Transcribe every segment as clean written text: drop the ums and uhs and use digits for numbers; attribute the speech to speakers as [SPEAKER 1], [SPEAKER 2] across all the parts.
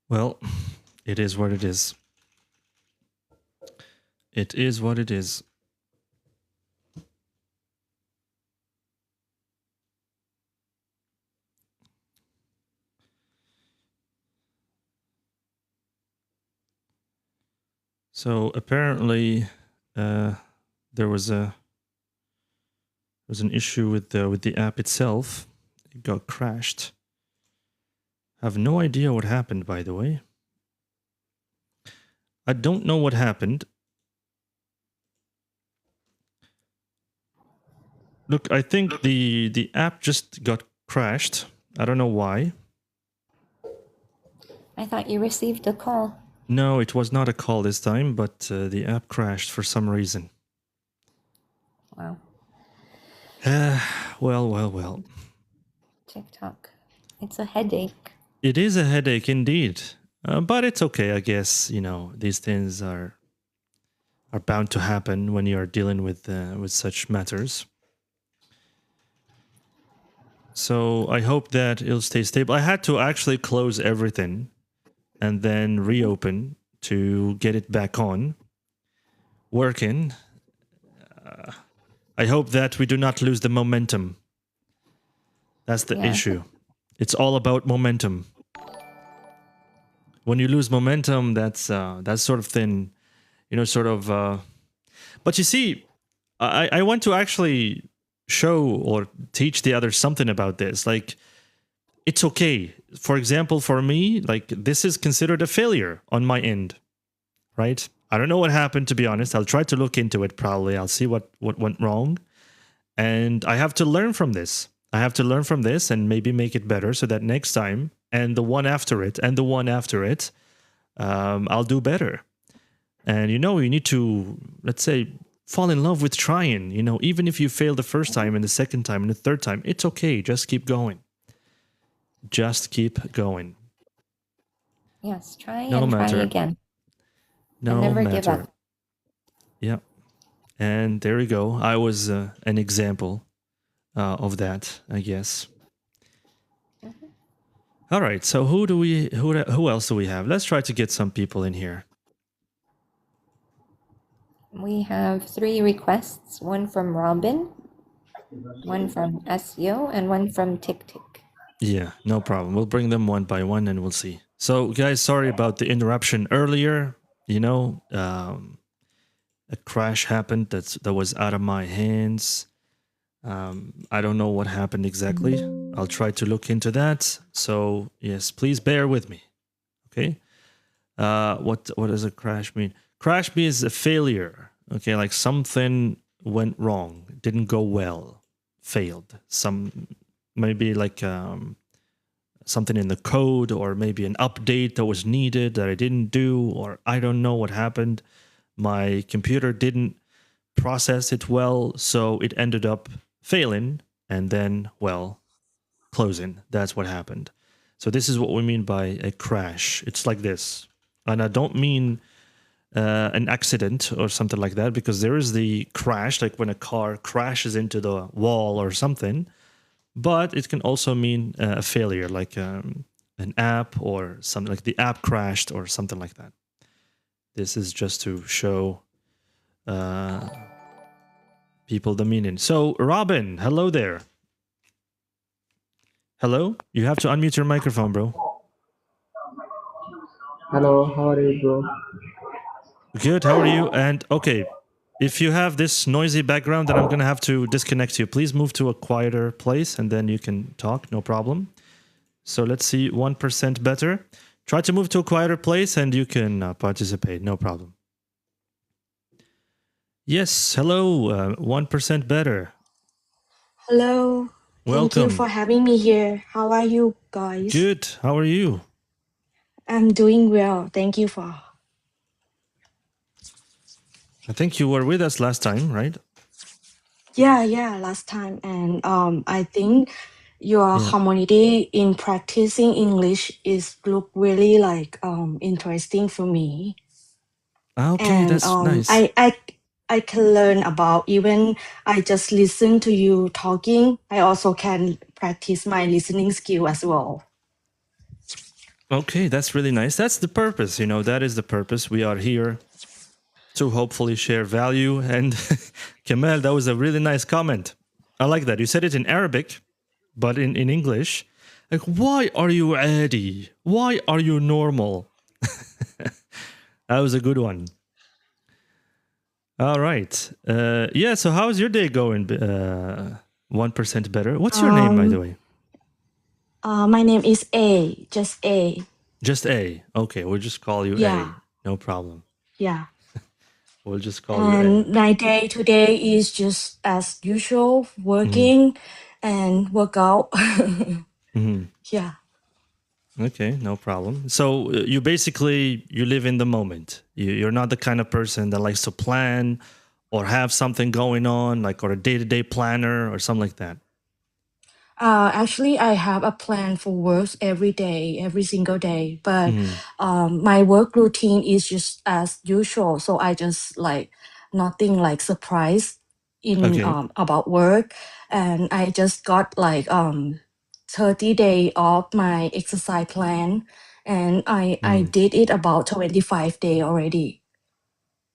[SPEAKER 1] Well, it is what it is. It is what it is. So apparently, there was an issue with the app itself. It got crashed. I have no idea what happened, by the way. I don't know what happened. Look, I think the app just got crashed. I don't know why.
[SPEAKER 2] I thought you received a call.
[SPEAKER 1] No, it was not a call this time, but the app crashed for some reason.
[SPEAKER 2] Wow.
[SPEAKER 1] Well.
[SPEAKER 2] TikTok. It's a headache.
[SPEAKER 1] It is a headache indeed. But it's okay, I guess. You know, these things are bound to happen when you are dealing with such matters. So I hope that it'll stay stable. I had to actually close everything and then reopen to get it back on working. I hope that we do not lose the momentum. That's the issue. It's all about momentum. When you lose momentum, that's sort of thing, you know, sort of. But you see, I want to actually show or teach the others something about this. Like, it's okay. For example, for me, like, this is considered a failure on my end, right? I don't know what happened, to be honest. I'll try to look into it probably. I'll see what went wrong. And I have to learn from this. I have to learn from this and maybe make it better so that next time and the one after it and the one after it, I'll do better. And, you know, you need to, let's say, fall in love with trying. You know, even if you fail the first time and the second time and the third time, it's okay. Just keep going. Just keep going.
[SPEAKER 2] Yes, try and try again.
[SPEAKER 1] No
[SPEAKER 2] and never
[SPEAKER 1] matter.
[SPEAKER 2] give up.
[SPEAKER 1] Yeah. And there you go. I was an example of that, I guess. Mm-hmm. All right. So who else do we have? Let's try to get some people in here.
[SPEAKER 2] We have 3 requests, one from Robin, one from SEO, and one from TikTok.
[SPEAKER 1] Yeah, no problem. We'll bring them one by one and we'll see. So, guys, sorry about the interruption earlier. You know, a crash happened that was out of my hands. I don't know what happened exactly. I'll try to look into that. So, yes, please bear with me. Okay. What does a crash mean? Crash means a failure. Okay, like something went wrong, didn't go well, failed. Maybe like something in the code, or maybe an update that was needed that I didn't do, or I don't know what happened. My computer didn't process it well, so it ended up failing and then, well, closing. That's what happened. So this is what we mean by a crash. It's like this. And I don't mean an accident or something like that, because there is the crash, like when a car crashes into the wall or something. But it can also mean a failure, like an app or something, like the app crashed or something like that. This is just to show people the meaning. So, Robin, hello there. Hello? You have to unmute your microphone, bro.
[SPEAKER 3] Hello, how are you, bro?
[SPEAKER 1] Good, how are you? And okay, if you have this noisy background, then I'm going to have to disconnect you. Please move to a quieter place and then you can talk, no problem. So let's see, 1% better. Try to move to a quieter place and you can participate, no problem. Yes, hello, 1% better.
[SPEAKER 4] Hello.
[SPEAKER 1] Welcome.
[SPEAKER 4] Thank you for having me here. How are you guys?
[SPEAKER 1] Good, how are you?
[SPEAKER 4] I'm doing well. Thank you for.
[SPEAKER 1] I think you were with us last time, right?
[SPEAKER 4] Yeah, last time. And I think your community in practicing English is look really like interesting for me.
[SPEAKER 1] Okay,
[SPEAKER 4] and,
[SPEAKER 1] that's nice.
[SPEAKER 4] I can learn about, even I just listen to you talking, I also can practice my listening skill as well.
[SPEAKER 1] Okay, that's really nice. That's the purpose, that is the purpose. We are here to hopefully share value. And Kemal, that was a really nice comment. I like that. You said it in Arabic, but in English. Like, why are you Adi? Why are you normal? That was a good one. All right. Yeah, so how's your day going? 1% better. What's your name, by the way?
[SPEAKER 4] My name is A, just A.
[SPEAKER 1] Just A. Okay, we'll just call you
[SPEAKER 4] Yeah,
[SPEAKER 1] A. No problem.
[SPEAKER 4] yeah.
[SPEAKER 1] We'll just call you
[SPEAKER 4] And
[SPEAKER 1] A.
[SPEAKER 4] my day today is just as usual, working and work out.
[SPEAKER 1] Hmm.
[SPEAKER 4] Yeah.
[SPEAKER 1] Okay, no problem. So you basically you live in the moment. You're not the kind of person that likes to plan or have something going on, like or a day-to-day planner or something like that.
[SPEAKER 4] Actually, I have a plan for work every day, every single day. But
[SPEAKER 1] Hmm.
[SPEAKER 4] my work routine is just as usual. So I just like nothing like surprise in
[SPEAKER 1] Okay.
[SPEAKER 4] about work, and I just got like 30 day off my exercise plan, and I did it about 25 day already.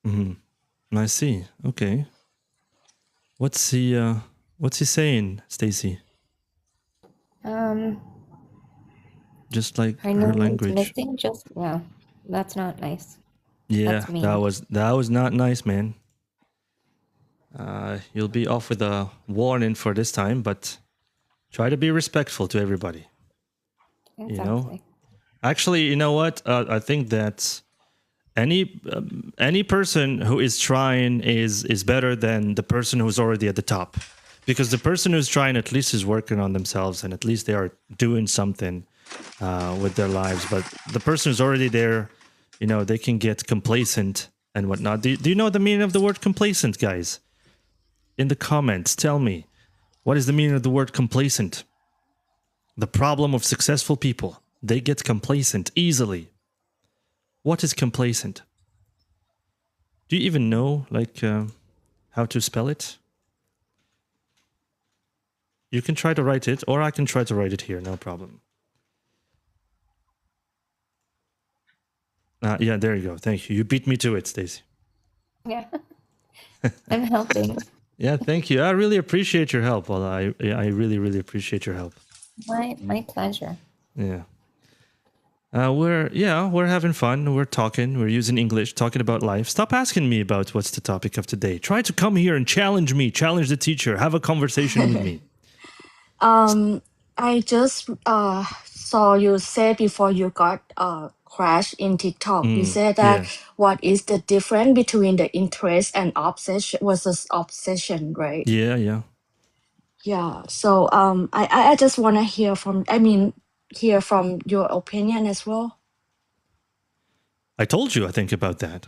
[SPEAKER 1] Hmm. I see. Okay. What's he saying, Stacy? Just like
[SPEAKER 2] Her
[SPEAKER 1] her
[SPEAKER 2] name is
[SPEAKER 1] language.
[SPEAKER 2] missing. Just yeah, that's not nice.
[SPEAKER 1] Yeah,
[SPEAKER 2] That's mean.
[SPEAKER 1] that was not nice, man. You'll be off with a warning for this time, but try to be respectful to everybody. You know,
[SPEAKER 2] Exactly.
[SPEAKER 1] actually, you know what? I think that any person who is trying is better than the person who's already at the top, because the person who's trying at least is working on themselves and at least they are doing something with their lives. But the person who's already there, they can get complacent and whatnot. Do you know the meaning of the word complacent, guys? In the comments, tell me, what is the meaning of the word complacent? The problem of successful people, they get complacent easily. What is complacent? Do you even know how to spell it? You can try to write it, or I can try to write it here, no problem. Yeah, there you go. Thank you. You beat me to it, Stacey.
[SPEAKER 2] Yeah. I'm helping.
[SPEAKER 1] Yeah, thank you. I really appreciate your help. Well, I really, really appreciate your help.
[SPEAKER 2] My pleasure.
[SPEAKER 1] Yeah. We're having fun. We're talking. We're using English, talking about life. Stop asking me about what's the topic of today. Try to come here and challenge me, challenge the teacher, have a conversation with me.
[SPEAKER 4] I just saw you say before you got crash in TikTok. You said that
[SPEAKER 1] Yeah,
[SPEAKER 4] what is the difference between the interest and obsession versus obsession, right?
[SPEAKER 1] yeah.
[SPEAKER 4] Yeah. So I just want to hear from your opinion as well.
[SPEAKER 1] I told you, I think, about that.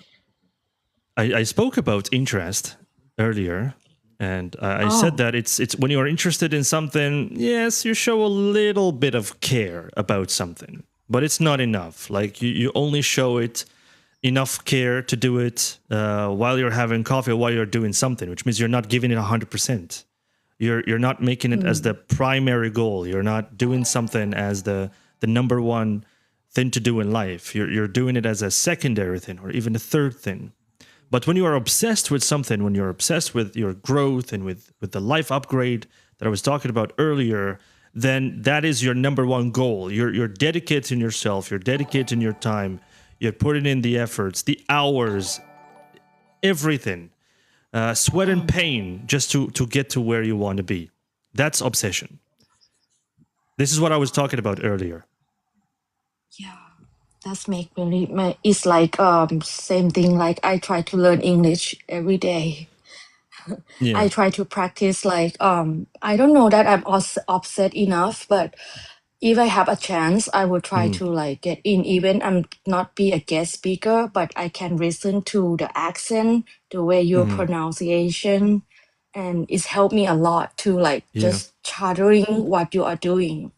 [SPEAKER 1] I spoke about interest earlier, and I said
[SPEAKER 4] Oh.
[SPEAKER 1] that it's when you are interested in something, yes, you show a little bit of care about something, but it's not enough. Like you only show it enough care to do it while you're having coffee or while you're doing something, which means you're not giving it 100%. You're not making it as the primary goal. You're not doing something as the number one thing to do in life. You're doing it as a secondary thing or even a third thing. But when you are obsessed with something, when you're obsessed with your growth and with the life upgrade that I was talking about earlier, then that is your number one goal. You're dedicating yourself, you're dedicating your time, you're putting in the efforts, the hours, everything, sweat and pain just to get to where you want to be. That's obsession. This is what I was talking about earlier.
[SPEAKER 4] Yeah. That's make really it's like same thing like I try to learn English every day. I
[SPEAKER 1] Yeah.
[SPEAKER 4] try to practice like I don't know that I'm upset enough, but if I have a chance, I will try
[SPEAKER 1] Mhm.
[SPEAKER 4] to like get in. Even I'm not be a guest speaker, but I can listen to the accent, the way your
[SPEAKER 1] Mhm.
[SPEAKER 4] pronunciation, and it's helped me a lot to like
[SPEAKER 1] Yeah.
[SPEAKER 4] just chattering what you are doing.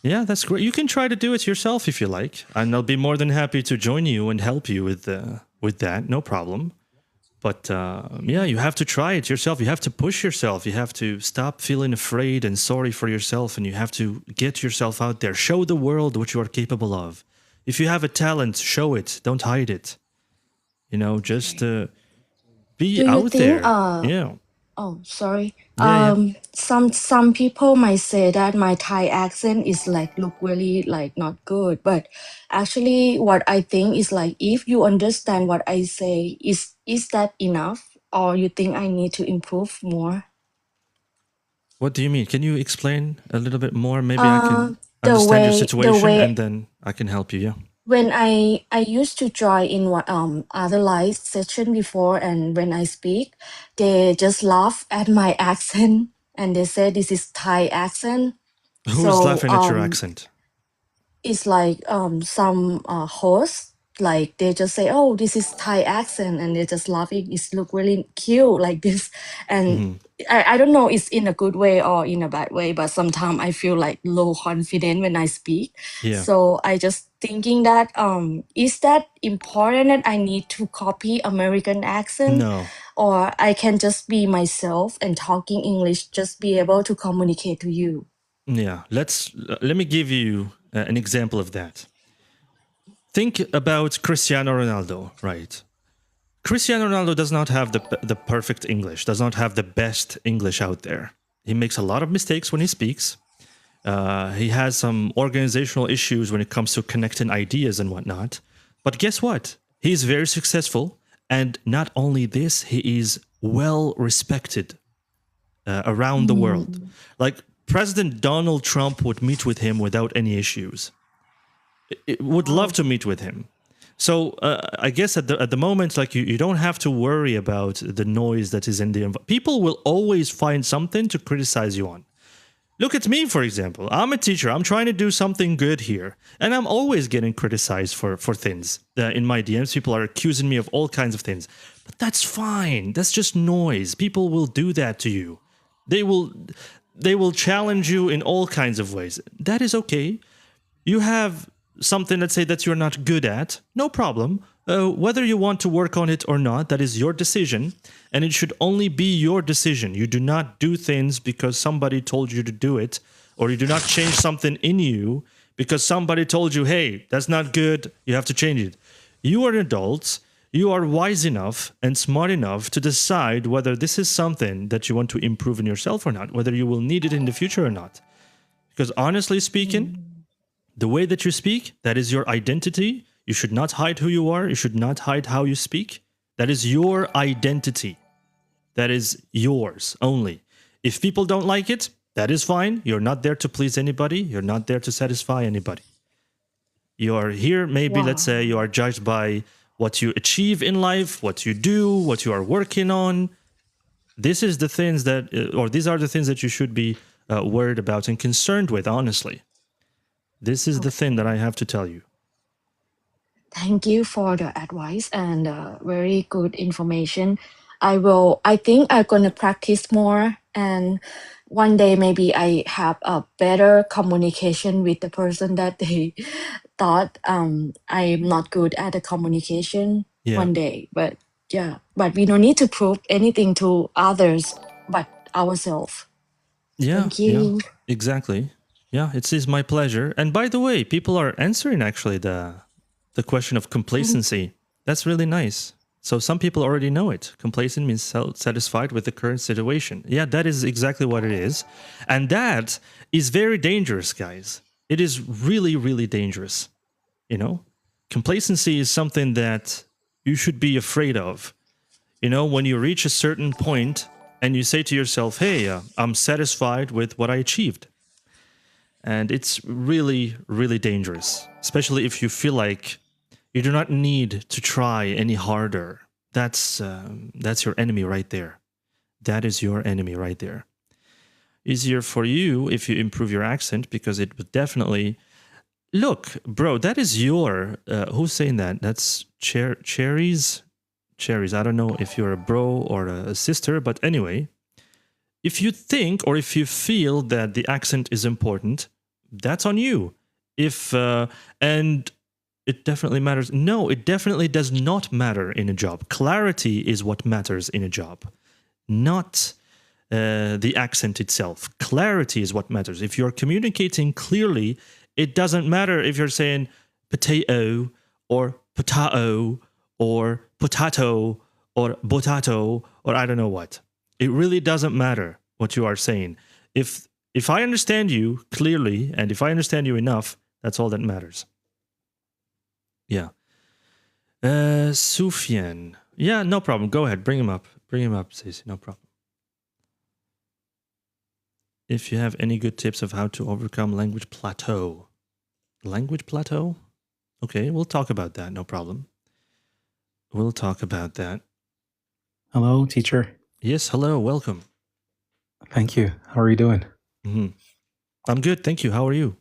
[SPEAKER 1] Yeah, that's great. You can try to do it yourself if you like, and I'll be more than happy to join you and help you with that. No problem. But yeah, you have to try it yourself. You have to push yourself. You have to stop feeling afraid and sorry for yourself, and you have to get yourself out there. Show the world what you are capable of. If you have a talent, show it. Don't hide it. Just be
[SPEAKER 4] Do you
[SPEAKER 1] out
[SPEAKER 4] think
[SPEAKER 1] there. Yeah.
[SPEAKER 4] oh sorry.
[SPEAKER 1] Yeah.
[SPEAKER 4] Some people might say that my Thai accent is like look really like not good, but actually what I think is like if you understand what I say, is that enough? Or you think I need to improve more?
[SPEAKER 1] What do you mean? Can you explain a little bit more? Maybe I
[SPEAKER 4] Uh
[SPEAKER 1] can
[SPEAKER 4] the
[SPEAKER 1] understand your
[SPEAKER 4] the
[SPEAKER 1] situation and
[SPEAKER 4] way
[SPEAKER 1] then I can help you. Yeah.
[SPEAKER 4] when I used to join in what other live session before, and when I speak, they just laugh at my accent and they say this is Thai accent.
[SPEAKER 1] Who is
[SPEAKER 4] So
[SPEAKER 1] laughing at your accent?
[SPEAKER 4] it's like some hosts, like they just say, oh, this is Thai accent, and they're just laughing. It's look really cute like this. And
[SPEAKER 1] Hmm.
[SPEAKER 4] I don't know it's in a good way or in a bad way, but sometimes I feel like low confident when I speak.
[SPEAKER 1] Yeah.
[SPEAKER 4] So I just thinking that is that important that I need to copy American accent,
[SPEAKER 1] No.
[SPEAKER 4] or I can just be myself and talking English, just be able to communicate to you.
[SPEAKER 1] Yeah. Let me give you an example of that. Think about Cristiano Ronaldo, right? Cristiano Ronaldo does not have the perfect English, does not have the best English out there. He makes a lot of mistakes when he speaks. He has some organizational issues when it comes to connecting ideas and whatnot. But guess what? He's very successful. And not only this, he is well respected around the world.
[SPEAKER 4] Mm.
[SPEAKER 1] Like President Donald Trump would meet with him without any issues. Would love
[SPEAKER 4] Wow.
[SPEAKER 1] to meet with him. So I guess at the moment, like you don't have to worry about the noise that is in the environment. People will always find something to criticize you on. Look at me, for example. I'm a teacher. I'm trying to do something good here. And I'm always getting criticized for things. In my DMs, people are accusing me of all kinds of things. But that's fine. That's just noise. People will do that to you. They will challenge you in all kinds of ways. That is okay. You have something, let's say, that you're not good at, no problem. Whether you want to work on it or not, that is your decision. And it should only be your decision. You do not do things because somebody told you to do it, or you do not change something in you because somebody told you, hey, that's not good, you have to change it. You are an adult. You are wise enough and smart enough to decide whether this is something that you want to improve in yourself or not, whether you will need it in the future or not. Because honestly speaking,
[SPEAKER 4] Mm.
[SPEAKER 1] the way that you speak, that is your identity. You should not hide who you are. You should not hide how you speak. That is your identity. That is yours only. If people don't like it, that is fine. You're not there to please anybody. You're not there to satisfy anybody. You are here, maybe, let's say, you
[SPEAKER 4] Wow.
[SPEAKER 1] are judged by what you achieve in life, what you do, what you are working on. This is the things that, or these are the things that you should be worried about and concerned with, honestly. This is the thing that I
[SPEAKER 4] Okay.
[SPEAKER 1] have to tell you.
[SPEAKER 4] Thank you for the advice and very good information. I think I'm gonna practice more, and one day maybe I have a better communication with the person that they thought I'm not good at the communication
[SPEAKER 1] Yeah.
[SPEAKER 4] one day. But yeah, but we don't need to prove anything to others but ourselves.
[SPEAKER 1] Yeah,
[SPEAKER 4] Thank
[SPEAKER 1] yeah,
[SPEAKER 4] you.
[SPEAKER 1] exactly. Yeah, it is my pleasure. And by the way, people are answering actually the question of
[SPEAKER 4] Mhm.
[SPEAKER 1] complacency. That's really nice. So some people already know it. Complacent means satisfied with the current situation. Yeah, that is exactly what it is. And that is very dangerous, guys. It is really, really dangerous. You know, complacency is something that you should be afraid of. When you reach a certain point and you say to yourself, hey, I'm satisfied with what I achieved. And it's really, really dangerous, especially if you feel like you do not need to try any harder. That's your enemy right there. That is your enemy right there. Easier for you if you improve your accent because it would definitely look, bro. That is your who's saying that? That's cherries. Cherries. I don't know if you're a bro or a sister, but anyway, if you think or if you feel that the accent is important, that's on you. If and it definitely matters. No, it definitely does not matter in a job. Clarity is what matters in a job, not the accent itself. Clarity is what matters. If you're communicating clearly, it doesn't matter if you're saying potato or potato or potato or potato or I don't know what. It really doesn't matter what you are saying. If I understand you clearly and if I understand you enough, that's all that matters. Yeah. Sufyan. Yeah, no problem. Go ahead. Bring him up. Bring him up, Stacey. No problem. If you have any good tips of how to overcome language plateau. Language plateau? Okay, we'll talk about that. No problem. We'll talk about that.
[SPEAKER 5] Hello, teacher.
[SPEAKER 1] Yes, hello. Welcome.
[SPEAKER 5] Thank you. How are you doing?
[SPEAKER 1] I'm good. Thank you. How are you?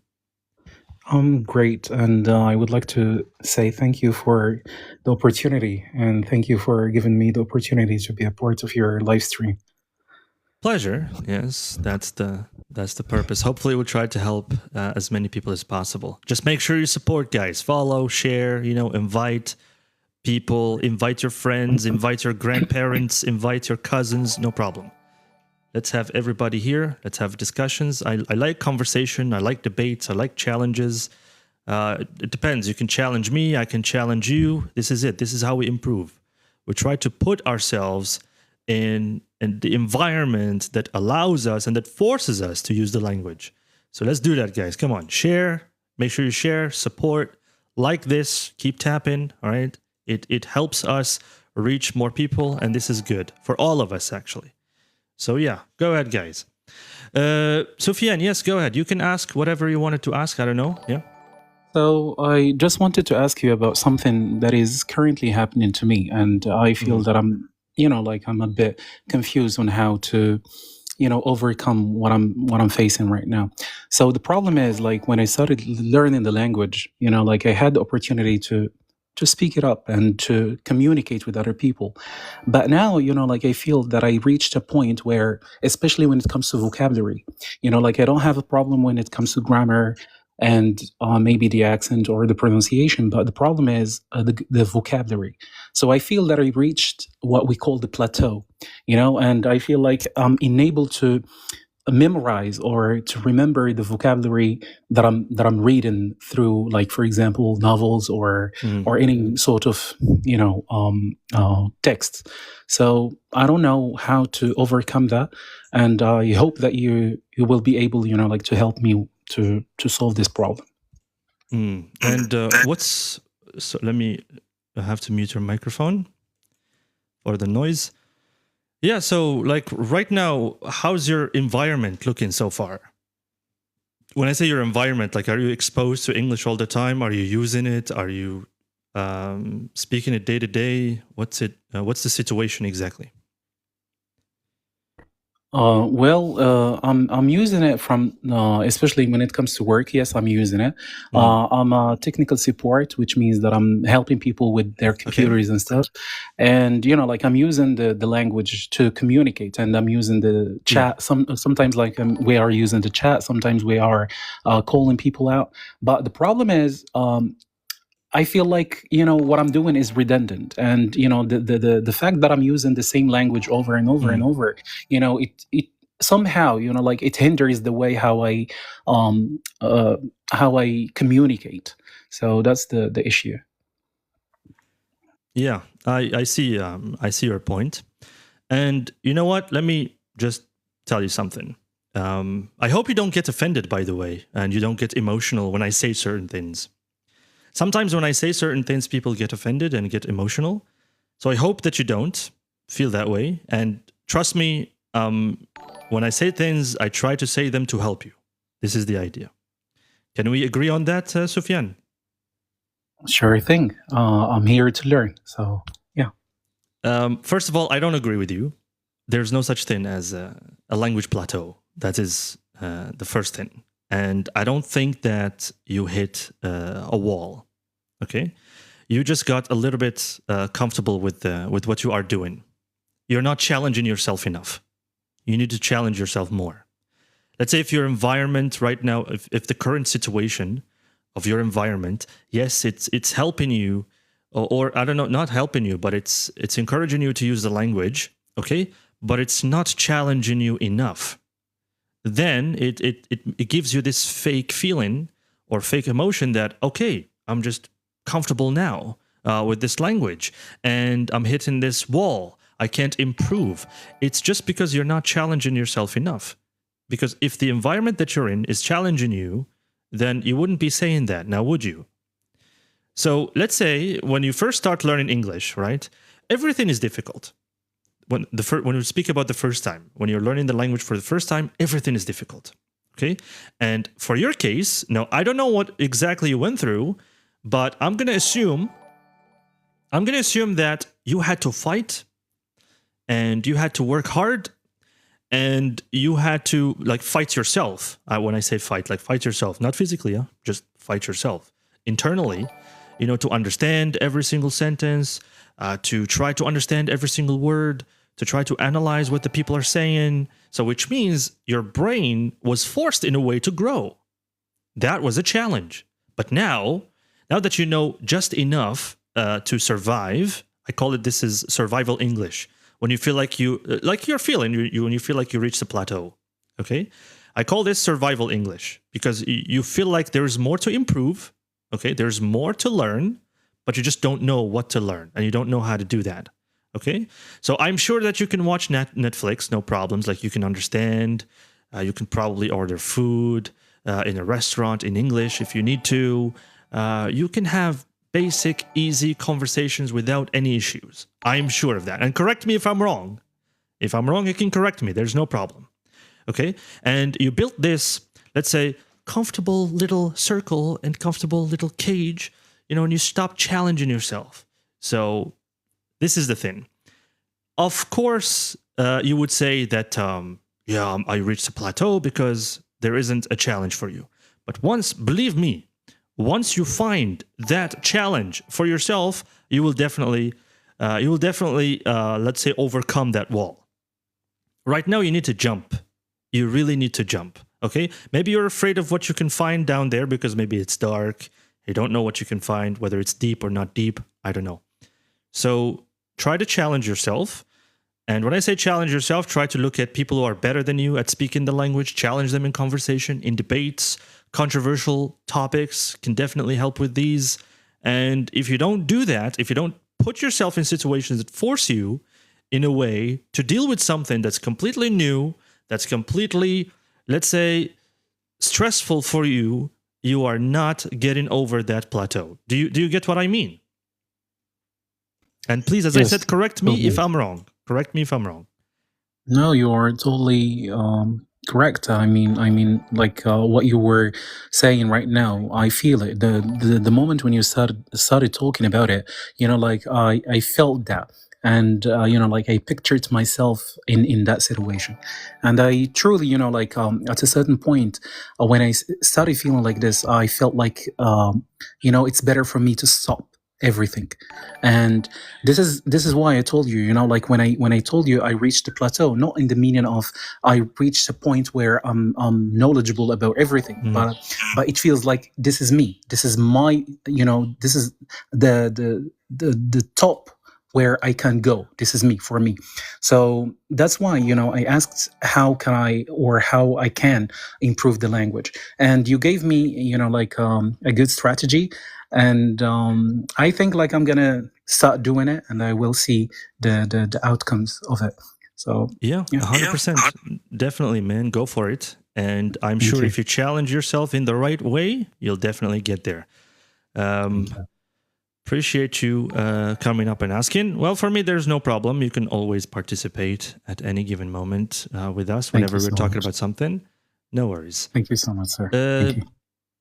[SPEAKER 5] I'm great. And I would like to say thank you for the opportunity. And thank you for giving me the opportunity to be a part of your live stream.
[SPEAKER 1] Pleasure. Yes, that's the purpose. Hopefully we'll try to help as many people as possible. Just make sure you support, guys. Follow, share, invite people, invite your friends, invite your grandparents, invite your cousins, no problem. Let's have everybody here. Let's have discussions. I like conversation. I like debates. I like challenges. It depends. You can challenge me. I can challenge you. This is it. This is how we improve. We try to put ourselves in the environment that allows us and that forces us to use the language. So let's do that, guys. Come on. Share. Make sure you share, support, like this, keep tapping. All right. It helps us reach more people. And this is good for all of us, actually. So yeah, go ahead, guys. Sufyan, yes, go ahead. You can ask whatever you wanted to ask. I don't know. Yeah.
[SPEAKER 5] So I just wanted to ask you about something that is currently happening to me. And I feel that I'm a bit confused on how to, overcome what I'm facing right now. So the problem is, like, when I started learning the language, I had the opportunity to speak it up and to communicate with other people. But now, I feel that I reached a point where, especially when it comes to vocabulary, I don't have a problem when it comes to grammar and maybe the accent or the pronunciation, but the problem is the vocabulary. So I feel that I reached what we call the plateau, and I feel like I'm enabled to memorize or to remember the vocabulary that I'm reading through, like, for example, novels or any sort of text. So I don't know how to overcome that, and I hope that you will be able to help me to solve this problem.
[SPEAKER 1] And so let me have to mute your microphone for the noise. Yeah, so like right now, how's your environment looking so far? When I say your environment, like, are you exposed to English all the time? Are you using it? Are you speaking it day to day? What's the situation exactly?
[SPEAKER 5] I'm using it from, especially when it comes to work. Yes, I'm using it. I'm a technical support, which means that I'm helping people with their computers and stuff. And, I'm using the language to communicate, and I'm using the chat. Sometimes we are using the chat. Sometimes we are calling people out. But the problem is, I feel like, what I'm doing is redundant, and the fact that I'm using the same language over and over and over, it somehow, it hinders the way how I communicate. So that's the issue.
[SPEAKER 1] Yeah, I see. I see your point. And you know what? Let me just tell you something. I hope you don't get offended, by the way, and you don't get emotional when I say certain things. Sometimes when I say certain things, people get offended and get emotional. So I hope that you don't feel that way. And trust me, when I say things, I try to say them to help you. This is the idea. Can we agree on that, Sufyan?
[SPEAKER 5] Sure thing. I'm here to learn. So, yeah.
[SPEAKER 1] First of all, I don't agree with you. There's no such thing as a language plateau. That is the first thing. And I don't think that you hit a wall. Okay, you just got a little bit comfortable with what you are doing. You're not challenging yourself enough. You need to challenge yourself more. Let's say if your environment right now, if the current situation of your environment, yes, it's helping you, or I don't know, not helping you, but it's encouraging you to use the language. Okay, but it's not challenging you enough. Then it gives you this fake feeling or fake emotion that, okay, I'm just comfortable now with this language, and I'm hitting this wall. I can't improve. It's just because you're not challenging yourself enough. Because if the environment that you're in is challenging you, then you wouldn't be saying that, now would you? So let's say when you first start learning English, right? Everything is difficult. When we speak about the first time, when you're learning the language for the first time, everything is difficult. Okay? And for your case, now I don't know what exactly you went through, but I'm gonna assume that you had to fight and you had to work hard and you had to like fight yourself. When I say fight, like fight yourself, not physically, just fight yourself internally, to understand every single sentence, to try to understand every single word, to try to analyze what the people are saying. So which means your brain was forced in a way to grow. That was a challenge. But now that you know just enough to survive, I call it, this is survival English. When you feel like you're feeling, when you feel like you reached a plateau, okay? I call this survival English because you feel like there's more to improve, okay? There's more to learn, but you just don't know what to learn and you don't know how to do that, okay? So I'm sure that you can watch Netflix, no problems. Like you can understand, you can probably order food in a restaurant in English if you need to. You can have basic, easy conversations without any issues. I'm sure of that. And correct me if I'm wrong. If I'm wrong, you can correct me. There's no problem. Okay? And you built this, let's say, comfortable little circle and comfortable little cage, and you stop challenging yourself. So this is the thing. Of course, you would say that, I reached a plateau because there isn't a challenge for you. But believe me, once you find that challenge for yourself, you will definitely, let's say, overcome that wall. Right now, you need to jump. You really need to jump, okay? Maybe you're afraid of what you can find down there because maybe it's dark. You don't know what you can find, whether it's deep or not deep. I don't know. So try to challenge yourself. And when I say challenge yourself, try to look at people who are better than you at speaking the language, challenge them in conversation, in debates. Controversial topics can definitely help with these. And if you don't do that, if you don't put yourself in situations that force you in a way to deal with something that's completely new, that's completely, let's say, stressful for you, you are not getting over that plateau. Do you get what I mean? And please, as I said, correct me if I'm wrong. Correct me if I'm wrong.
[SPEAKER 5] No, you are totally correct. I mean, like what you were saying right now, I feel it. The moment when you started talking about it, like I felt that, and like I pictured myself in that situation, and I truly, like at a certain point, when I started feeling like this, I felt like it's better for me to stop everything. And this is why I told you, like when I told you I reached a plateau, not in the meaning of I reached a point where I'm knowledgeable about everything, but it feels like this is me, this is my, this is the top where I can go. This is me, for me. So that's why, I asked how I can improve the language, and you gave me, like a good strategy. And I think like I'm gonna start doing it, and I will see the outcomes of it. So
[SPEAKER 1] yeah, 100%, definitely, man. Go for it. And I'm sure if you challenge yourself in the right way, you'll definitely get there. Appreciate you coming up and asking. Well, for me, there's no problem. You can always participate at any given moment with us whenever we're talking about something. No worries.
[SPEAKER 5] Thank you so much, sir. Thank you.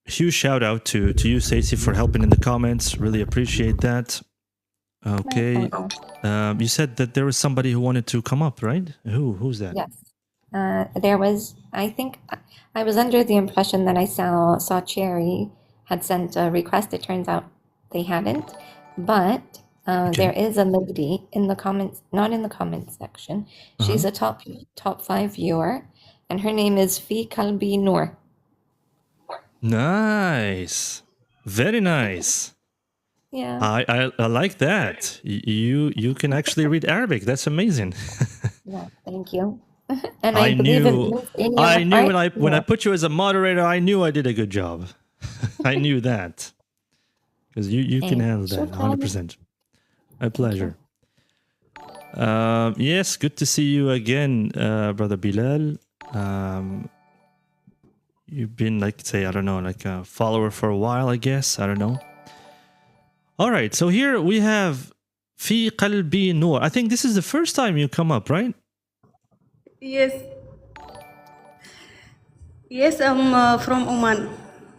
[SPEAKER 1] Huge shout out to you, Stacey, for helping in the comments. Really appreciate that. Okay. You said that there was somebody who wanted to come up, right? Who's that?
[SPEAKER 2] Yes. There was, I think, I was under the impression that I saw Cherry had sent a request. It turns out they haven't. But there is a lady in the comments, not in the comments section. She's a top 5 viewer, and her name is Fi Kalbi Noor.
[SPEAKER 1] Nice. Very nice.
[SPEAKER 2] Yeah.
[SPEAKER 1] I like that. You can actually read Arabic. That's amazing.
[SPEAKER 2] Yeah, thank you. And
[SPEAKER 1] I knew when I
[SPEAKER 2] Yeah.
[SPEAKER 1] put you as a moderator, I knew I did a good job. I knew that. because you can handle that
[SPEAKER 2] Shukran.
[SPEAKER 1] 100%. My pleasure. Yes, good to see you again, Brother Bilal. You've been like, say, I don't know, like a follower for a while, I guess. I don't know. All right, so here we have Fi Qalbi Noor. I think this is the first time you come up, right?
[SPEAKER 6] Yes, yes, I'm from Oman,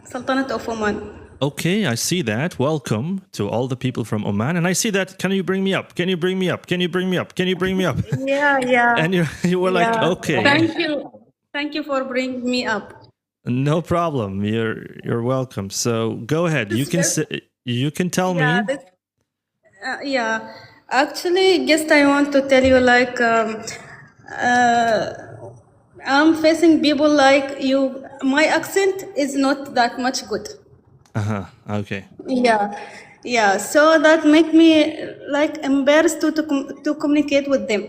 [SPEAKER 6] Sultanate of Oman.
[SPEAKER 1] Okay, I see that. Welcome to all the people from Oman. And I see that. Can you bring me up? Can you bring me up? Can you bring me up? Can you bring me up?
[SPEAKER 6] Yeah.
[SPEAKER 1] And you were like,
[SPEAKER 6] Yeah.
[SPEAKER 1] okay.
[SPEAKER 6] Thank you for bringing me up.
[SPEAKER 1] No problem. You're welcome. So go ahead. You can tell me.
[SPEAKER 6] Yeah. Actually, guest, I want to tell you like I'm facing people like you. My accent is not that much good.
[SPEAKER 1] Okay.
[SPEAKER 6] Yeah. So that make me like embarrassed to communicate with them.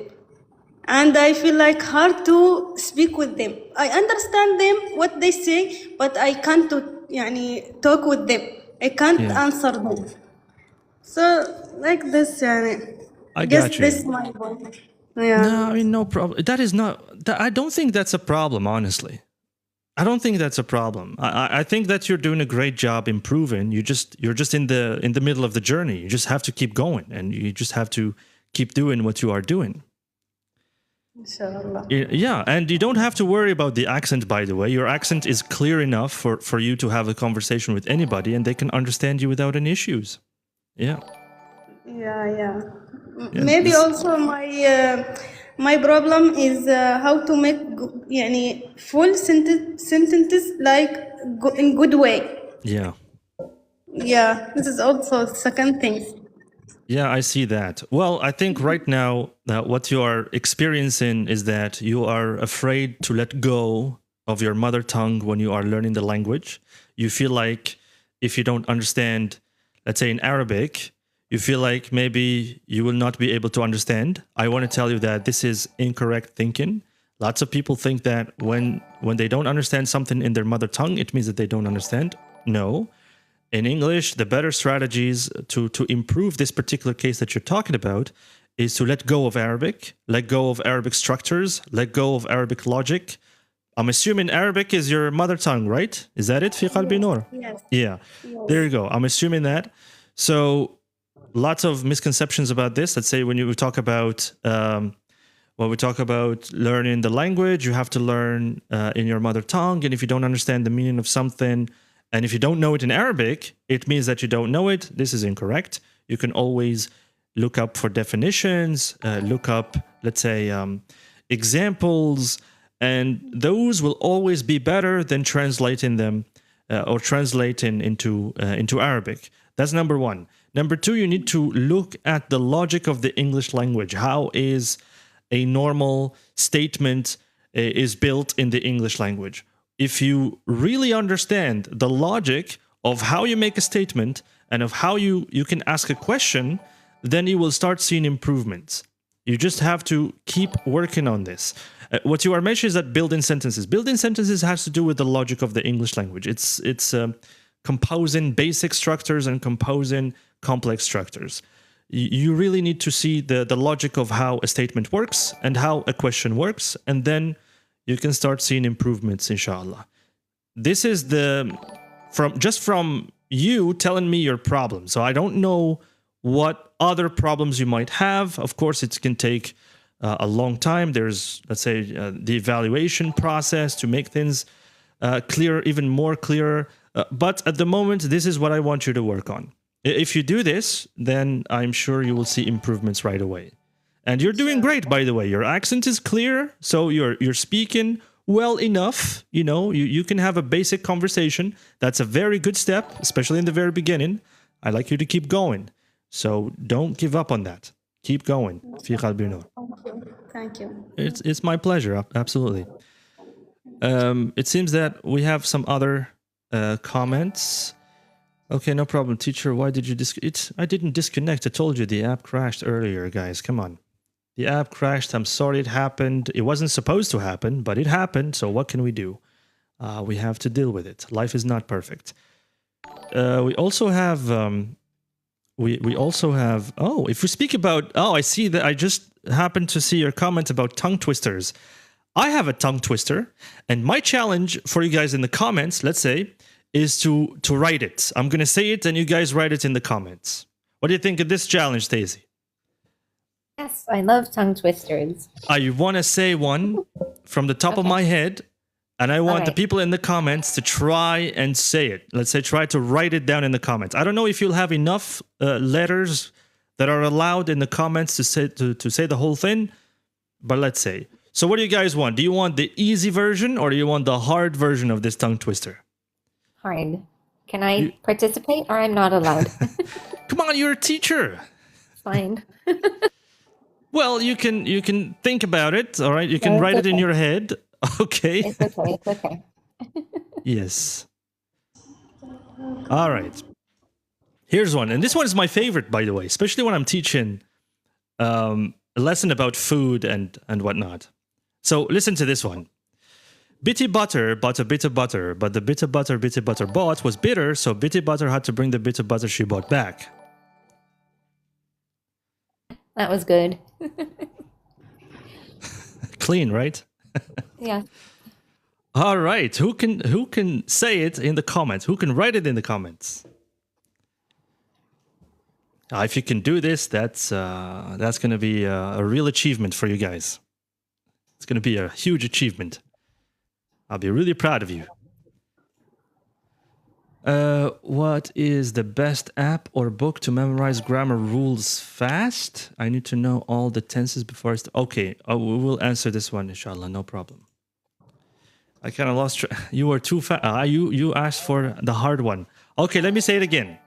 [SPEAKER 6] And I feel like hard to speak with them. I understand them, what they say, but I can't talk with them. I can't answer them. So like this,
[SPEAKER 1] I
[SPEAKER 6] guess
[SPEAKER 1] got you.
[SPEAKER 6] this is my point. Yeah.
[SPEAKER 1] No, I mean, no problem. That is not, I don't think that's a problem, honestly. I don't think that's a problem. I think that you're doing a great job improving. You're just in the middle of the journey. You just have to keep going, and you just have to keep doing what you are doing.
[SPEAKER 6] Inshallah.
[SPEAKER 1] Yeah, and you don't have to worry about the accent, by the way. Your accent is clear enough for you to have a conversation with anybody, and they can understand you without any issues. Yeah.
[SPEAKER 6] Yeah. Maybe also my problem is how to make full sentences like in good way.
[SPEAKER 1] Yeah.
[SPEAKER 6] Yeah, this is also the second thing.
[SPEAKER 1] Yeah, I see that. Well, I think right now what you are experiencing is that you are afraid to let go of your mother tongue when you are learning the language. You feel like if you don't understand, let's say in Arabic, you feel like maybe you will not be able to understand. I want to tell you that this is incorrect thinking. Lots of people think that when they don't understand something in their mother tongue, it means that they don't understand. No. In English, the better strategies to improve this particular case that you're talking about is to let go of Arabic, let go of Arabic structures, let go of Arabic logic. I'm assuming Arabic is your mother tongue, right? Is that it, Fi Qalbi Noor?
[SPEAKER 6] Yes.
[SPEAKER 1] Yeah. There you go. I'm assuming that. So lots of misconceptions about this. Let's say when we talk about learning the language, you have to learn in your mother tongue. And if you don't understand the meaning of something, and if you don't know it in Arabic, it means that you don't know it. This is incorrect. You can always look up for definitions, look up, let's say, examples, and those will always be better than translating them or translating into Arabic. That's number one. Number two, you need to look at the logic of the English language. How is a normal statement is built in the English language? If you really understand the logic of how you make a statement and of how you can ask a question, then you will start seeing improvements. You just have to keep working on this. What you are mentioning is that built-in sentences. Built-in sentences has to do with the logic of the English language. It's composing basic structures and composing complex structures. You really need to see the logic of how a statement works and how a question works, and then you can start seeing improvements, inshallah. This is from you telling me your problem. So I don't know what other problems you might have. Of course, it can take a long time. There's, let's say, the evaluation process to make things clear, even more clearer. But at the moment, this is what I want you to work on. If you do this, then I'm sure you will see improvements right away. And you're doing great, by the way. Your accent is clear, so you're speaking well enough. You know, you can have a basic conversation. That's a very good step, especially in the very beginning. I'd like you to keep going. So don't give up on that. Keep going. Fi Qalbi Noor.
[SPEAKER 6] Thank you.
[SPEAKER 1] It's my pleasure, absolutely. It seems that we have some other comments. Okay, no problem, teacher. Why did you I didn't disconnect. I told you the app crashed earlier, guys. Come on. The app crashed. I'm sorry it happened. It wasn't supposed to happen, but it happened. So what can we do? We have to deal with it. Life is not perfect. We also have we also have, if we speak about, I see that I just happened to see your comment about tongue twisters. I have a tongue twister, and my challenge for you guys in the comments, let's say, is to write it. I'm going to say it and you guys write it in the comments. What do you think of this challenge, Stacey?
[SPEAKER 2] Yes, I love tongue twisters.
[SPEAKER 1] I want to say one from the top of my head, and I want the people in the comments to try and say it. Let's say try to write it down in the comments. I don't know if you'll have enough letters that are allowed in the comments to say the whole thing, but let's say. So what do you guys want? Do you want the easy version or do you want the hard version of this tongue twister?
[SPEAKER 2] Hard. Can I participate or I'm not allowed?
[SPEAKER 1] Come on, you're a teacher.
[SPEAKER 2] Fine.
[SPEAKER 1] Well, you can think about it, all right? You can write it in your head. Okay.
[SPEAKER 2] It's okay. It's okay.
[SPEAKER 1] Yes. All right. Here's one. And this one is my favorite, by the way, especially when I'm teaching a lesson about food and whatnot. So listen to this one. Bitty Butter bought a bit of butter, but the bit of butter Bitty Butter bought was bitter, so Bitty Butter had to bring the bit of butter she bought back.
[SPEAKER 2] That was good.
[SPEAKER 1] Clean, right?
[SPEAKER 2] Yeah.
[SPEAKER 1] All right. Who can say it in the comments? Who can write it in the comments? If you can do this, that's going to be a real achievement for you guys. It's going to be a huge achievement. I'll be really proud of you. What is the best app or book to memorize grammar rules fast? I need to know all the tenses before I start. Okay, we will answer this one, inshallah, no problem. I kind of lost track. You were too fast. You asked for the hard one. Okay, let me say it again.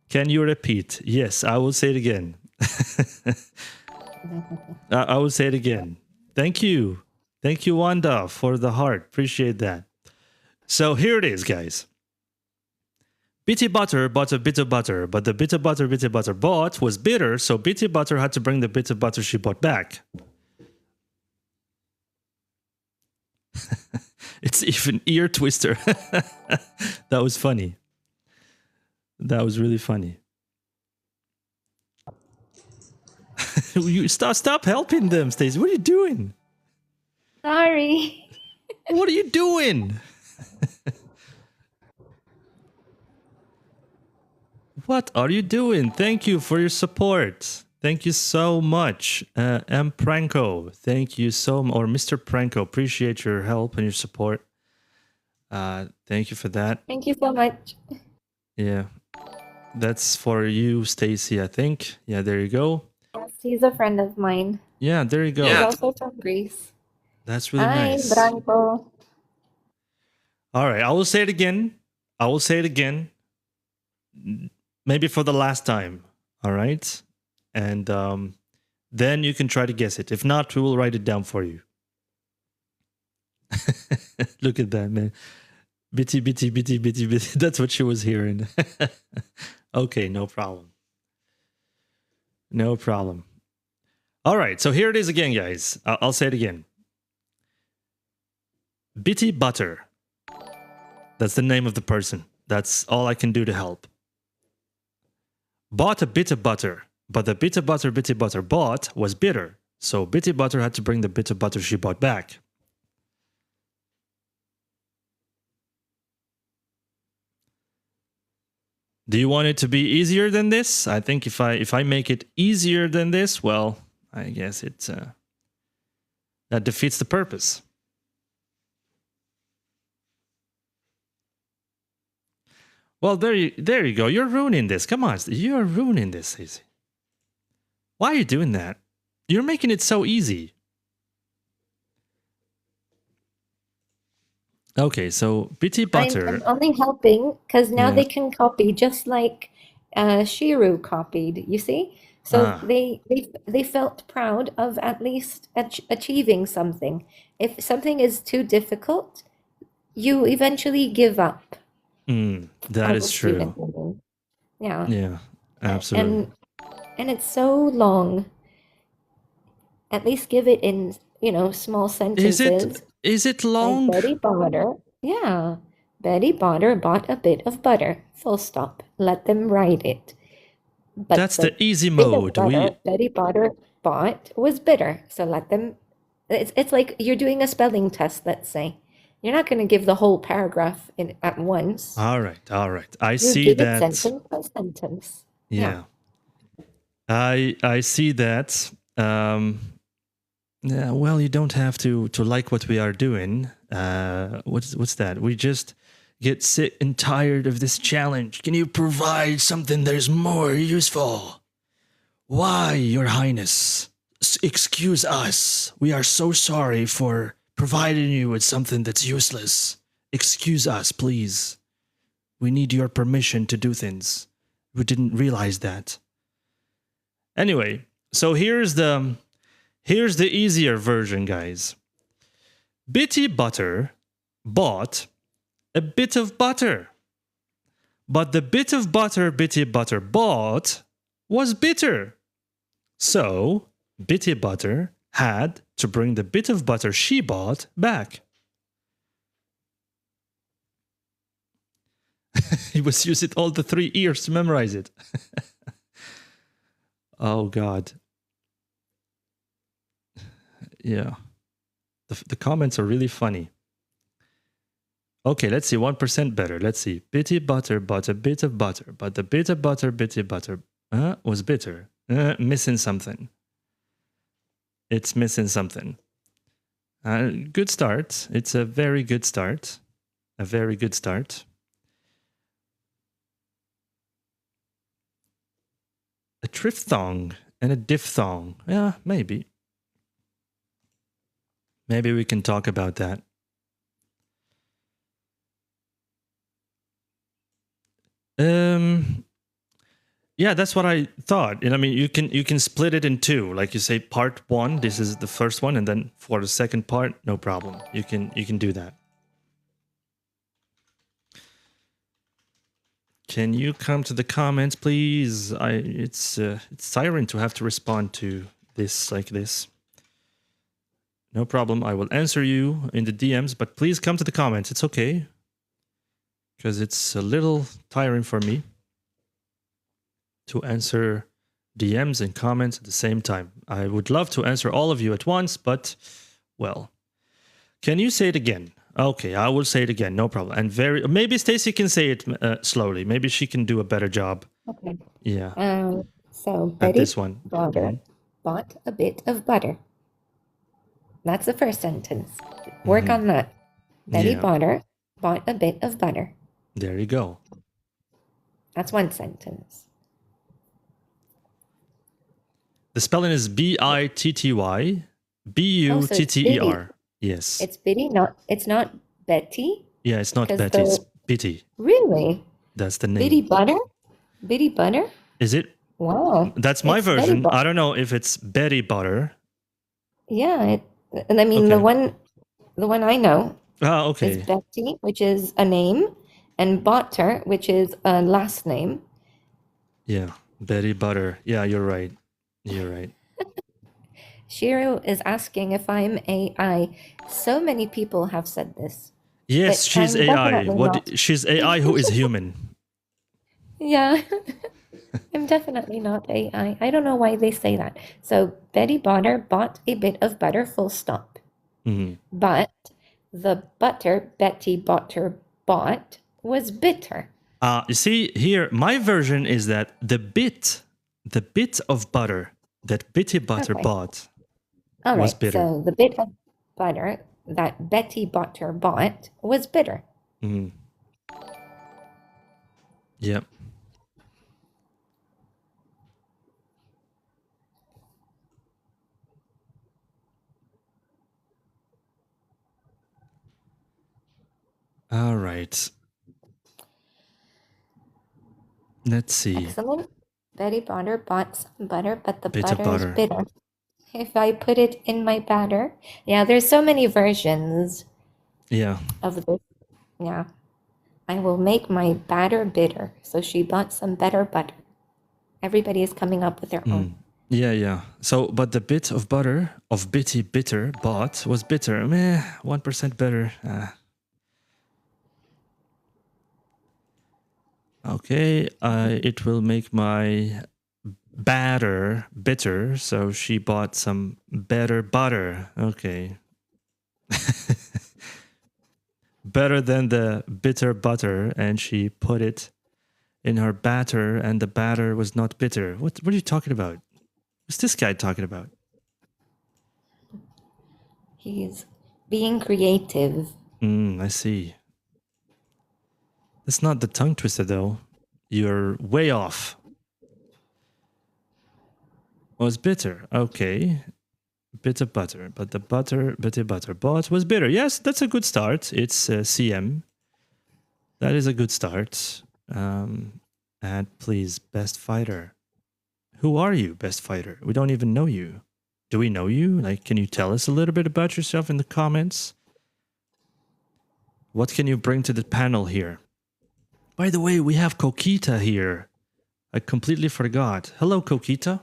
[SPEAKER 1] Can you repeat? Yes, I will say it again. I will say it again. Thank you. Thank you, Wanda, for the heart. Appreciate that. So here it is, guys. Bitty Butter bought a bit of butter, but the bit of butter Bitty Butter bought was bitter, so Bitty Butter had to bring the bit of butter she bought back. It's even ear twister. That was funny. That was really funny. You stop helping them, Stacey. What are you doing?
[SPEAKER 2] Sorry.
[SPEAKER 1] What are you doing? What are you doing? Thank you for your support. Thank you so much. M. Pranko, thank you so much. Or Mr. Pranko, appreciate your help and your support. Thank you for that.
[SPEAKER 2] Thank you so much.
[SPEAKER 1] Yeah. That's for you, Stacey, I think. Yeah, there you go.
[SPEAKER 2] Yes, he's a friend of mine.
[SPEAKER 1] Yeah, there you go.
[SPEAKER 2] He's also from Greece.
[SPEAKER 1] That's really
[SPEAKER 2] Hi,
[SPEAKER 1] nice.
[SPEAKER 2] Branko.
[SPEAKER 1] All right, I will say it again. Maybe for the last time. All right? And then you can try to guess it. If not, we will write it down for you. Look at that, man. Bitty, bitty, bitty, bitty, bitty. That's what she was hearing. Okay, no problem. No problem. All right, so here it is again, guys. I'll say it again. Bitty Butter. That's the name of the person. That's all I can do to help. Bought a bit of butter, but the bit of butter Bitty Butter bought was bitter. So Bitty Butter had to bring the bit of butter she bought back. Do you want it to be easier than this? I think if I make it easier than this, well, I guess it that defeats the purpose. Well, there you go. You're ruining this. Come on, you're ruining this, Stacey. Why are you doing that? You're making it so easy. Okay, so Bitty Butter.
[SPEAKER 2] I'm only helping because now they can copy just like Shiru copied, you see? So they felt proud of at least achieving something. If something is too difficult, you eventually give up.
[SPEAKER 1] That is true.
[SPEAKER 2] Yeah.
[SPEAKER 1] Yeah, absolutely.
[SPEAKER 2] And it's so long. At least give it in, small sentences.
[SPEAKER 1] Is it long?
[SPEAKER 2] Like Betty Botter. Yeah. Betty Botter bought a bit of butter. Full stop. Let them write it. But
[SPEAKER 1] That's the easy
[SPEAKER 2] bit of
[SPEAKER 1] mode.
[SPEAKER 2] butter Betty Butter bought was bitter. So let them. It's like you're doing a spelling test. Let's say you're not going to give the whole paragraph in at once.
[SPEAKER 1] All right. I
[SPEAKER 2] You
[SPEAKER 1] see
[SPEAKER 2] give it
[SPEAKER 1] that.
[SPEAKER 2] sentence by sentence.
[SPEAKER 1] Yeah. I see that. Yeah, well, you don't have to like what we are doing. What's that? We just get sick and tired of this challenge. Can you provide something that is more useful? Why, Your Highness? Excuse us. We are so sorry for providing you with something that's useless. Excuse us, please. We need your permission to do things. We didn't realize that. Anyway, so here's the easier version, guys. Bitty Butter bought a bit of butter. But the bit of butter Bitty Butter bought was bitter. So, Bitty Butter had to bring the bit of butter she bought back. He was using all the 3 ears to memorize it. Oh, God. Yeah. The comments are really funny. Okay, let's see. 1% better. Let's see. Bitty Butter bought a bit of butter, but the bit of butter Bitty Butter was bitter. Missing something. It's missing something. Good start. It's a very good start. A very good start. A triphthong and a diphthong. Yeah, maybe. Maybe we can talk about that. Yeah, that's what I thought. And I mean, you can split it in 2. Like you say, part 1, this is the first one, and then for the second part, no problem. You can do that. Can you come to the comments, please? It's tiring to have to respond to this like this. No problem. I will answer you in the DMs, but please come to the comments. It's okay. Because it's a little tiring for me to answer DMs and comments at the same time. I would love to answer all of you at once, but, well. Can you say it again? Okay, I will say it again. No problem. And maybe Stacy can say it slowly. Maybe she can do a better job.
[SPEAKER 2] Okay.
[SPEAKER 1] Yeah.
[SPEAKER 2] So
[SPEAKER 1] At
[SPEAKER 2] Betty
[SPEAKER 1] this one.
[SPEAKER 2] Butter bought a bit of butter. That's the first sentence. Work on that. Betty Butter bought a bit of butter.
[SPEAKER 1] There you go.
[SPEAKER 2] That's one sentence.
[SPEAKER 1] The spelling is Bitty, Butter. Yes.
[SPEAKER 2] It's Bitty, it's not Betty.
[SPEAKER 1] Yeah, it's not Betty, it's Bitty.
[SPEAKER 2] Really?
[SPEAKER 1] That's the name.
[SPEAKER 2] Bitty Butter? Bitty Butter?
[SPEAKER 1] Is it?
[SPEAKER 2] Wow.
[SPEAKER 1] That's my version. I don't know if it's Betty Butter.
[SPEAKER 2] Yeah, and I mean the one I know
[SPEAKER 1] okay.
[SPEAKER 2] is Betty, which is a name, and Butter, which is a last name.
[SPEAKER 1] Yeah, Betty Butter. Yeah, you're right. You're right.
[SPEAKER 2] Shiro is asking if I'm AI. So many people have said this.
[SPEAKER 1] Yes, she's AI. She's AI who is human.
[SPEAKER 2] Yeah. I'm definitely not AI. I don't know why they say that. So Betty Butter bought a bit of butter, full stop. But the butter Betty Butter bought was bitter.
[SPEAKER 1] You see here, my version is that the bit of butter that Bitty Butter bought was bitter.
[SPEAKER 2] So the bit of butter that Betty Butter bought was bitter.
[SPEAKER 1] Yep. All right. Let's see.
[SPEAKER 2] Excellent. Betty Butter bought some butter, but the butter is bitter. If I put it in my batter. Yeah, there's so many versions.
[SPEAKER 1] Yeah.
[SPEAKER 2] Of this. Yeah. I will make my batter bitter. So she bought some better butter. Everybody is coming up with their own.
[SPEAKER 1] Yeah. So, but the bit of butter of Bitty Bitter bought was bitter. 1% better. Okay, it will make my bitter, so she bought some better butter. Okay. Better than the bitter butter, and she put it in her batter, and the batter was not bitter. What are you talking about? What's this guy talking about?
[SPEAKER 2] He's being creative.
[SPEAKER 1] I see. That's not the tongue twister, though. You're way off. Was bitter. Okay. Bitter butter. But the bitter butter bought was bitter. Yes, that's a good start. It's CM. That is a good start. And please, best fighter. Who are you, best fighter? We don't even know you. Do we know you? Like, can you tell us a little bit about yourself in the comments? What can you bring to the panel here? By the way, we have Kokita here. I completely forgot. Hello, Kokita.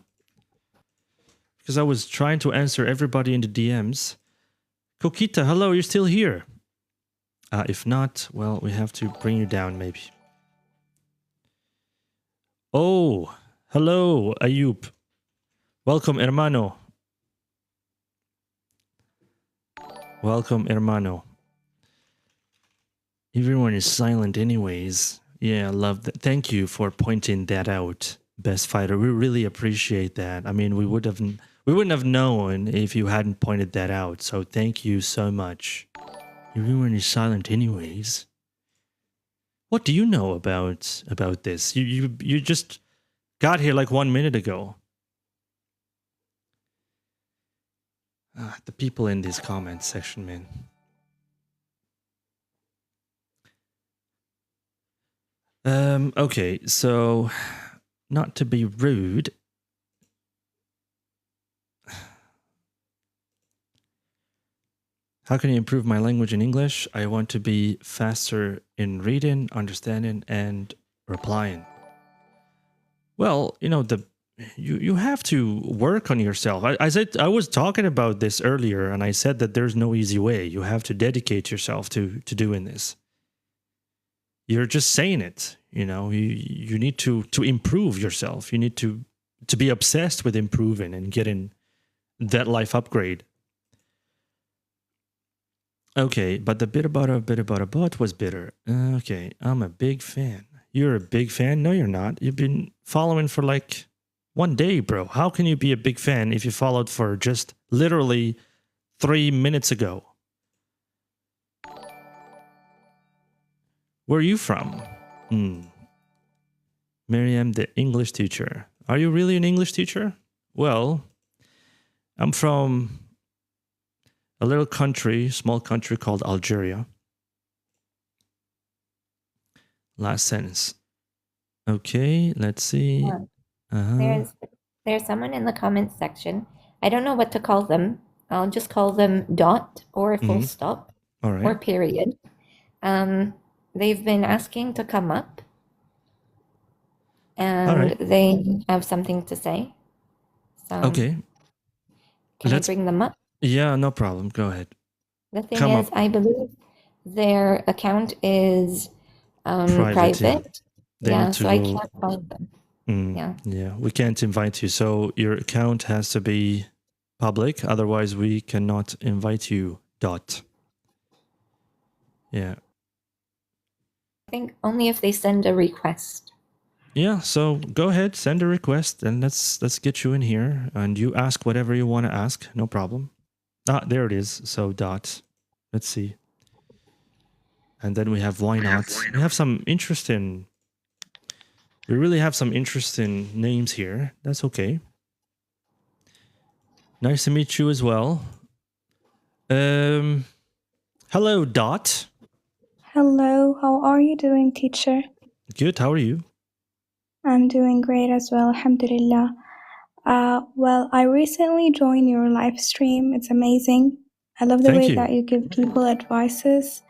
[SPEAKER 1] Because I was trying to answer everybody in the DMs. Kokita, hello, you're still here. If not, well, we have to bring you down, maybe. Oh, hello, Ayub. Welcome, hermano. Welcome, hermano. Everyone is silent anyways. Yeah, I love that. Thank you for pointing that out, best fighter. We really appreciate that. I mean, we wouldn't have known if you hadn't pointed that out. So thank you so much. Everyone is silent anyways. What do you know about this? You just got here like 1 minute ago. The people in this comment section, man. Okay, so not to be rude. How can you improve my language in English? I want to be faster in reading, understanding, and replying. Well, you know, you have to work on yourself. I was talking about this earlier, and I said that there's no easy way. You have to dedicate yourself to doing this. You're just saying it, you know. You need to improve yourself. You need to be obsessed with improving and getting that life upgrade. Okay, but the bit about a bot was bitter. Okay, I'm a big fan. You're a big fan? No, you're not. You've been following for like 1 day, bro. How can you be a big fan if you followed for just literally 3 minutes ago? Where are you from? Miriam, the English teacher. Are you really an English teacher? Well, I'm from a little country, small country called Algeria. Last sentence. Okay, let's see.
[SPEAKER 2] There's someone in the comments section. I don't know what to call them. I'll just call them dot or full stop.
[SPEAKER 1] All right.
[SPEAKER 2] Or period. They've been asking to come up, and they have something to say. So
[SPEAKER 1] okay.
[SPEAKER 2] Can I bring them up?
[SPEAKER 1] Yeah, no problem. Go ahead.
[SPEAKER 2] The thing is, I believe their account is private. Yeah, so I can't find them.
[SPEAKER 1] Yeah, we can't invite you. So your account has to be public. Otherwise, we cannot invite you. Dot. Yeah.
[SPEAKER 2] I think only if they send a request.
[SPEAKER 1] Yeah, so go ahead, send a request, and let's get you in here, and you ask whatever you want to ask. No problem. There it is. So dot. Let's see. And then we have why not. We have some interesting. We really have some interesting names here. That's okay. Nice to meet you as well. Hello, Dot.
[SPEAKER 7] Hello, how are you doing, teacher?
[SPEAKER 1] Good, how are you?
[SPEAKER 7] I'm doing great as well, alhamdulillah. Well, I recently joined your live stream. It's amazing. I love the way that you give people advices.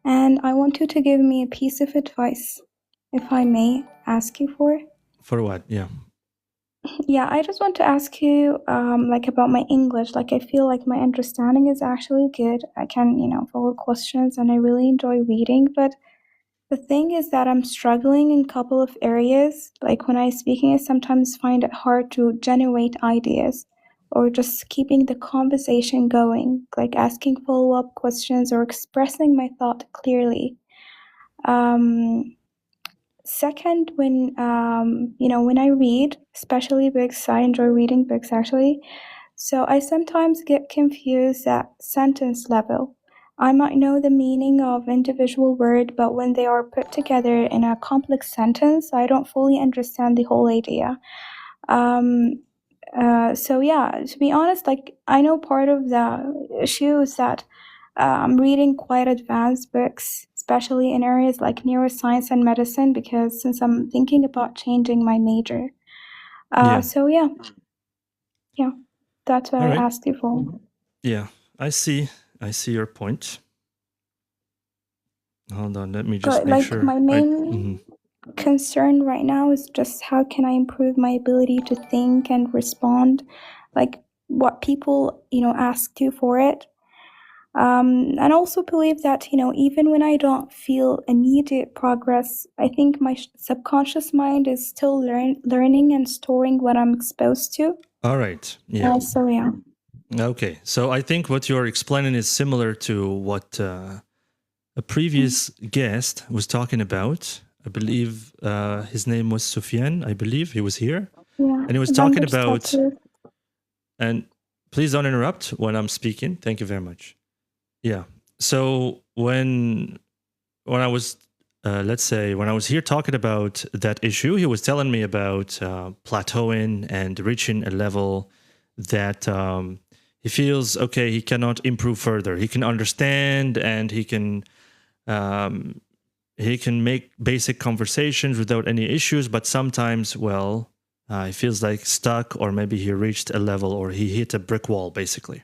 [SPEAKER 7] And I want you to give me a piece of advice, if I may ask you for.
[SPEAKER 1] For what? Yeah.
[SPEAKER 7] Yeah, I just want to ask you like about my English. Like I feel like my understanding is actually good. I can, follow questions and I really enjoy reading, but The thing is that I'm struggling in a couple of areas. Like when I'm speaking, I sometimes find it hard to generate ideas or just keeping the conversation going, like asking follow-up questions or expressing my thought clearly. Second, when when I read, especially books, I enjoy reading books actually. So I sometimes get confused at sentence level. I might know the meaning of individual word, but when they are put together in a complex sentence, I don't fully understand the whole idea. So yeah, to be honest, like I know part of the issue is that I'm reading quite advanced books, especially in areas like neuroscience and medicine, because since I'm thinking about changing my major. So yeah, that's what I asked you for.
[SPEAKER 1] Yeah, I see your point. Hold on, let me just
[SPEAKER 7] But
[SPEAKER 1] make
[SPEAKER 7] like
[SPEAKER 1] sure.
[SPEAKER 7] my main concern right now is just how can I improve my ability to think and respond, like what people asked you for it. And also believe that even when I don't feel immediate progress, I think my subconscious mind is still learning and storing what I'm exposed to.
[SPEAKER 1] All right. Yeah.
[SPEAKER 7] So yeah.
[SPEAKER 1] Okay. So I think what you're explaining is similar to what a previous guest was talking about. I believe his name was Sufyan. I believe he was here.
[SPEAKER 7] Yeah.
[SPEAKER 1] And he was talking about, and please don't interrupt when I'm speaking. Thank you very much. Yeah. So when I was, let's say, when I was here talking about that issue, he was telling me about plateauing and reaching a level that he feels, okay, he cannot improve further. He can understand and he can make basic conversations without any issues, but sometimes, well, he feels like stuck, or maybe he reached a level or he hit a brick wall, basically.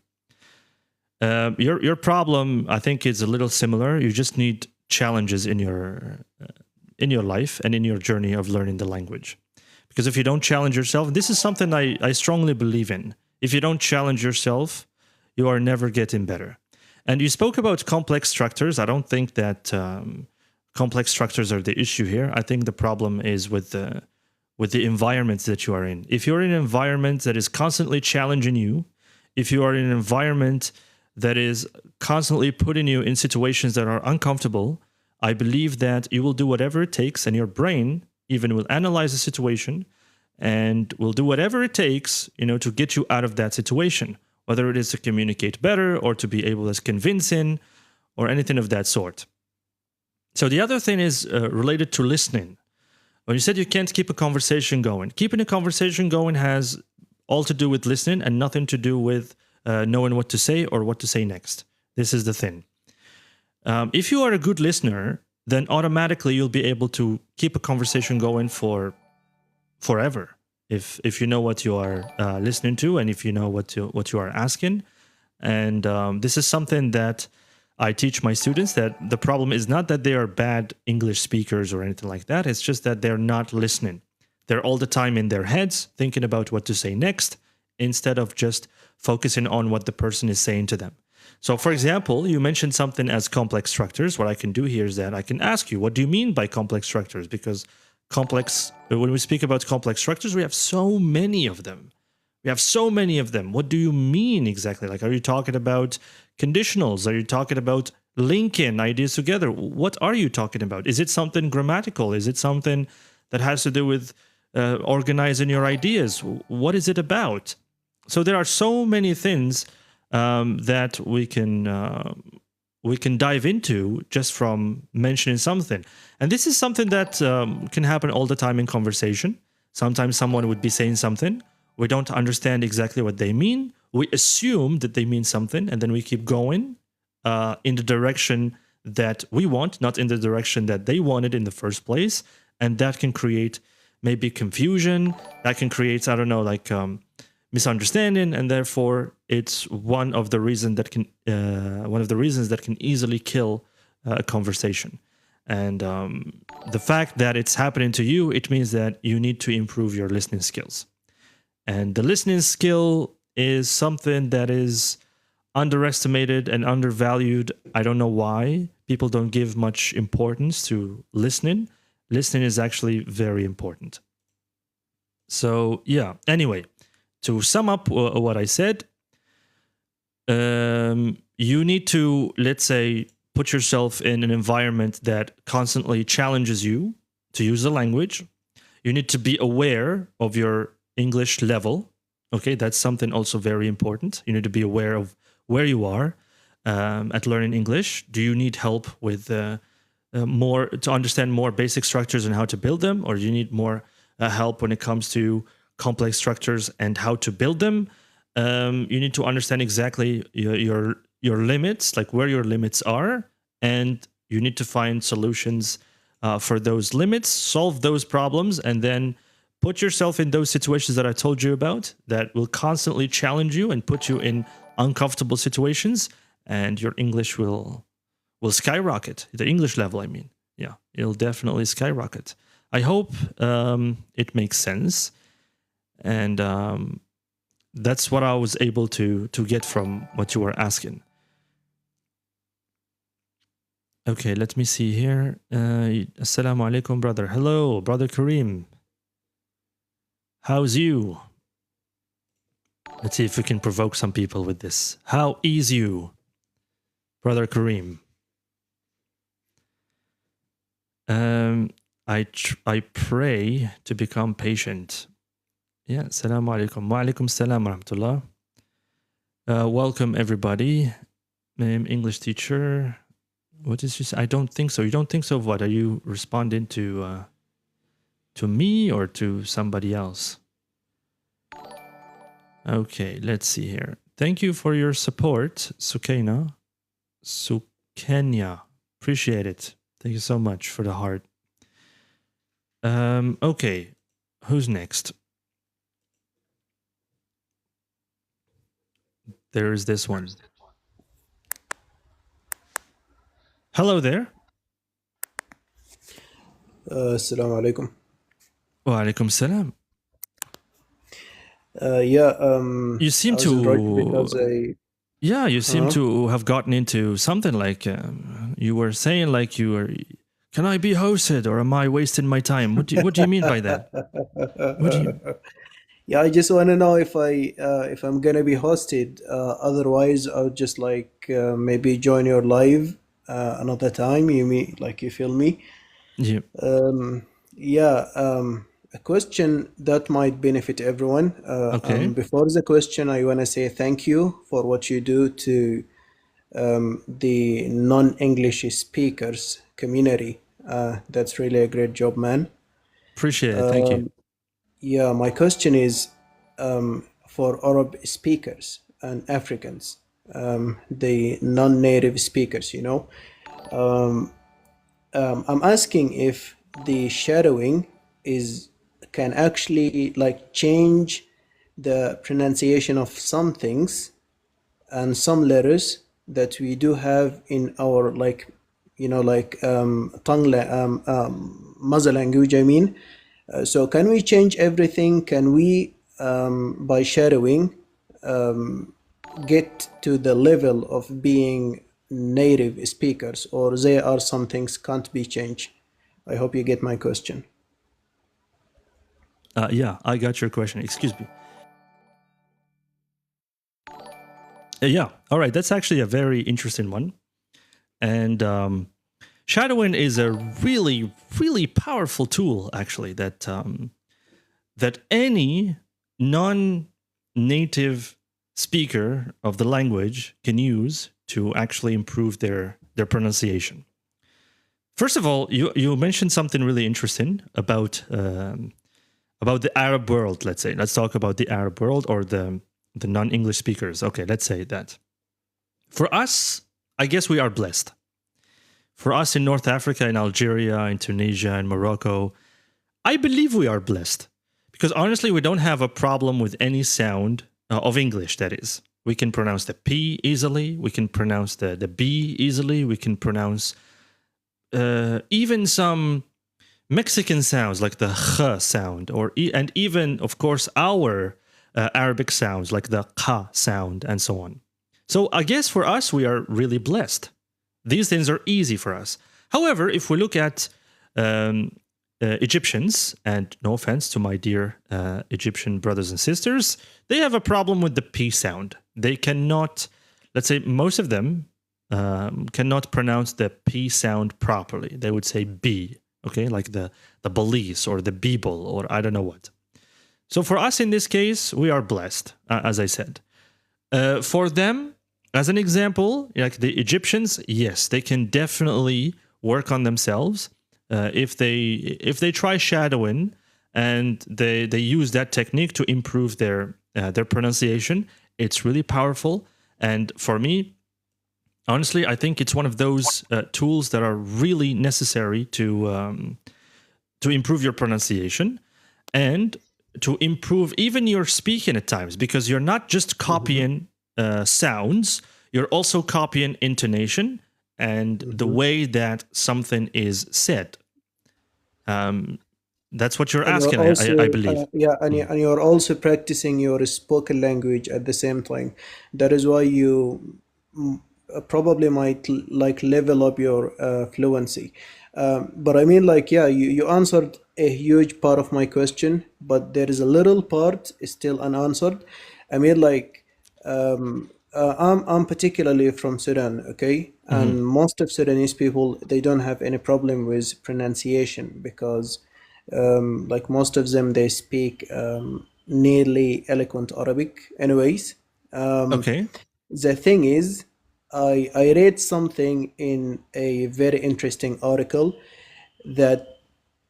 [SPEAKER 1] Your problem, I think, is a little similar. You just need challenges in your life and in your journey of learning the language. Because if you don't challenge yourself, this is something I strongly believe in. If you don't challenge yourself, you are never getting better. And you spoke about complex structures. I don't think that complex structures are the issue here. I think the problem is with the environments that you are in. If you're in an environment that is constantly challenging you, if you are in an environment that is constantly putting you in situations that are uncomfortable, I believe that you will do whatever it takes, and your brain even will analyze the situation and will do whatever it takes, to get you out of that situation, whether it is to communicate better or to be able to convincing or anything of that sort. So the other thing is related to listening. When you said you can't keep a conversation going, keeping a conversation going has all to do with listening and nothing to do with knowing what to say or what to say next. This is the thing. If you are a good listener, then automatically you'll be able to keep a conversation going for forever. If you know what you are listening to, and if you know what you are asking. And this is something that I teach my students, that the problem is not that they are bad English speakers or anything like that. It's just that they're not listening. They're all the time in their heads thinking about what to say next, instead of just focusing on what the person is saying to them. So, for example, you mentioned something as complex structures. What I can do here is that I can ask you, what do you mean by complex structures? Because when we speak about complex structures, we have so many of them. What do you mean exactly? Like, are you talking about conditionals? Are you talking about linking ideas together? What are you talking about? Is it something grammatical? Is it something that has to do with organizing your ideas? What is it about? So there are so many things that we can dive into just from mentioning something. And this is something that can happen all the time in conversation. Sometimes someone would be saying something. We don't understand exactly what they mean. We assume that they mean something, and then we keep going in the direction that we want, not in the direction that they wanted in the first place. And that can create maybe confusion. That can create, I don't know, like misunderstanding, and therefore it's one of the reasons that can easily kill a conversation. And the fact that it's happening to you, it means that you need to improve your listening skills. And the listening skill is something that is underestimated and undervalued. I don't know why. people don't give much importance to listening. Listening is actually very important. So yeah, anyway, to sum up what I said, you need to, let's say, put yourself in an environment that constantly challenges you to use the language. You need to be aware of your English level. Okay, that's something also very important. You need to be aware of where you are at learning English. Do you need help with more to understand more basic structures and how to build them, or do you need more help when it comes to complex structures and how to build them? You need to understand exactly your limits, like where your limits are, and you need to find solutions for those limits, solve those problems, and then put yourself in those situations that I told you about that will constantly challenge you and put you in uncomfortable situations, and your English will skyrocket. The English level, I mean. Yeah, it'll definitely skyrocket. I hope it makes sense. And that's what I was able to get from what you were asking. Okay, let me see here. Assalamu alaikum, brother. Hello, brother Kareem. How's you? Let's see if we can provoke some people with this. How is you, brother Kareem? I pray to become patient. Yeah, assalamu alaikum. Wa alaikum salam wa rahmatullah. Welcome, everybody. English teacher. What did you say? I don't think so. You don't think so? What? Are you responding to me or to somebody else? Okay, let's see here. Thank you for your support, Sukenya. Appreciate it. Thank you so much for the heart. Okay, who's next? There's this one. Hello there.
[SPEAKER 8] Assalamu alaikum.
[SPEAKER 1] Wa alaikum salam.
[SPEAKER 8] You
[SPEAKER 1] seem you seem to have gotten into something like you were saying, like you were. Can I be hosted, or am I wasting my time? What do you mean by that? What do you?
[SPEAKER 8] Yeah, I just want to know if I'm gonna be hosted. Otherwise, I'll just maybe join your live another time. You feel me?
[SPEAKER 1] Yeah.
[SPEAKER 8] A question that might benefit everyone.
[SPEAKER 1] Okay.
[SPEAKER 8] Before the question, I want to say thank you for what you do to the non-English speakers community. That's really a great job, man.
[SPEAKER 1] Appreciate it. Thank you.
[SPEAKER 8] Yeah, my question is for Arab speakers and Africans, the non-native speakers, I'm asking if the shadowing can actually change the pronunciation of some things and some letters that we do have in our mother language, I mean. So can we change everything? Can we, by shadowing, get to the level of being native speakers, or there are some things can't be changed? I hope you get my question.
[SPEAKER 1] Yeah, I got your question. Excuse me. Yeah, all right. That's actually a very interesting one. And shadowing is a really, really powerful tool, actually, that any non-native speaker of the language can use to actually improve their pronunciation. First of all, you mentioned something really interesting about the Arab world. Let's say, let's talk about the Arab world, or the non-English speakers. Okay, let's say that. For us, I guess we are blessed. For us in North Africa, in Algeria, in Tunisia, in Morocco, I believe we are blessed. Because honestly, we don't have a problem with any sound of English, that is. We can pronounce the P easily. We can pronounce the B easily. We can pronounce even some Mexican sounds like the H sound, and even, of course, our Arabic sounds like the Q sound and so on. So I guess for us, we are really blessed These things are easy for us. However, if we look at Egyptians, and no offense to my dear Egyptian brothers and sisters, they have a problem with the P sound. They cannot, let's say most of them cannot pronounce the P sound properly. They would say B, okay, like the police or the people or I don't know what. So for us in this case, we are blessed, as I said. For them, as an example, like the Egyptians, yes, they can definitely work on themselves if they try shadowing and they use that technique to improve their pronunciation. It's really powerful, and for me, honestly, I think it's one of those tools that are really necessary to improve your pronunciation and to improve even your speaking at times, because you're not just copying sounds, you're also copying intonation and the way that something is said. That's what you're asking, I believe.
[SPEAKER 8] And you're also practicing your spoken language at the same time. That is why you probably might like level up your fluency. But I mean, like, yeah, you answered a huge part of my question, but there is a little part still unanswered. I mean, like, I'm particularly from Sudan, okay? And most of Sudanese people, they don't have any problem with pronunciation because like most of them, they speak nearly eloquent Arabic anyways.
[SPEAKER 1] Okay.
[SPEAKER 8] The thing is, I read something in a very interesting article that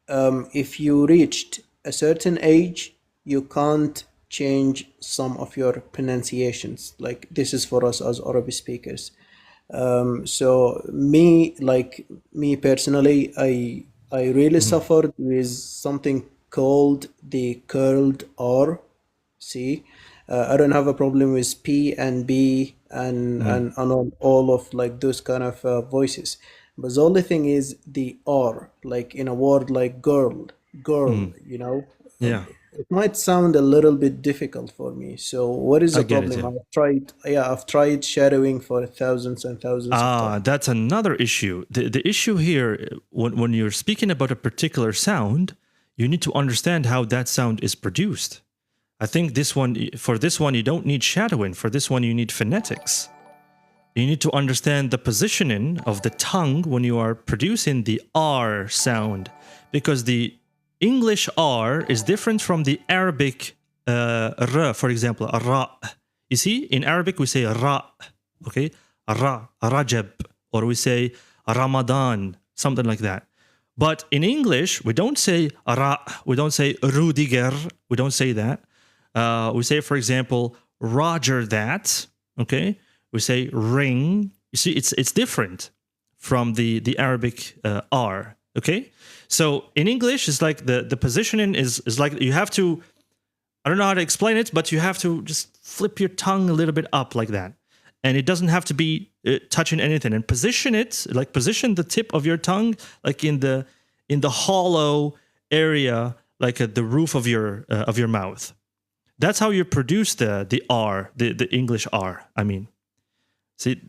[SPEAKER 8] if you reached a certain age, you can't change some of your pronunciations. Like, this is for us as Arabic speakers. So me personally, I really suffered with something called the curled R. See, I don't have a problem with P and B and all of like those kind of voices. But the only thing is the R, like in a word like girl, you know.
[SPEAKER 1] Yeah.
[SPEAKER 8] It might sound a little bit difficult for me. So what is the problem? I've tried shadowing for thousands and thousands of times.
[SPEAKER 1] That's another issue. The issue here, when you're speaking about a particular sound, you need to understand how that sound is produced. I think for this one, you don't need shadowing. For this one, you need phonetics. You need to understand the positioning of the tongue when you are producing the R sound, because the English R is different from the Arabic R, for example, ra. You see, in Arabic we say ra, okay, ra, rajab, or we say Ramadan, something like that. But in English, we don't say ra, we don't say Rudiger, we don't say that. We say, for example, Roger that, okay? We say ring. You see, it's different from the Arabic R, okay? So in English, it's like the positioning is like you have to, I don't know how to explain it, but you have to just flip your tongue a little bit up like that. And it doesn't have to be touching anything. And position it, like position the tip of your tongue like in the hollow area, like at the roof of your mouth. That's how you produce the R, the English R, I mean. See,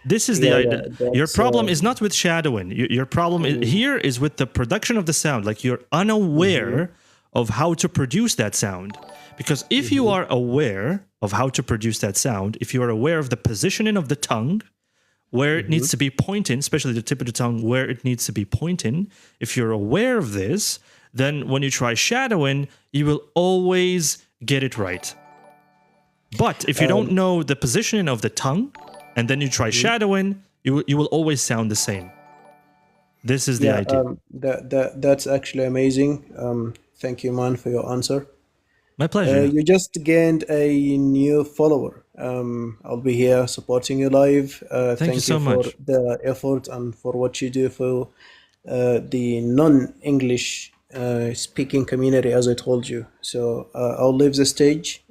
[SPEAKER 1] this is the idea. Your problem is not with shadowing. Your problem here is with the production of the sound. Like, you're unaware of how to produce that sound. Because if you are aware of how to produce that sound, if you are aware of the positioning of the tongue, where it needs to be pointing, especially the tip of the tongue, where it needs to be pointing, if you're aware of this, then when you try shadowing, you will always get it right. But if you don't know the positioning of the tongue, and then you try shadowing, you will always sound the same. This is the idea.
[SPEAKER 8] That's actually amazing. Thank you, man, for your answer.
[SPEAKER 1] My pleasure.
[SPEAKER 8] You just gained a new follower. I'll be here supporting you live.
[SPEAKER 1] Thank you so much
[SPEAKER 8] for the effort and for what you do for the non-English speaking community, as I told you. So I'll leave the stage,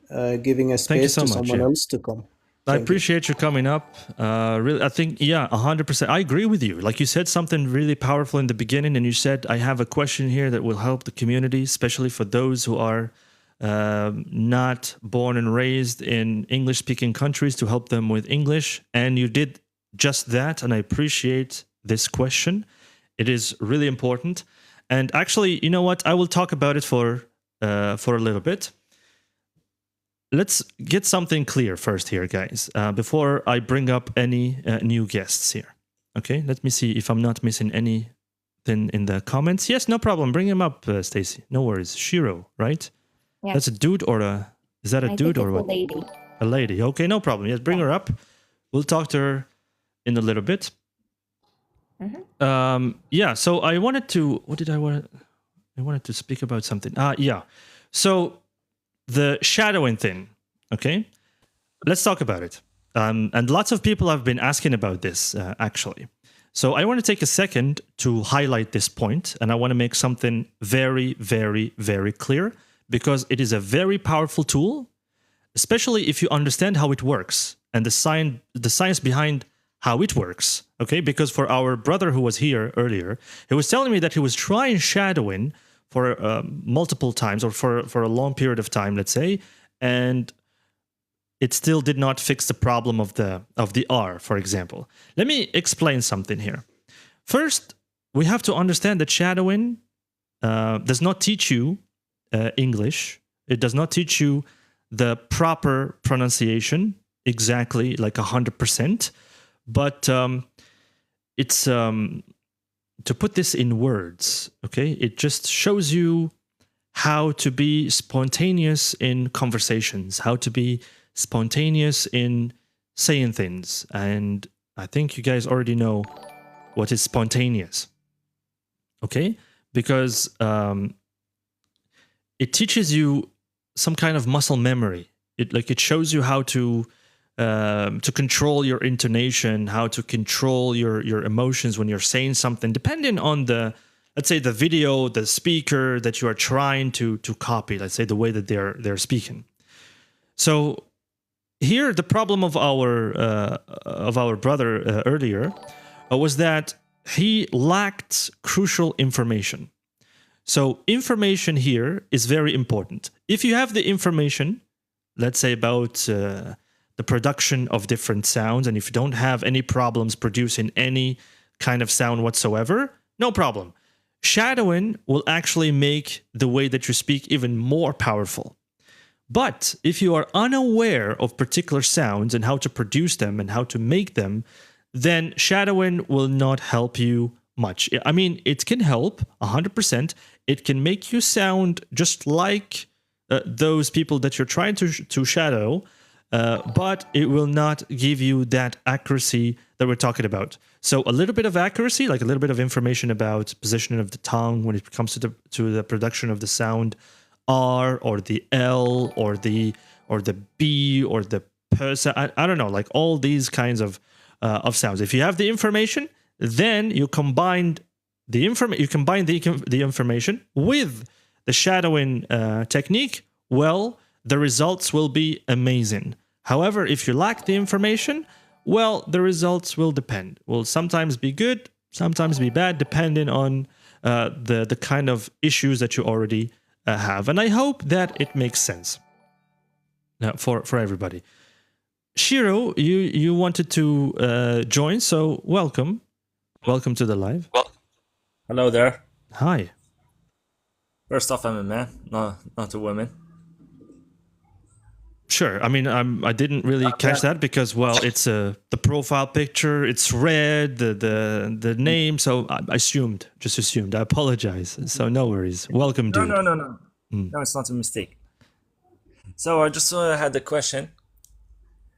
[SPEAKER 8] giving a space to someone else to come.
[SPEAKER 1] I appreciate you coming up. Really, I think, 100%. I agree with you. Like, you said something really powerful in the beginning, and you said, I have a question here that will help the community, especially for those who are not born and raised in English-speaking countries, to help them with English. And you did just that, and I appreciate this question. It is really important. And actually, you know what? I will talk about it for a little bit. Let's get something clear first here, guys, before I bring up any new guests here. Okay, let me see if I'm not missing anything in the comments. Yes, no problem. Bring him up, Stacy. No worries. Shiro, right?
[SPEAKER 2] Yeah.
[SPEAKER 1] That's a dude or a... Is that a dude or what?
[SPEAKER 2] A lady.
[SPEAKER 1] A lady. Okay, no problem. Yes, bring her up. We'll talk to her in a little bit. Yeah, so I wanted to... What did I want to... I wanted to speak about something. Yeah. So the shadowing thing, okay? Let's talk about it. And lots of people have been asking about this, actually. So I want to take a second to highlight this point, and I want to make something very, very, very clear, because it is a very powerful tool, especially if you understand how it works and the science behind how it works, okay? Because for our brother who was here earlier, he was telling me that he was trying shadowing for multiple times, or for a long period of time, let's say, and it still did not fix the problem of the R, for example. Let me explain something here. First, we have to understand that shadowing does not teach you English. It does not teach you the proper pronunciation exactly, like 100%. But it's to put this in words, okay? It just shows you how to be spontaneous in conversations, how to be spontaneous in saying things. And I think you guys already know what is spontaneous, okay? Because it teaches you some kind of muscle memory. It shows you how to control your intonation, how to control your emotions when you're saying something, depending on the, let's say, the video, the speaker that you are trying to copy, let's say the way that they're speaking. So here, the problem of our brother earlier was that he lacked crucial information. So information here is very important. If you have the information, let's say about the production of different sounds, and if you don't have any problems producing any kind of sound whatsoever, no problem. Shadowing will actually make the way that you speak even more powerful. But if you are unaware of particular sounds and how to produce them and how to make them, then shadowing will not help you much. I mean, it can help 100%. It can make you sound just like those people that you're trying to shadow, but it will not give you that accuracy that we're talking about. So a little bit of accuracy, like a little bit of information about positioning of the tongue when it comes to the production of the sound R or the L or the B or the persa. I don't know, like all these kinds of sounds. If you have the information, then you combine the information with the shadowing technique. Well, the results will be amazing. However, if you lack the information, well, the results will depend. Will sometimes be good, sometimes be bad, depending on the kind of issues that you already have. And I hope that it makes sense for everybody. Shiro, you wanted to join, so welcome. Welcome to the live.
[SPEAKER 9] Well, hello there.
[SPEAKER 1] Hi.
[SPEAKER 9] First off, I'm a man, not a woman.
[SPEAKER 1] Sure. I mean, I didn't really catch that because, well, it's the profile picture. It's red, the name. So I just assumed. I apologize. So no worries. Welcome, dude.
[SPEAKER 9] No. No, it's not a mistake. So I just had a question.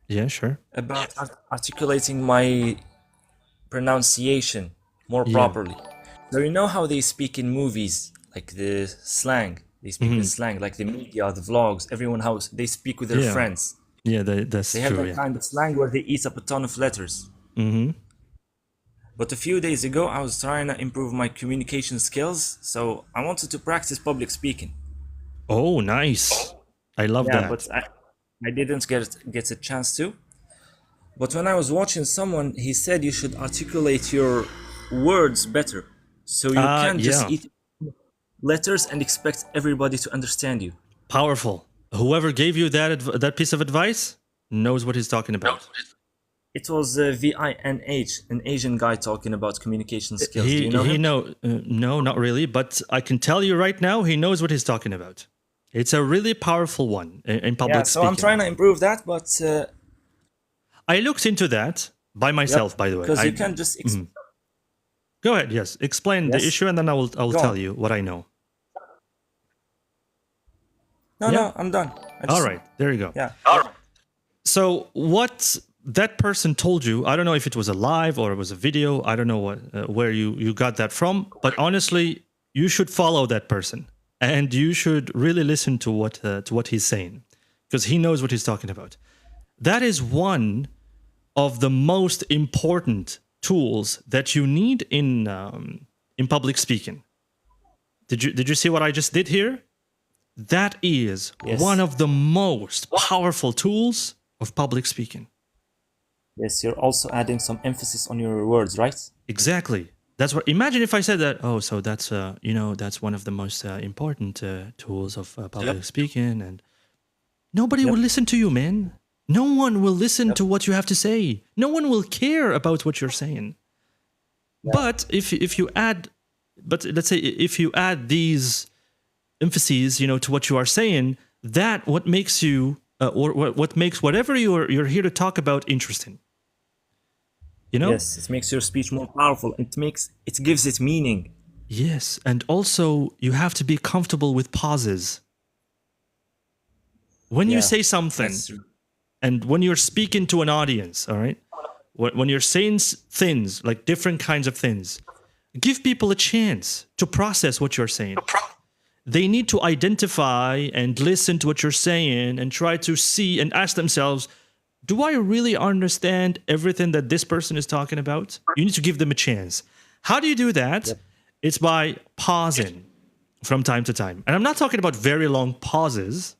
[SPEAKER 1] Yeah, sure.
[SPEAKER 9] About articulating my pronunciation more properly. So you know how they speak in movies, like the slang. They speak in slang, like the media, the vlogs, everyone how they speak with their friends.
[SPEAKER 1] Yeah, that's
[SPEAKER 9] they
[SPEAKER 1] true.
[SPEAKER 9] have that kind of slang where they eat up a ton of letters. But a few days ago, I was trying to improve my communication skills, so I wanted to practice public speaking.
[SPEAKER 1] Oh, nice! I love that.
[SPEAKER 9] But I didn't get a chance to. But when I was watching someone, he said you should articulate your words better, so you can't just eat letters and expect everybody to understand you.
[SPEAKER 1] Powerful. Whoever gave you that piece of advice knows what he's talking about.
[SPEAKER 9] It was VINH, an Asian guy talking about communication skills. Do you know him?
[SPEAKER 1] No, not really. But I can tell you right now, he knows what he's talking about. It's a really powerful one in public speaking.
[SPEAKER 9] So I'm trying to improve that, but
[SPEAKER 1] I looked into that by myself, by the way.
[SPEAKER 9] Because you can just
[SPEAKER 1] go ahead. Yes, explain the issue, and then I will tell you what I know.
[SPEAKER 9] No, I'm done.
[SPEAKER 1] All right, there you go.
[SPEAKER 9] Yeah.
[SPEAKER 1] All right. So what that person told you, I don't know if it was a live or it was a video. I don't know where you got that from. But honestly, you should follow that person, and you should really listen to what he's saying, because he knows what he's talking about. That is one of the most important tools that you need in public speaking. Did you see what I just did here? That is one of the most powerful tools of public speaking.
[SPEAKER 9] Yes, you're also adding some emphasis on your words, right?
[SPEAKER 1] Exactly. That's what. Imagine if I said that. Oh, so that's that's one of the most important tools of public speaking, and nobody will listen to you, man. No one will listen to what you have to say. No one will care about what you're saying. But if you add, let's say if you add these emphases, to what you are saying, that what makes you or what makes whatever you're here to talk about interesting.
[SPEAKER 9] Yes, it makes your speech more powerful. It gives it meaning.
[SPEAKER 1] Yes, and also you have to be comfortable with pauses. When you say something, and when you're speaking to an audience, all right, when you're saying things like different kinds of things, give people a chance to process what you're saying. They need to identify and listen to what you're saying and try to see and ask themselves, do I really understand everything that this person is talking about? You need to give them a chance. How do you do that? It's by pausing from time to time. And I'm not talking about very long pauses,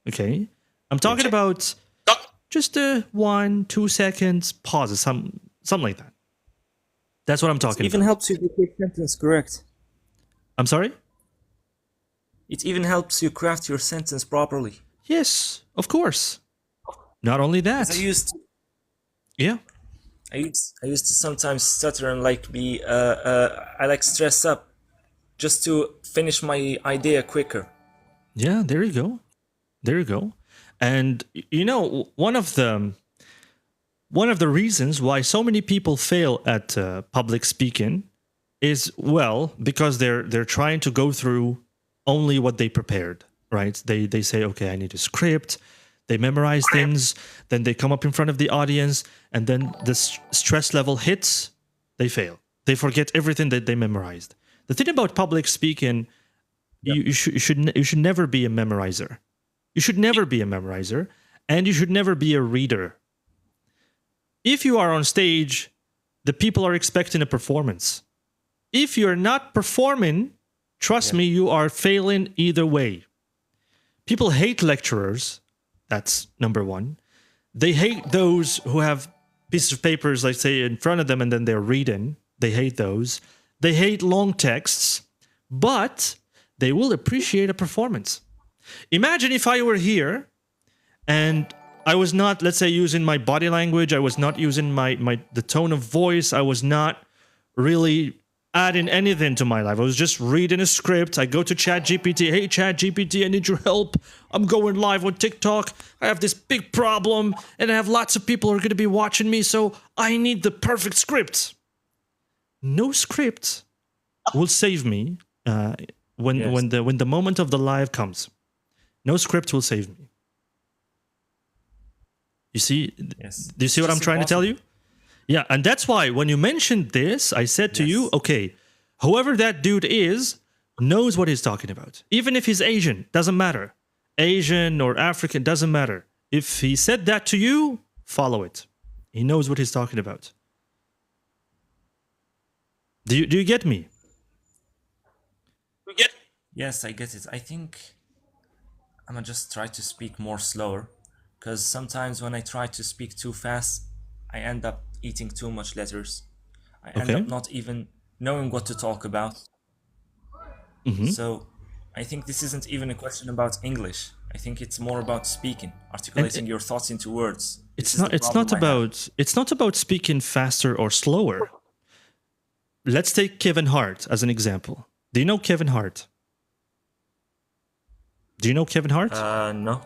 [SPEAKER 1] okay? I'm talking about just 1-2 seconds pauses, something like that. That's what I'm talking about.
[SPEAKER 9] It even helps you get your sentence correct.
[SPEAKER 1] I'm sorry?
[SPEAKER 9] It even helps you craft your sentence properly.
[SPEAKER 1] Yes, of course. Not only that.
[SPEAKER 9] I used to,
[SPEAKER 1] I
[SPEAKER 9] used to sometimes stutter and be I stress up just to finish my idea quicker.
[SPEAKER 1] Yeah, there you go. There you go. And one of the reasons why so many people fail at public speaking is because they're trying to go through only what they prepared, right? They say, okay, I need a script. They memorize things, then they come up in front of the audience, and then the stress level hits, they fail. They forget everything that they memorized. The thing about public speaking, you should never be a memorizer. You should never be a memorizer, and you should never be a reader. If you are on stage, the people are expecting a performance. If you're not performing, trust me, you are failing either way. People hate lecturers. That's number one. They hate those who have pieces of papers, like say, in front of them and then they're reading. They hate those. They hate long texts, but they will appreciate a performance. Imagine if I were here and I was not, let's say, using my body language. I was not using the tone of voice. I was not really adding anything to my life. I was just reading a script. I go to ChatGPT. Hey, ChatGPT, I need your help. I'm going live on TikTok. I have this big problem, and I have lots of people who are going to be watching me, so I need the perfect script. No script will save me when the moment of the live comes. No script will save me. You see?
[SPEAKER 9] Yes.
[SPEAKER 1] Do you see what I'm trying to tell you? Yeah, and that's why when you mentioned this, I said to you, okay, whoever that dude is knows what he's talking about. Even if he's Asian, doesn't matter. Asian or African, doesn't matter. If he said that to you, follow it. He knows what he's talking about. Do you get me?
[SPEAKER 9] Yes, I get it. I think I'm gonna just try to speak more slower, because sometimes when I try to speak too fast, I end up eating too much letters. I end up not even knowing what to talk about. So I think this isn't even a question about English. I think it's more about speaking, articulating your thoughts into words.
[SPEAKER 1] It's not about speaking faster or slower. Let's take Kevin Hart as an example. Do you know Kevin Hart? Do you know Kevin Hart?
[SPEAKER 9] No.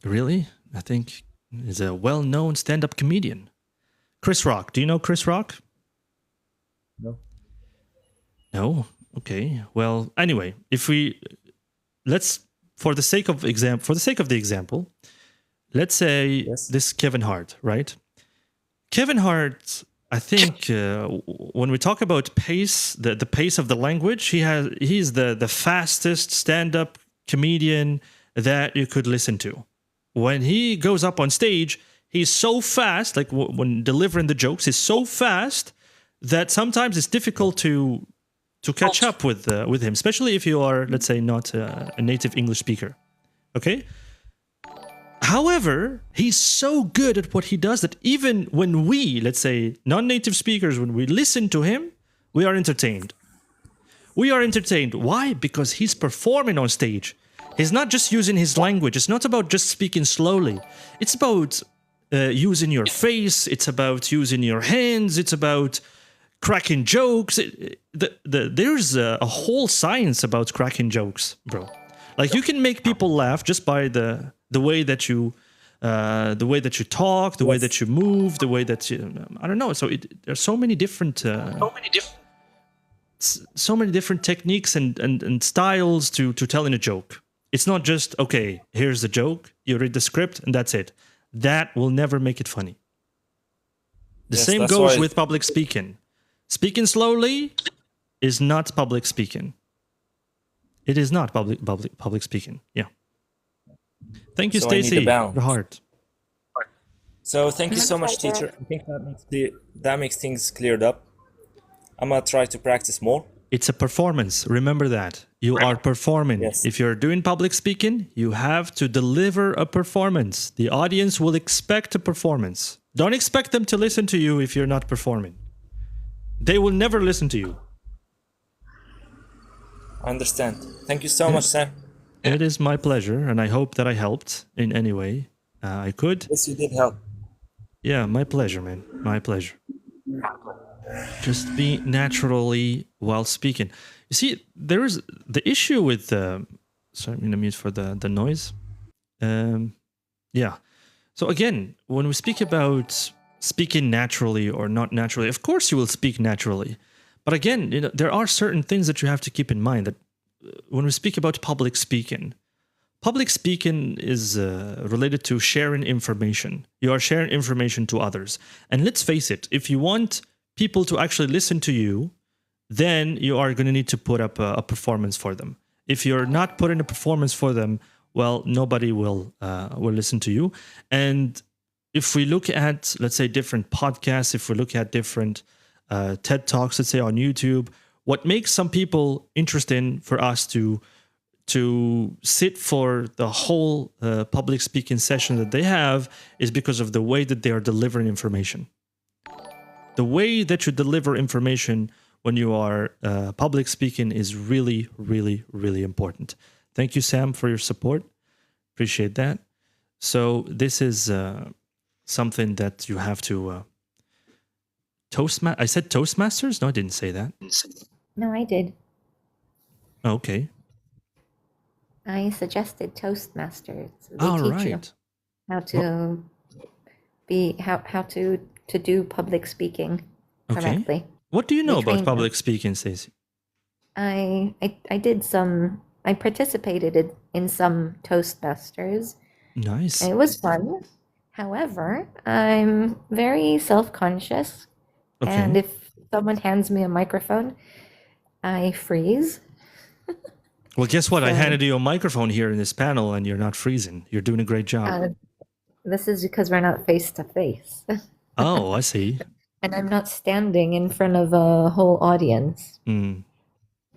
[SPEAKER 1] Really? I think he's a well-known stand-up comedian. Chris Rock. Do you know Chris Rock?
[SPEAKER 9] No.
[SPEAKER 1] No? Okay. Well, anyway, for the sake of the example, let's say this Kevin Hart, right? Kevin Hart, I think when we talk about pace, the pace of the language, he's the fastest stand-up comedian that you could listen to. When he goes up on stage, he's so fast, like when delivering the jokes, he's so fast that sometimes it's difficult to catch up with him, especially if you are, let's say, not a native English speaker. Okay? However, he's so good at what he does that even when we, let's say, non-native speakers, when we listen to him, we are entertained. We are entertained. Why? Because he's performing on stage. He's not just using his language. It's not about just speaking slowly. It's about using your face. It's about using your hands. It's about cracking jokes. There's a whole science about cracking jokes, bro. Like, you can make people laugh just by the way that you talk, the way that you move, the way that you, I don't know. So there's so many different techniques and styles to telling a joke. It's not just, okay, here's the joke, you read the script, and that's it. That will never make it funny. The same goes with public speaking. Speaking slowly is not public speaking. It is not public speaking. Yeah. Thank you, Stacy. The heart.
[SPEAKER 9] So thank you so much, teacher. I think that makes things cleared up. I'm gonna try to practice more.
[SPEAKER 1] It's a performance. Remember that. You are performing. Yes. If you're doing public speaking, you have to deliver a performance. The audience will expect a performance. Don't expect them to listen to you if you're not performing. They will never listen to you.
[SPEAKER 9] I understand. Thank you so much, Sam.
[SPEAKER 1] It is my pleasure, and I hope that I helped in any way I could.
[SPEAKER 9] Yes, you did help.
[SPEAKER 1] Yeah, my pleasure, man. My pleasure. Just be naturally while speaking. You see, there is the issue with sorry, I'm going to mute for the noise. Yeah. So again, when we speak about speaking naturally or not naturally, of course you will speak naturally. But again, there are certain things that you have to keep in mind that when we speak about public speaking is related to sharing information. You are sharing information to others. And let's face it, if you want people to actually listen to you, then you are going to need to put up a performance for them. If you're not putting a performance for them, well, nobody will listen to you. And if we look at, let's say, different podcasts, if we look at different TED Talks, let's say on YouTube, what makes some people interesting for us to sit for the whole public speaking session that they have is because of the way that they are delivering information. The way that you deliver information when you are public speaking is really, really, really important. Thank you, Sam, for your support. Appreciate that. So this is something that you have to I said Toastmasters? No, I didn't say that.
[SPEAKER 2] No, I did.
[SPEAKER 1] Okay.
[SPEAKER 2] I suggested Toastmasters. They
[SPEAKER 1] All
[SPEAKER 2] teach
[SPEAKER 1] right.
[SPEAKER 2] you how to how to do public speaking correctly.
[SPEAKER 1] Okay. What do you know about public speaking, Stacey?
[SPEAKER 2] I did some. I participated in some Toastmasters.
[SPEAKER 1] Nice.
[SPEAKER 2] It was fun. However, I'm very self-conscious, and if someone hands me a microphone, I freeze.
[SPEAKER 1] Well, guess what? I handed you a microphone here in this panel, and you're not freezing. You're doing a great job.
[SPEAKER 2] This is because we're not face to face.
[SPEAKER 1] Oh, I see.
[SPEAKER 2] And I'm not standing in front of a whole audience.
[SPEAKER 1] Mm.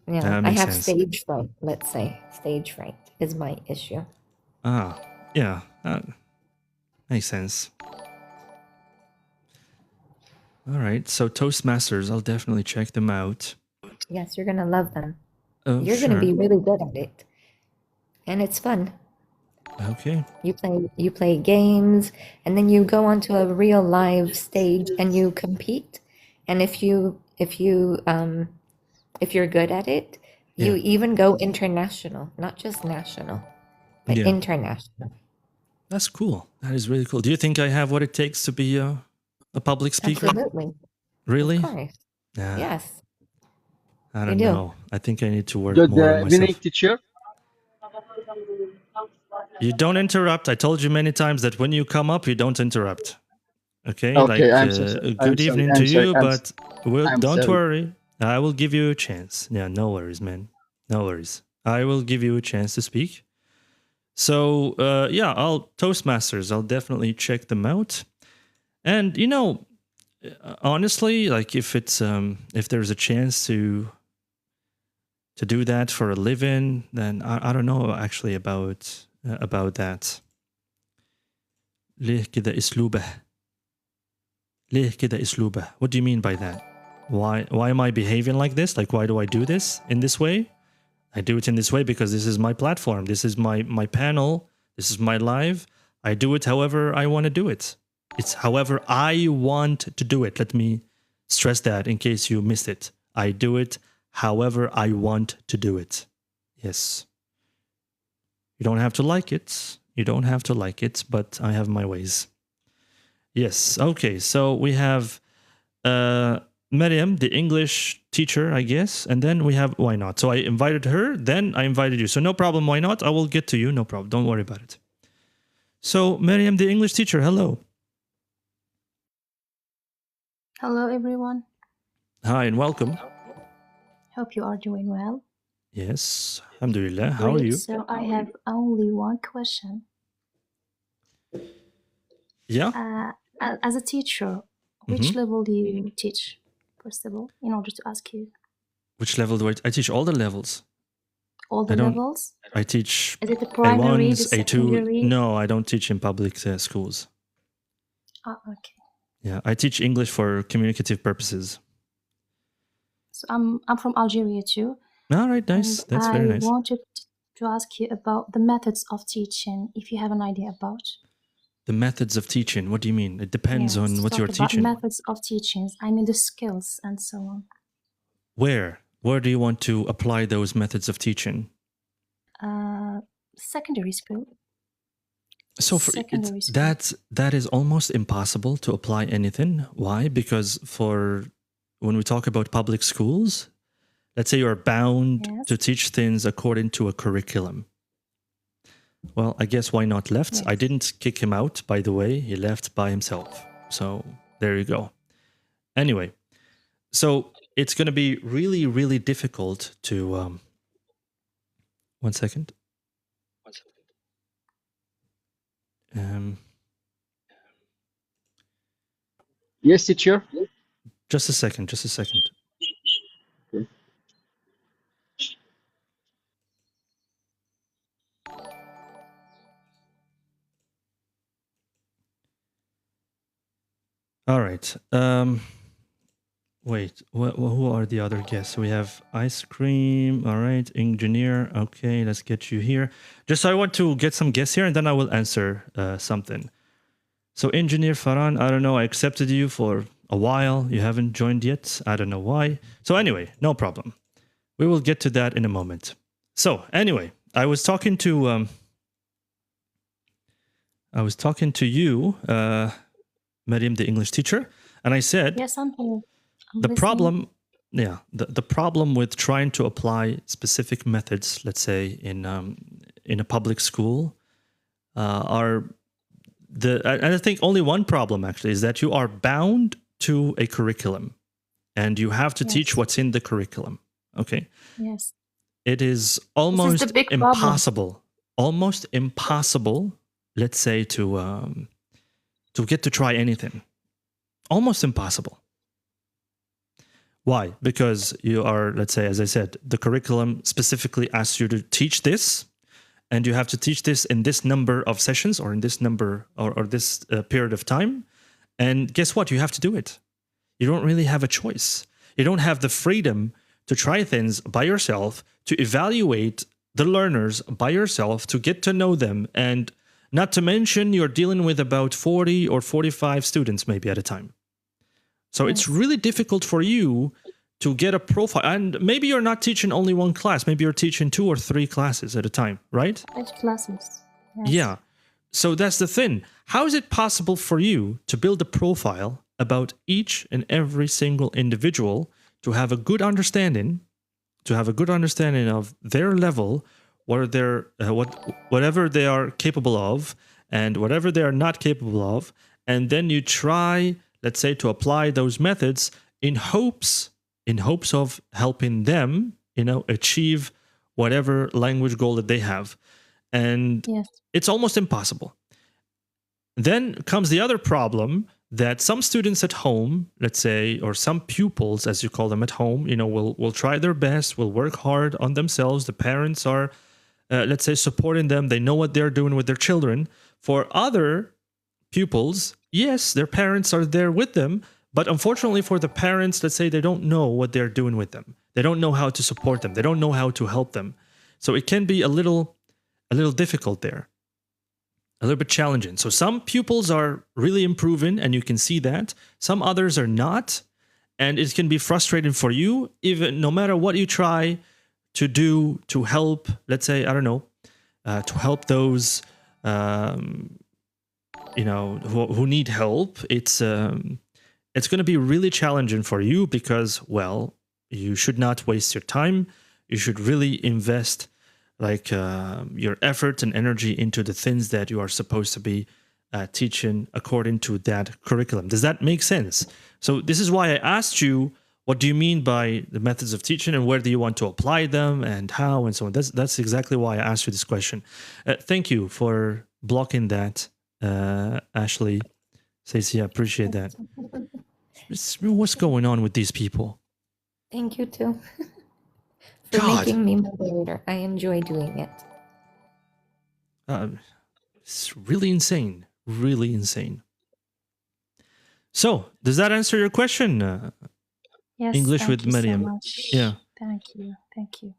[SPEAKER 2] Yeah, I have stage fright, let's say. Stage fright is my issue.
[SPEAKER 1] Ah, yeah. Makes sense. All right. So Toastmasters, I'll definitely check them out.
[SPEAKER 2] Yes, you're going to love them.
[SPEAKER 1] Oh,
[SPEAKER 2] you're going to be really good at it. And it's fun.
[SPEAKER 1] Okay.
[SPEAKER 2] You play games, and then you go onto a real live stage and you compete. And if you're good at it, you even go international, not just national, but international.
[SPEAKER 1] That's cool. That is really cool. Do you think I have what it takes to be a public speaker?
[SPEAKER 2] Absolutely.
[SPEAKER 1] Really?
[SPEAKER 2] Of course.
[SPEAKER 1] Nah,
[SPEAKER 2] Yes.
[SPEAKER 1] I don't
[SPEAKER 2] You do.
[SPEAKER 1] know. I think I need to work
[SPEAKER 10] Good
[SPEAKER 1] more on myself.
[SPEAKER 10] evening, teacher.
[SPEAKER 1] You don't interrupt. I told you many times that when you come up, you don't interrupt. Okay,
[SPEAKER 10] Okay,
[SPEAKER 1] like
[SPEAKER 10] I'm so sorry.
[SPEAKER 1] good evening to you, but
[SPEAKER 10] I'm
[SPEAKER 1] don't
[SPEAKER 10] sorry.
[SPEAKER 1] worry. I will give you a chance. Yeah, no worries, man. No worries. I will give you a chance to speak. So, yeah, I'll Toastmasters. I'll definitely check them out. And you know, honestly, like if it's if there's a chance to do that for a living, then I don't know actually about that. ليه كده أسلوبه؟ ليه كده أسلوبه? What do you mean by that? Why am I behaving like this? Like, why do I do this in this way? I do it in this way because this is my platform. This is my panel. This is my live. I do it however I want to do it. It's however I want to do it. Let me stress that in case you missed it. I do it however I want to do it. Yes. You don't have to like it. You don't have to like it, but I have my ways. Yes. Okay. So we have Miriam, the English teacher, I guess. And then we have Why Not. So I invited her, then I invited you. So no problem, Why Not? I will get to you. No problem. Don't worry about it. So Miriam, the English teacher, hello.
[SPEAKER 11] Hello, everyone.
[SPEAKER 1] Hi and welcome.
[SPEAKER 11] Hope you are doing well.
[SPEAKER 1] Yes. Alhamdulillah. How are
[SPEAKER 11] Great.
[SPEAKER 1] you?
[SPEAKER 11] So I have only one question.
[SPEAKER 1] Yeah.
[SPEAKER 11] As a teacher, which level do you teach, first of all, in order to ask you?
[SPEAKER 1] Which level do I teach? All the levels.
[SPEAKER 11] All the levels?
[SPEAKER 1] I teach
[SPEAKER 11] Is it the primary,
[SPEAKER 1] A1s,
[SPEAKER 11] the secondary?
[SPEAKER 1] A2. No, I don't teach in public schools.
[SPEAKER 11] Ah, okay.
[SPEAKER 1] Yeah, I teach English for communicative purposes.
[SPEAKER 11] So I'm from Algeria too.
[SPEAKER 1] All right, nice.
[SPEAKER 11] And
[SPEAKER 1] That's very nice.
[SPEAKER 11] I wanted to ask you about the methods of teaching, if you have an idea about.
[SPEAKER 1] The methods of teaching. What do you mean? It depends on what you're teaching.
[SPEAKER 11] Methods of teachings. I mean the skills and so on.
[SPEAKER 1] Where? Where do you want to apply those methods of teaching?
[SPEAKER 11] Secondary school.
[SPEAKER 1] So for that is almost impossible to apply anything. Why? Because when we talk about public schools, let's say you're bound to teach things according to a curriculum. Well, I guess Why Not left. I didn't kick him out, by the way. He left by himself. So there you go. Anyway, so it's going to be really, really difficult to... One second.
[SPEAKER 10] Yes, teacher.
[SPEAKER 1] Just a second.
[SPEAKER 10] Okay.
[SPEAKER 1] All right. Wait, who are the other guests? We have ice cream. All right, engineer. Okay, let's get you here. Just I want to get some guests here, and then I will answer something. So engineer Farhan, I don't know. I accepted you for a while. You haven't joined yet. I don't know why. So anyway, no problem. We will get to that in a moment. So anyway, I was talking to you, Mariam, the English teacher, and I said,
[SPEAKER 11] yes, I'm here.
[SPEAKER 1] The problem with trying to apply specific methods, let's say in a public school, and I think only one problem actually is that you are bound to a curriculum, and you have to teach what's in the curriculum. Okay.
[SPEAKER 11] Yes.
[SPEAKER 1] It is almost impossible, let's say, to get to try anything. Almost impossible. Why? Because you are, let's say, as I said, the curriculum specifically asks you to teach this, and you have to teach this in this number of sessions or in this number or this period of time. And guess what? You have to do it. You don't really have a choice. You don't have the freedom to try things by yourself, to evaluate the learners by yourself to get to know them, and not to mention you're dealing with about 40 or 45 students maybe at a time. So it's really difficult for you to get a profile. And maybe you're not teaching only one class. Maybe you're teaching 2 or 3 classes at a time, right?
[SPEAKER 11] 8 classes. Yes.
[SPEAKER 1] Yeah. So that's the thing. How is it possible for you to build a profile about each and every single individual, to have a good understanding, of their level, whatever they are capable of, and whatever they are not capable of, and then you try, let's say, to apply those methods in hopes of helping them, achieve whatever language goal that they have. And it's almost impossible. Then comes the other problem, that some students at home, let's say, or some pupils, as you call them at home, will try their best, will work hard on themselves. The parents are, let's say, supporting them. They know what they're doing with their children. For other pupils, yes, their parents are there with them, but unfortunately for the parents, let's say, they don't know what they're doing with them. They don't know how to support them. They don't know how to help them. So it can be a little difficult there. A little bit challenging. So some pupils are really improving, and you can see that. Some others are not, and it can be frustrating for you, even no matter what you try to do to help, let's say, I don't know, to help those, who need help. It's going to be really challenging for you because, well, you should not waste your time. You should really invest your effort and energy into the things that you are supposed to be teaching according to that curriculum. Does that make sense? So this is why I asked you, what do you mean by the methods of teaching, and where do you want to apply them, and how, and so on. That's exactly why I asked you this question. Thank you for blocking that, Ashley. Stacey, I appreciate that. What's going on with these people?
[SPEAKER 2] Thank you too. For making me moderator. I enjoy doing it.
[SPEAKER 1] It's really insane. Really insane. So, does that answer your question?
[SPEAKER 11] Yes,
[SPEAKER 1] English with Mariam.
[SPEAKER 11] So much.
[SPEAKER 1] Yeah.
[SPEAKER 11] Thank you.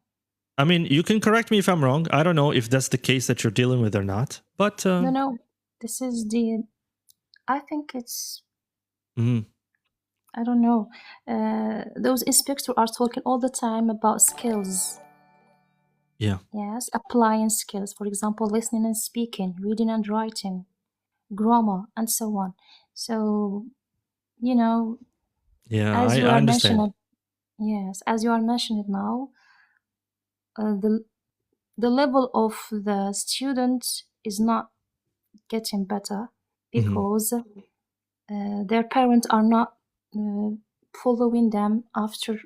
[SPEAKER 1] I mean, you can correct me if I'm wrong. I don't know if that's the case that you're dealing with or not. But
[SPEAKER 11] No. This is I think it's. I don't know. Those inspectors are talking all the time about skills.
[SPEAKER 1] Yeah.
[SPEAKER 11] Yes, applying skills. For example, listening and speaking, reading and writing, grammar, and so on. So,
[SPEAKER 1] yeah,
[SPEAKER 11] as you
[SPEAKER 1] I
[SPEAKER 11] are
[SPEAKER 1] understand.
[SPEAKER 11] mentioning, yes, as you are mentioning now, the level of the student is not getting better because their parents are not following them after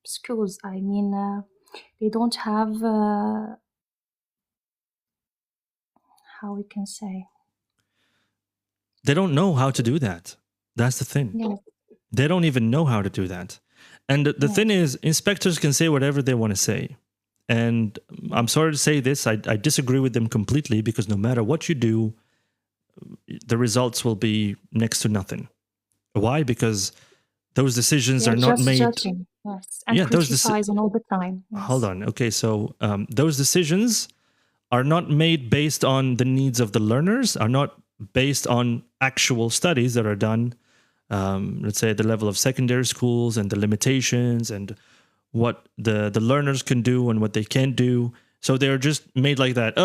[SPEAKER 11] schools. I mean, they don't have how we can say.
[SPEAKER 1] They don't know how to do that. That's the thing.
[SPEAKER 11] Yeah.
[SPEAKER 1] They don't even know how to do that. And the thing is, inspectors can say whatever they want to say. And I'm sorry to say this, I disagree with them completely, because no matter what you do, the results will be next to nothing. Why? Because those decisions are not made.
[SPEAKER 11] Judging, yes, and criticizing all the time. Yes.
[SPEAKER 1] Hold on. Okay, so those decisions are not made based on the needs of the learners, are not based on actual studies that are done, let's say at the level of secondary schools, and the limitations and what the learners can do and what they can't do. So they're just made like that.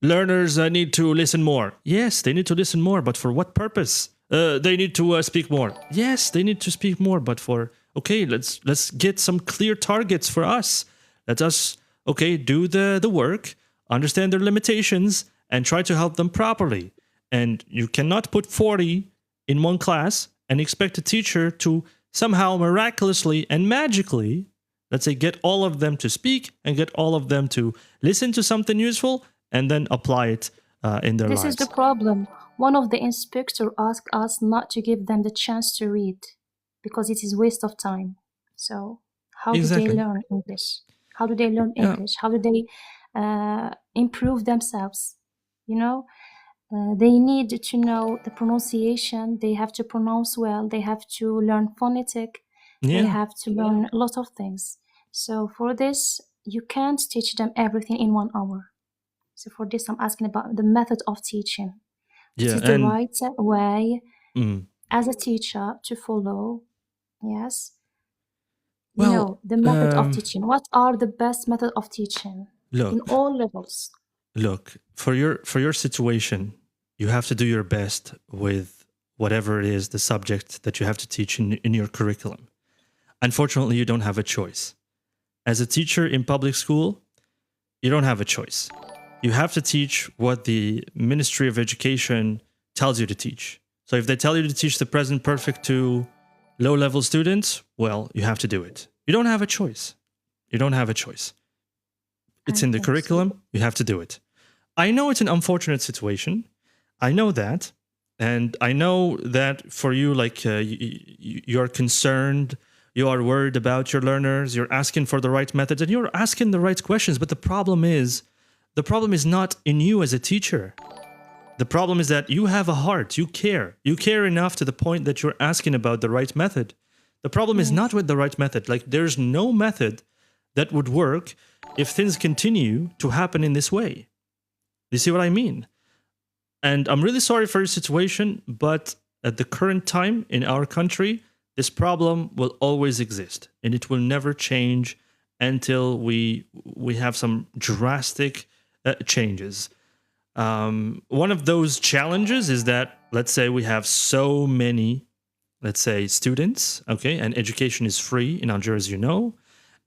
[SPEAKER 1] Learners need to listen more. Yes, they need to listen more, but for what purpose? They need to speak more. Yes, they need to speak more, but for, okay, let's get some clear targets for us. Let us, do the work, understand their limitations, and try to help them properly. And you cannot put 40 in one class and expect a teacher to somehow miraculously and magically, let's say, get all of them to speak and get all of them to listen to something useful and then apply it in their lives.
[SPEAKER 11] This is the problem. One of the inspectors asked us not to give them the chance to read because it is waste of time. So how do they learn English? How do they learn English? How do they improve themselves? They need to know the pronunciation. They have to pronounce well. They have to learn phonetic. They have to learn a lot of things. So for this, you can't teach them everything in 1 hour. So for this, I'm asking about the method of teaching. What is the right way as a teacher to follow? Yes.
[SPEAKER 1] Well,
[SPEAKER 11] the method of teaching. What are the best method of teaching in all levels?
[SPEAKER 1] Look, for your situation, you have to do your best with whatever it is, the subject that you have to teach in your curriculum. Unfortunately, you don't have a choice. As a teacher in public school, you don't have a choice. You have to teach what the Ministry of Education tells you to teach. So if they tell you to teach the present perfect to low-level students, well, you have to do it. You don't have a choice. You don't have a choice. It's in the curriculum. You have to do it. I know it's an unfortunate situation. I know that. And I know that for you, like you're concerned, you are worried about your learners, you're asking for the right methods, and you're asking the right questions. But the problem is not in you as a teacher. The problem is that you have a heart. You care. You care enough to the point that you're asking about the right method. The problem is not with the right method. Like, there's no method that would work if things continue to happen in this way. You see what I mean? And I'm really sorry for your situation, but at the current time in our country, this problem will always exist, and it will never change until we have some drastic changes. One of those challenges is that, let's say we have so many, let's say, students, okay, and education is free in Algeria, as you know,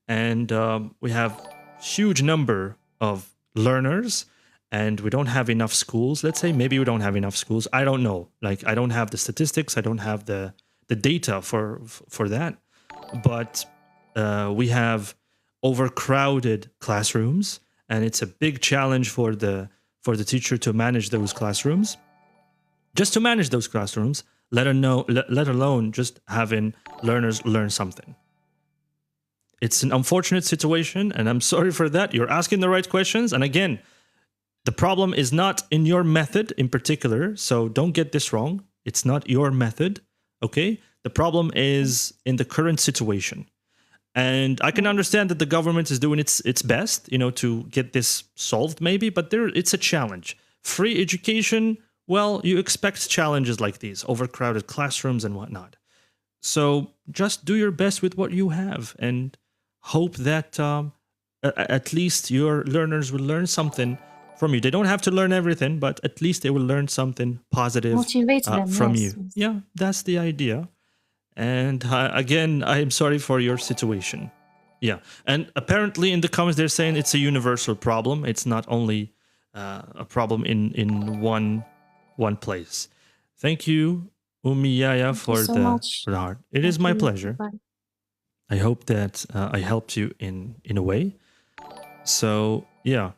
[SPEAKER 1] and we have huge number of learners, and we don't have enough schools. Let's say maybe we don't have enough schools. I don't know. Like, I don't have the statistics. I don't have the data for that. But we have overcrowded classrooms, and it's a big challenge for the teacher to manage those classrooms. Just to manage those classrooms, let alone just having learners learn something. It's an unfortunate situation, and I'm sorry for that. You're asking the right questions, and again, the problem is not in your method in particular, so don't get this wrong. It's not your method, okay? The problem is in the current situation. And I can understand that the government is doing its best, to get this solved maybe, but it's a challenge. Free education, well, you expect challenges like these, overcrowded classrooms and whatnot. So just do your best with what you have and hope that at least your learners will learn something from you. They don't have to learn everything, but at least they will learn something positive from you. Yeah, that's the idea. And again, I am sorry for your situation. Yeah, and apparently in the comments they're saying it's a universal problem. It's not only a problem in one place. Thank you, Umiyaya, for the heart. It is my pleasure. I hope that I helped you in a way. So yeah.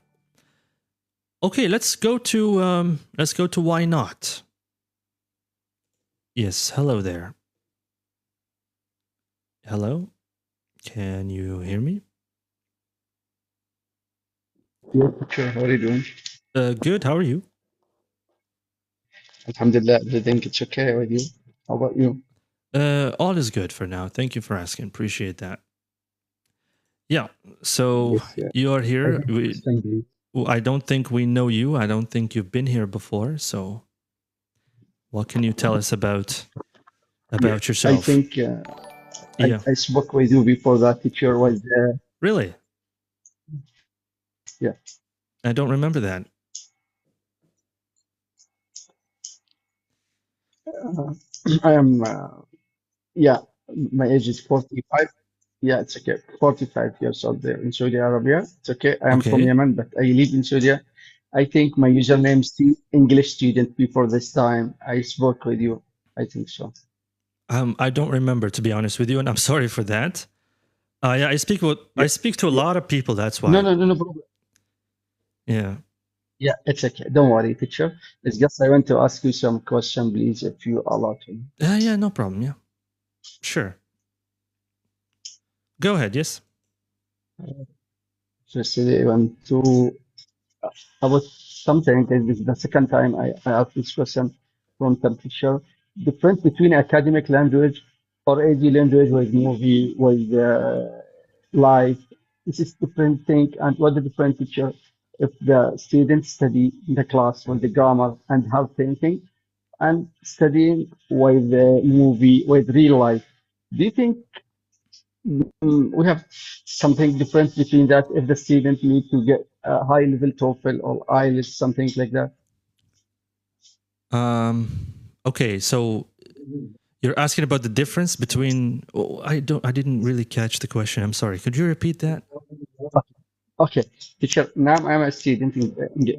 [SPEAKER 1] Okay, let's go to why not. Yes, hello there. Hello, can you hear me?
[SPEAKER 10] Yeah, sure. How are you doing?
[SPEAKER 1] Good, how are you?
[SPEAKER 10] Alhamdulillah, everything it's okay with you. How about you?
[SPEAKER 1] All is good for now. Thank you for asking. Appreciate that. Yeah, so
[SPEAKER 10] Yes, yeah.
[SPEAKER 1] you are here. I don't think we know you. I don't think you've been here before. So what can you tell us about yourself?
[SPEAKER 10] I think I spoke with you before that teacher was there.
[SPEAKER 1] Really?
[SPEAKER 10] Yeah.
[SPEAKER 1] I don't remember that.
[SPEAKER 10] I am, my age is 45. Yeah, it's okay. 45 years old there in Saudi Arabia. It's okay. I am from Yemen, but I live in Saudi. I think my username is English student before this time. I spoke with you. I think so.
[SPEAKER 1] I don't remember, to be honest with you, and I'm sorry for that. Yeah, I speak to a lot of people. That's why.
[SPEAKER 10] No problem.
[SPEAKER 1] Yeah.
[SPEAKER 10] Yeah, it's okay. Don't worry, teacher. It's just I want to ask you some question, please, if you allow me.
[SPEAKER 1] Yeah, no problem. Yeah, sure. Go ahead. Yes.
[SPEAKER 10] Just I want to about something. This is the second time I ask this question from some teacher. Difference between academic language or AD language with movie, with live, this is different thing, and what the different teacher if the students study in the class with the grammar and hard thinking, and studying with the movie with real life. Do you think we have something different between that if the student need to get a high level TOEFL or IELTS, something like that?
[SPEAKER 1] Okay, so you're asking about the difference between. Oh, I didn't really catch the question. I'm sorry. Could you repeat that?
[SPEAKER 10] Okay, teacher. Now I'm a student,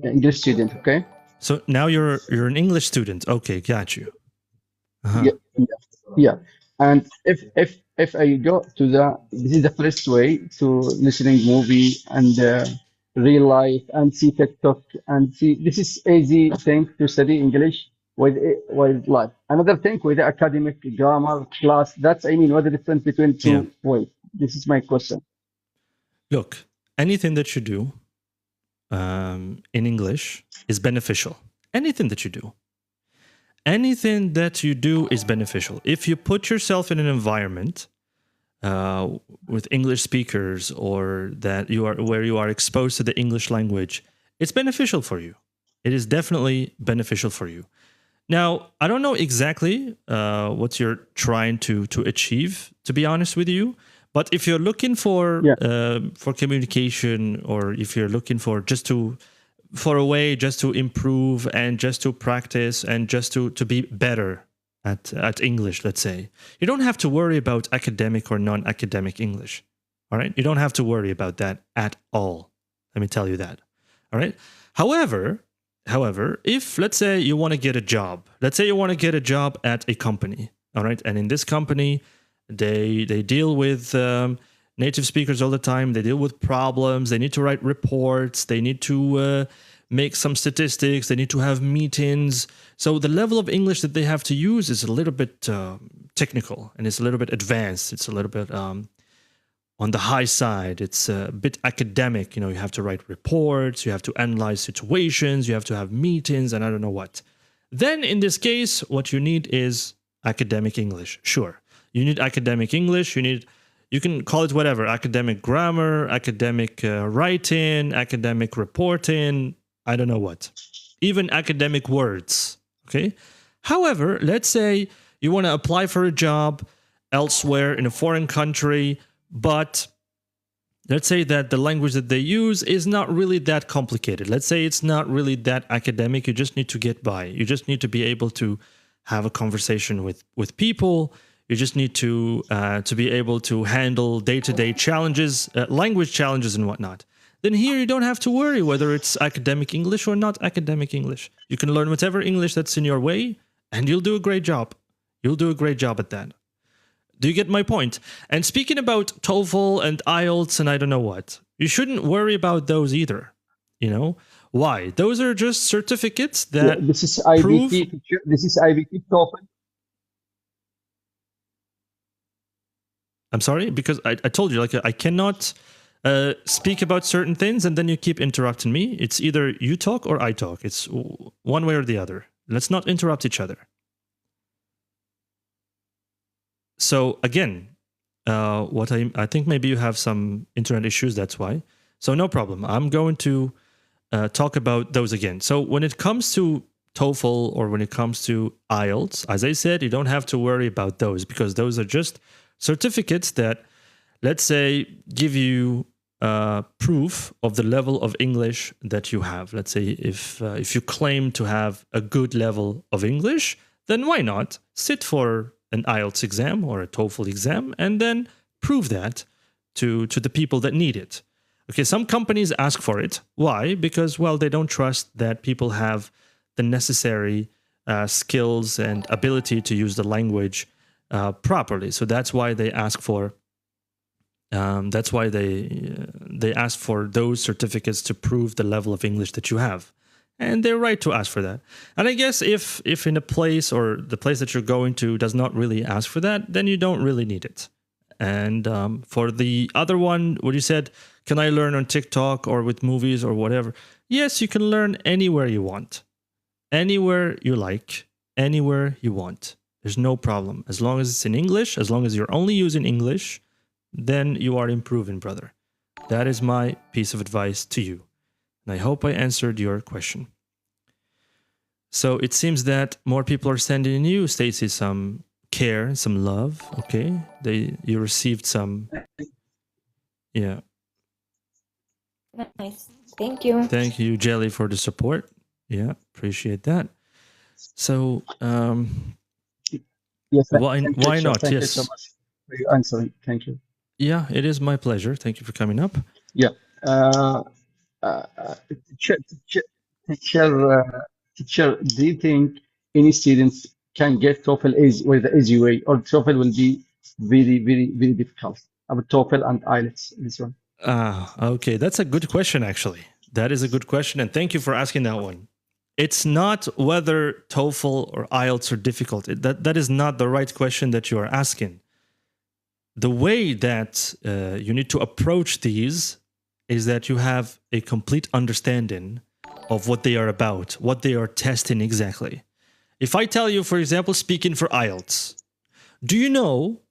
[SPEAKER 10] English student. Okay.
[SPEAKER 1] So now you're an English student. Okay, got you.
[SPEAKER 10] Yeah, yeah. And if I go to this is the first way to listening movie and real life and see TikTok and see this is easy thing to study English with life. Another thing with the academic grammar class. That's I mean what the difference between two ways. This is my question.
[SPEAKER 1] Look, anything that you do in English is beneficial. Anything that you do. Anything that you do is beneficial. If you put yourself in an environment with English speakers or that you are where you are exposed to the English language, it's beneficial for you. It is definitely beneficial for you. Now, I don't know exactly what you're trying to achieve, to be honest with you. But if you're looking for communication, or if you're looking for a way just to improve and just to practice and just to be better at English, let's say, you don't have to worry about academic or non-academic English. All right, you don't have to worry about that at all. Let me tell you that. All right. However, if let's say you want to get a job, at a company, all right, and in this company, they deal with native speakers all the time. They deal with problems. They need to write reports. They need to make some statistics. They need to have meetings. So the level of English that they have to use is a little bit technical, and it's a little bit advanced. It's a little bit on the high side. It's a bit academic. You have to write reports. You have to analyze situations. You have to have meetings, and I don't know what. Then in this case, what you need is academic English. Sure. You need academic English. You can call it whatever, academic grammar, academic writing, academic reporting, I don't know what. Even academic words, okay? However, let's say you want to apply for a job elsewhere in a foreign country, but let's say that the language that they use is not really that complicated. Let's say it's not really that academic. You just need to get by. You just need to be able to have a conversation with people. You just need to be able to handle day-to-day challenges, language challenges and whatnot. Then here you don't have to worry whether it's academic English or not academic English. You can learn whatever English that's in your way, and you'll do a great job. You'll do a great job at that. Do you get my point? And speaking about TOEFL and IELTS and I don't know what, you shouldn't worry about those either. Why? Those are just certificates that
[SPEAKER 10] this is IBT. This is IBT TOEFL.
[SPEAKER 1] I'm sorry, because I told you, I cannot speak about certain things and then you keep interrupting me. It's either you talk or I talk. It's one way or the other. Let's not interrupt each other. So again, I think maybe you have some internet issues, that's why. So no problem. I'm going to talk about those again. So when it comes to TOEFL or when it comes to IELTS, as I said, you don't have to worry about those because those are just certificates that, let's say, give you proof of the level of English that you have. Let's say if you claim to have a good level of English, then why not sit for an IELTS exam or a TOEFL exam and then prove that to the people that need it. Okay, some companies ask for it. Why? Because, well, they don't trust that people have the necessary skills and ability to use the language properly. So that's why they ask for they ask for those certificates to prove the level of English that you have. And they're right to ask for that. And I guess if in a place or the place that you're going to does not really ask for that, then you don't really need it. And for the other one, what you said, can I learn on TikTok or with movies or whatever? Yes, you can learn anywhere you want. Anywhere you like, anywhere you want. There's no problem. As long as it's in English, as long as you're only using English, then you are improving, brother. That is my piece of advice to you. And I hope I answered your question. So it seems that more people are sending you, Stacy, some care, some love. Okay, you received some. Yeah.
[SPEAKER 2] Nice. Thank you.
[SPEAKER 1] Thank you, Jelly, for the support. Yeah, appreciate that. So,
[SPEAKER 10] yes,
[SPEAKER 1] why
[SPEAKER 10] you,
[SPEAKER 1] not?
[SPEAKER 10] Thank
[SPEAKER 1] yes.
[SPEAKER 10] you so much for your answering. Thank you.
[SPEAKER 1] Yeah, it is my pleasure. Thank you for coming up.
[SPEAKER 10] Yeah. Teacher, teacher, do you think any students can get TOEFL with the easy way, or TOEFL will be very, very, very difficult? About TOEFL and IELTS, this one.
[SPEAKER 1] Okay, that's a good question, actually. That is a good question, and thank you for asking that one. It's not whether TOEFL or IELTS are difficult. That is not the right question that you are asking. The way that you need to approach these is that you have a complete understanding of what they are about, what they are testing exactly. If I tell you, for example, speaking for IELTS, do you know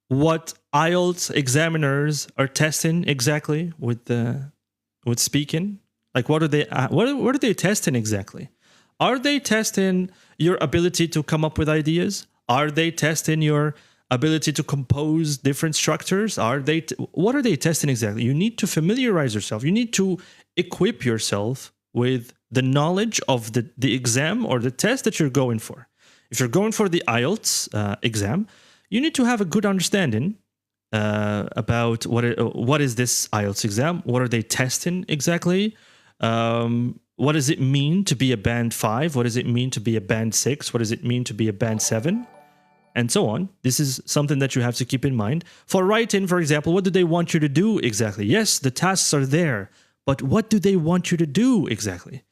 [SPEAKER 1] what IELTS examiners are testing exactly with speaking? Like, what are they testing exactly? Are they testing your ability to come up with ideas? Are they testing your ability to compose different structures? What are they testing exactly? You need to familiarize yourself. You need to equip yourself with the knowledge of the exam or the test that you're going for. If you're going for the IELTS exam, you need to have a good understanding about what is this IELTS exam? What are they testing exactly? What does it mean to be a band 5? What does it mean to be a band 6? What does it mean to be a band 7? And so on. This is something that you have to keep in mind. For writing, for example, what do they want you to do exactly? Yes, the tasks are there, but what do they want you to do exactly?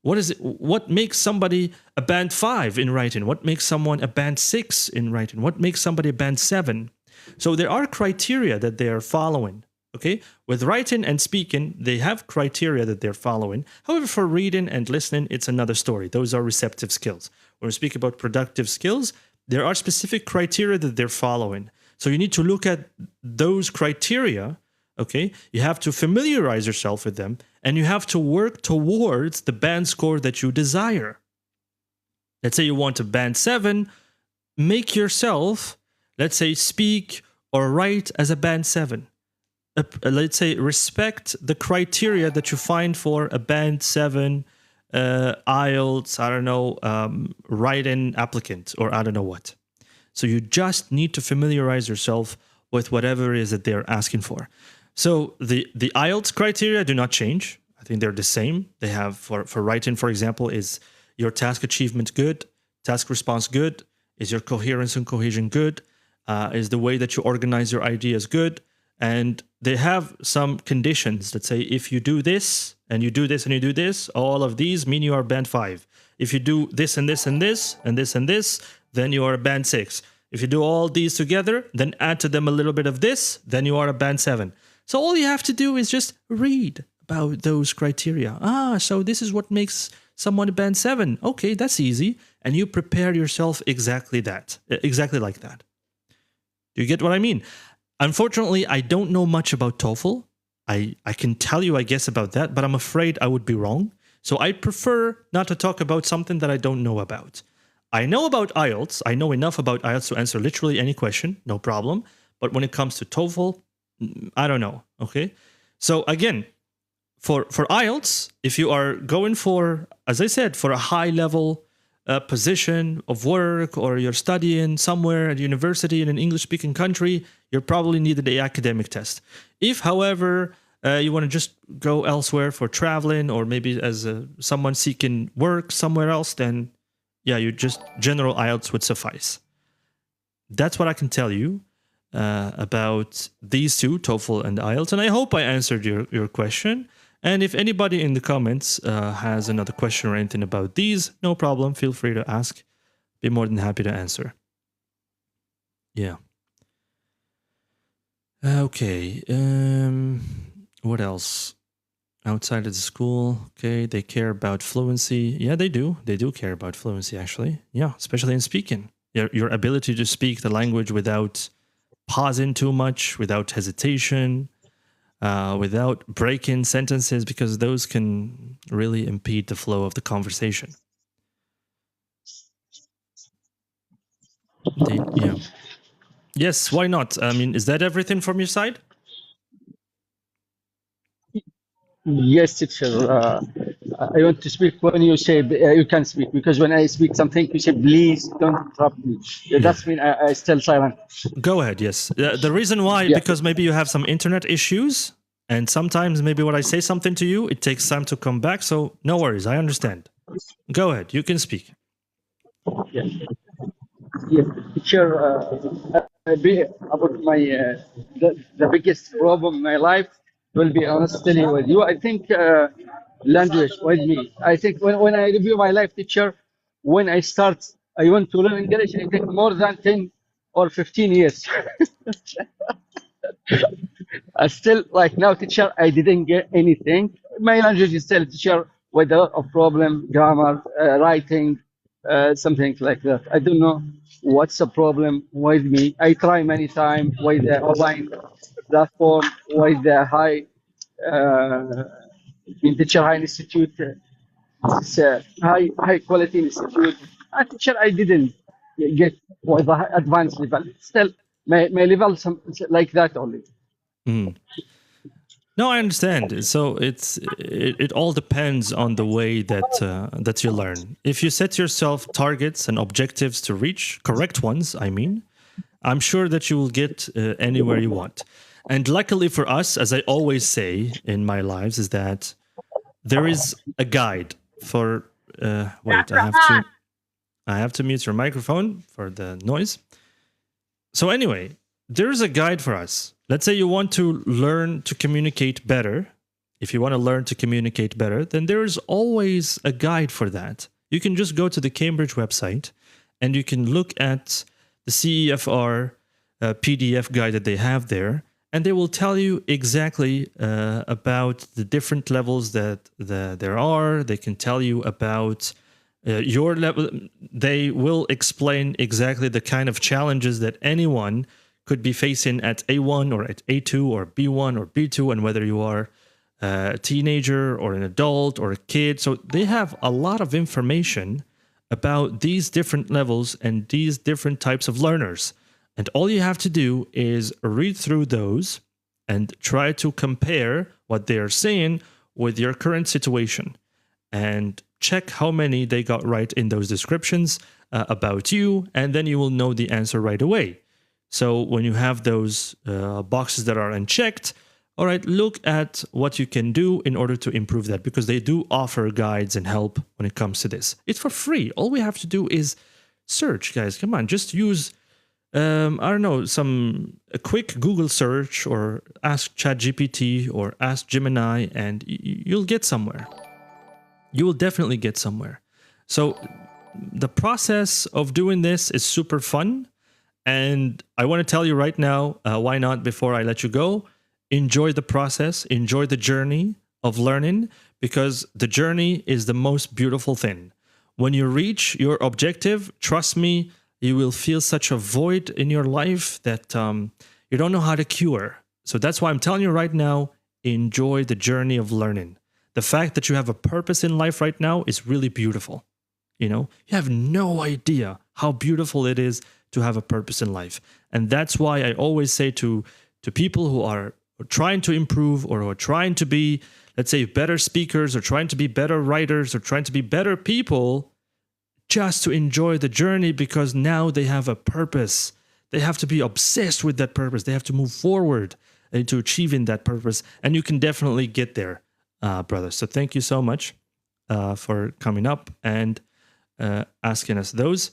[SPEAKER 1] What makes somebody a band 5 in writing? What makes someone a band 6 in writing? What makes somebody a band 7? So there are criteria that they are following. Okay, with writing and speaking, they have criteria that they're following. However, for reading and listening, it's another story. Those are receptive skills. When we speak about productive skills, there are specific criteria that they're following. So you need to look at those criteria. Okay, you have to familiarize yourself with them, and you have to work towards the band score that you desire. Let's say you want a band 7, make yourself, let's say, speak or write as a band 7. Let's say respect the criteria that you find for a band 7 IELTS, I don't know, write-in applicant, or I don't know what. So you just need to familiarize yourself with whatever it is that they're asking for. So the IELTS criteria do not change. I think they're the same. They have for writing, for example, is your task achievement good, task response good, is your coherence and cohesion good, is the way that you organize your ideas good. And they have some conditions that say if you do this and you do this and you do this, all of these mean you are band 5. If you do this and this and this and this and this, then you are a band 6. If you do all these together, then add to them a little bit of this, then you are a band 7. So all you have to do is just read about those criteria. So this is what makes someone a band 7. Okay, that's easy. And you prepare yourself exactly like that. Do you get what I mean? Unfortunately, I don't know much about TOEFL. I can tell you, I guess, about that, but I'm afraid I would be wrong. So I prefer not to talk about something that I don't know about. I know about IELTS. I know enough about IELTS to answer literally any question, no problem. But when it comes to TOEFL, I don't know, okay? So again, for IELTS, if you are going for, as I said, for a high-level position of work, or you're studying somewhere at university in an English-speaking country, you're probably needed the academic test. If, however, you want to just go elsewhere for traveling, or maybe as someone seeking work somewhere else, then yeah, you just general IELTS would suffice. That's what I can tell you about these two, TOEFL and IELTS, and I hope I answered your question. And if anybody in the comments has another question or anything about these, no problem. Feel free to ask. Be more than happy to answer. Yeah. Okay. What else? Outside of the school, okay, they care about fluency. Yeah, they do. They do care about fluency, actually. Yeah, especially in speaking. Your ability to speak the language without pausing too much, without hesitation. without breaking sentences, because those can really impede the flow of the conversation. Yeah. Yes, why not? I mean, is that everything from your side?
[SPEAKER 10] Yes, teacher. I want to speak when you say you can speak, because when I speak something, you say, please don't interrupt me. That's mean I still silent.
[SPEAKER 1] Go ahead, yes. The reason why, because maybe you have some internet issues, and sometimes maybe when I say something to you, it takes time to come back, so no worries, I understand. Go ahead, you can speak.
[SPEAKER 10] Yeah, teacher, about my the biggest problem in my life, will be honestly with you. I think language with me. I think when I review my life, teacher, when I want to learn English, I think more than 10 or 15 years. Still, like now, teacher, I didn't get anything. My language is still, teacher, with a lot of problem, grammar, writing, something like that. I don't know what's the problem with me. I try many times with the online platform, with the in teacher high institute, it's a high quality institute. Teacher, I didn't get with the advanced level. Still, my level like that only.
[SPEAKER 1] Mm. No, I understand. So it all depends on the way that you learn. If you set yourself targets and objectives to reach, correct ones, I mean, I'm sure that you will get anywhere you want. And luckily for us, as I always say in my lives, is that there is a guide for. Wait, I have to mute your microphone for the noise. So anyway, there is a guide for us. Let's say you want to learn to communicate better. If you want to learn to communicate better, then there is always a guide for that. You can just go to the Cambridge website and you can look at the CEFR PDF guide that they have there, and they will tell you exactly about the different levels that there are. They can tell you about your level. They will explain exactly the kind of challenges that anyone could be facing at A1 or at A2 or B1 or B2, and whether you are a teenager or an adult or a kid. So they have a lot of information about these different levels and these different types of learners. And all you have to do is read through those and try to compare what they are saying with your current situation, and check how many they got right in those descriptions about you, and then you will know the answer right away. So when you have those boxes that are unchecked, all right, look at what you can do in order to improve that, because they do offer guides and help when it comes to this. It's for free. All we have to do is search, guys. Come on, just use, I don't know, a quick Google search, or ask ChatGPT or ask Gemini, and you'll get somewhere. You will definitely get somewhere. So the process of doing this is super fun. And I want to tell you right now, why not, before I let you go, enjoy the process, enjoy the journey of learning, because the journey is the most beautiful thing. When you reach your objective, trust me, you will feel such a void in your life that you don't know how to cure. So that's why I'm telling you right now, enjoy the journey of learning. The fact that you have a purpose in life right now is really beautiful. You know, you have no idea how beautiful it is to have a purpose in life. And that's why I always say to people who are trying to improve, or who are trying to be, let's say, better speakers, or trying to be better writers, or trying to be better people, just to enjoy the journey, because now they have a purpose. They have to be obsessed with that purpose. They have to move forward into achieving that purpose. And you can definitely get there, brother. So thank you so much for coming up and asking us those.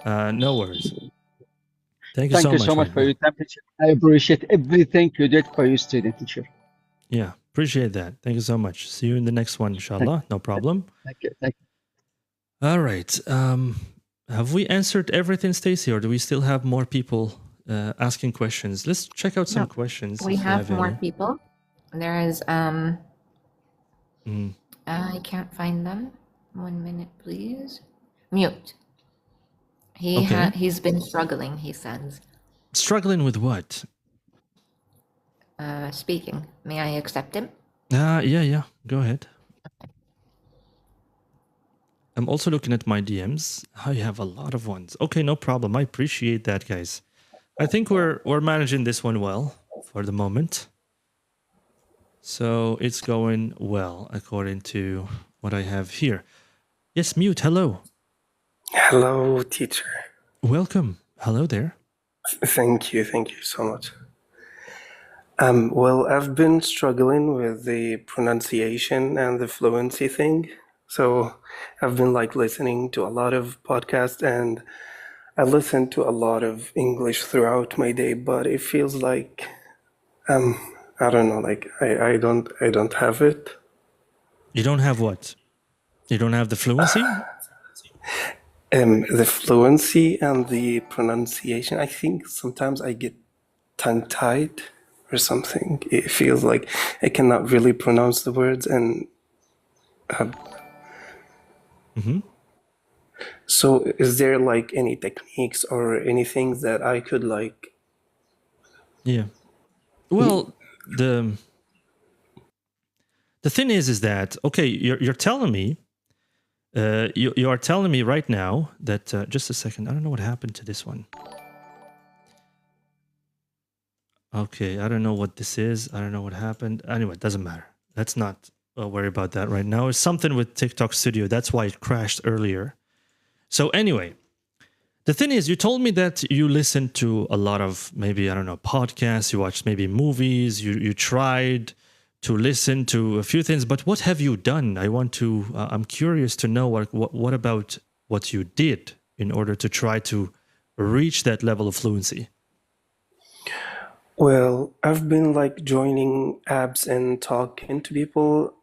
[SPEAKER 1] No worries. Thank you so much
[SPEAKER 10] for your time, teacher. I appreciate everything you did for your student, teacher.
[SPEAKER 1] Yeah, appreciate that. Thank you so much. See you in the next one, inshallah. No problem.
[SPEAKER 10] Thank you.
[SPEAKER 1] All right. Have we answered everything, Stacy, or do we still have more people asking questions? Let's check out some questions.
[SPEAKER 2] We have more people. There is I can't find them. 1 minute, please. Mute. He's been struggling, he says.
[SPEAKER 1] Struggling with what?
[SPEAKER 2] speaking. May I accept him?
[SPEAKER 1] Yeah. Go ahead. I'm also looking at my DMs. I have a lot of ones. Okay, no problem. I appreciate that, guys. I think we're managing this one well for the moment. So it's going well according to what I have here. Yes, Mute, hello.
[SPEAKER 12] Hello, teacher.
[SPEAKER 1] Welcome. Hello there.
[SPEAKER 12] Thank you so much. Well, I've been struggling with the pronunciation and the fluency thing. So I've been like listening to a lot of podcasts, and I listen to a lot of English throughout my day, but it feels like I don't know, like I don't have it.
[SPEAKER 1] You don't have what? You don't have the fluency?
[SPEAKER 12] The fluency and the pronunciation. I think sometimes I get tongue-tied or something. It feels like I cannot really pronounce the words, and so is there like any techniques or anything that I could like?
[SPEAKER 1] Yeah. Well, the thing is that, okay, you're telling me, you are telling me right now that, just a second, I don't know what happened to this one. Okay, I don't know what this is. I don't know what happened. Anyway, it doesn't matter. Let's not worry about that right now. It's something with TikTok Studio. That's why it crashed earlier. So anyway, the thing is, you told me that you listen to a lot of, maybe, I don't know, podcasts, you watched maybe movies, you tried to listen to a few things, but what have you done? I'm curious to know what about what you did in order to try to reach that level of fluency.
[SPEAKER 12] Well, I've been like joining apps and talking to people.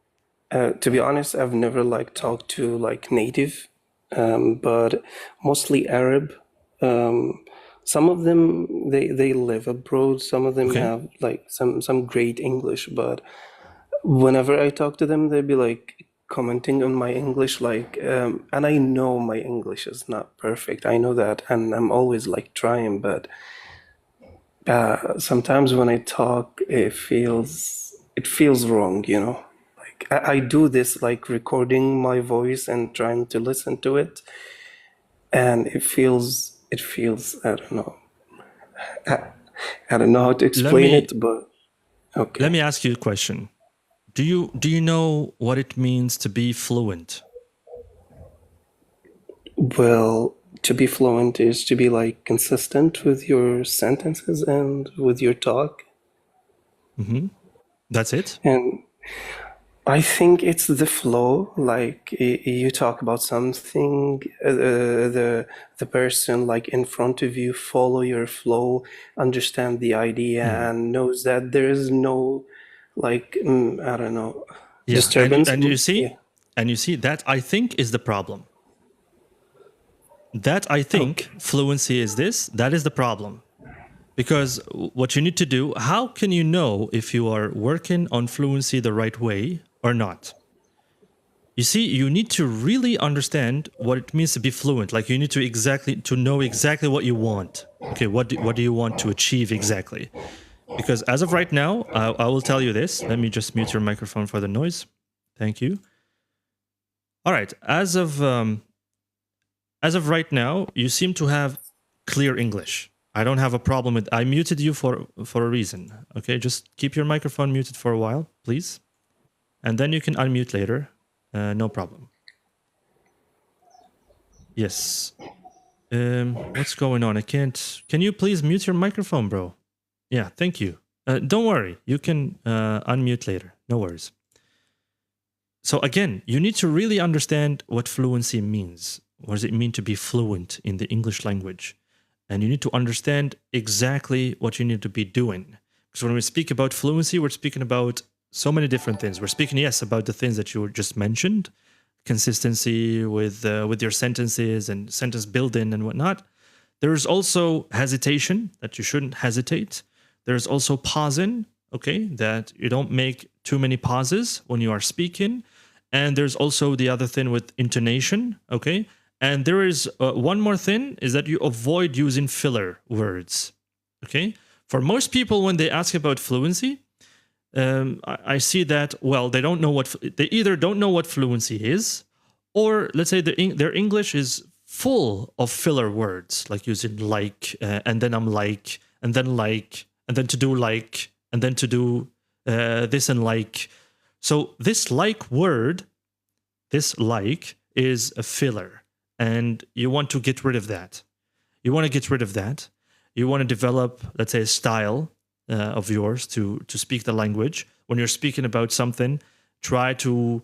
[SPEAKER 12] To be honest, I've never like talked to like native, but mostly Arab. Some of them they live abroad. Some of them have like some great English, but whenever I talk to them, they'd be like commenting on my English, like, and I know my English is not perfect. I know that, and I'm always like trying, but sometimes when I talk, it feels wrong, you know. Like I do this like recording my voice and trying to listen to it, and it feels I don't know. I don't know how to explain it, but okay.
[SPEAKER 1] Let me ask you a question. Do you know what it means to be fluent?
[SPEAKER 12] Well, to be fluent is to be like consistent with your sentences and with your talk.
[SPEAKER 1] That's it?
[SPEAKER 12] And I think it's the flow. Like you talk about something, the person like in front of you follow your flow, understand the idea, and knows that there is no like I don't know disturbance.
[SPEAKER 1] And you see, that I think is the problem. That I think fluency is this. That is the problem. Because what you need to do, how can you know if you are working on fluency the right way or not? You see, you need to really understand what it means to be fluent. Like you need to know exactly what you want. Okay, what do you want to achieve exactly? Because as of right now, I will tell you this. Let me just mute your microphone for the noise. Thank you. All right, as of right now, you seem to have clear English. I don't have a problem with. I muted you for a reason. Okay, just keep your microphone muted for a while, please, and then you can unmute later. No problem. Yes. What's going on? I can't. Can you please mute your microphone, bro? Yeah, thank you. Don't worry. You can unmute later. No worries. So again, you need to really understand what fluency means. What does it mean to be fluent in the English language? And you need to understand exactly what you need to be doing. Because when we speak about fluency, we're speaking about so many different things. We're speaking, yes, about the things that you just mentioned, consistency with your sentences and sentence building and whatnot. There's also hesitation, that you shouldn't hesitate. There's also pausing, okay, that you don't make too many pauses when you are speaking. And there's also the other thing with intonation, okay? And there is one more thing, is that you avoid using filler words, okay? For most people, when they ask about fluency, I see that, well, they don't know they either don't know what fluency is, or let's say their English is full of filler words, like using like, and then I'm like, and then to do like, and then to do this and like. So this like word, this like is a filler, and you want to get rid of that. You want to get rid of that. You want to develop, let's say, a style of yours to speak the language. When you're speaking about something, try to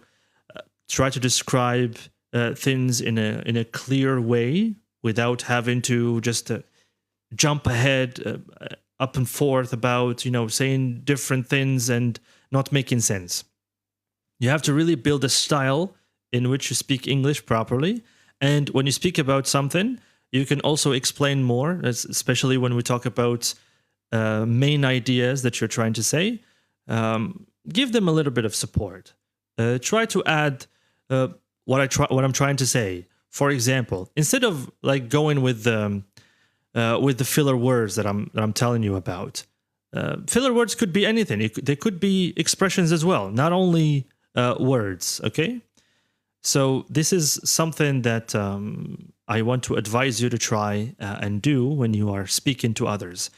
[SPEAKER 1] describe things in a clear way without having to just jump ahead, up and forth about, saying different things and not making sense. You have to really build a style in which you speak English properly. And when you speak about something, you can also explain more, especially when we talk about main ideas that you're trying to say. Give them a little bit of support. Try to add what I'm trying to say. For example, instead of like going with the filler words that I'm telling you about, filler words could be anything. They could be expressions as well, not only words. Okay, so this is something that I want to advise you to try and do when you are speaking to others.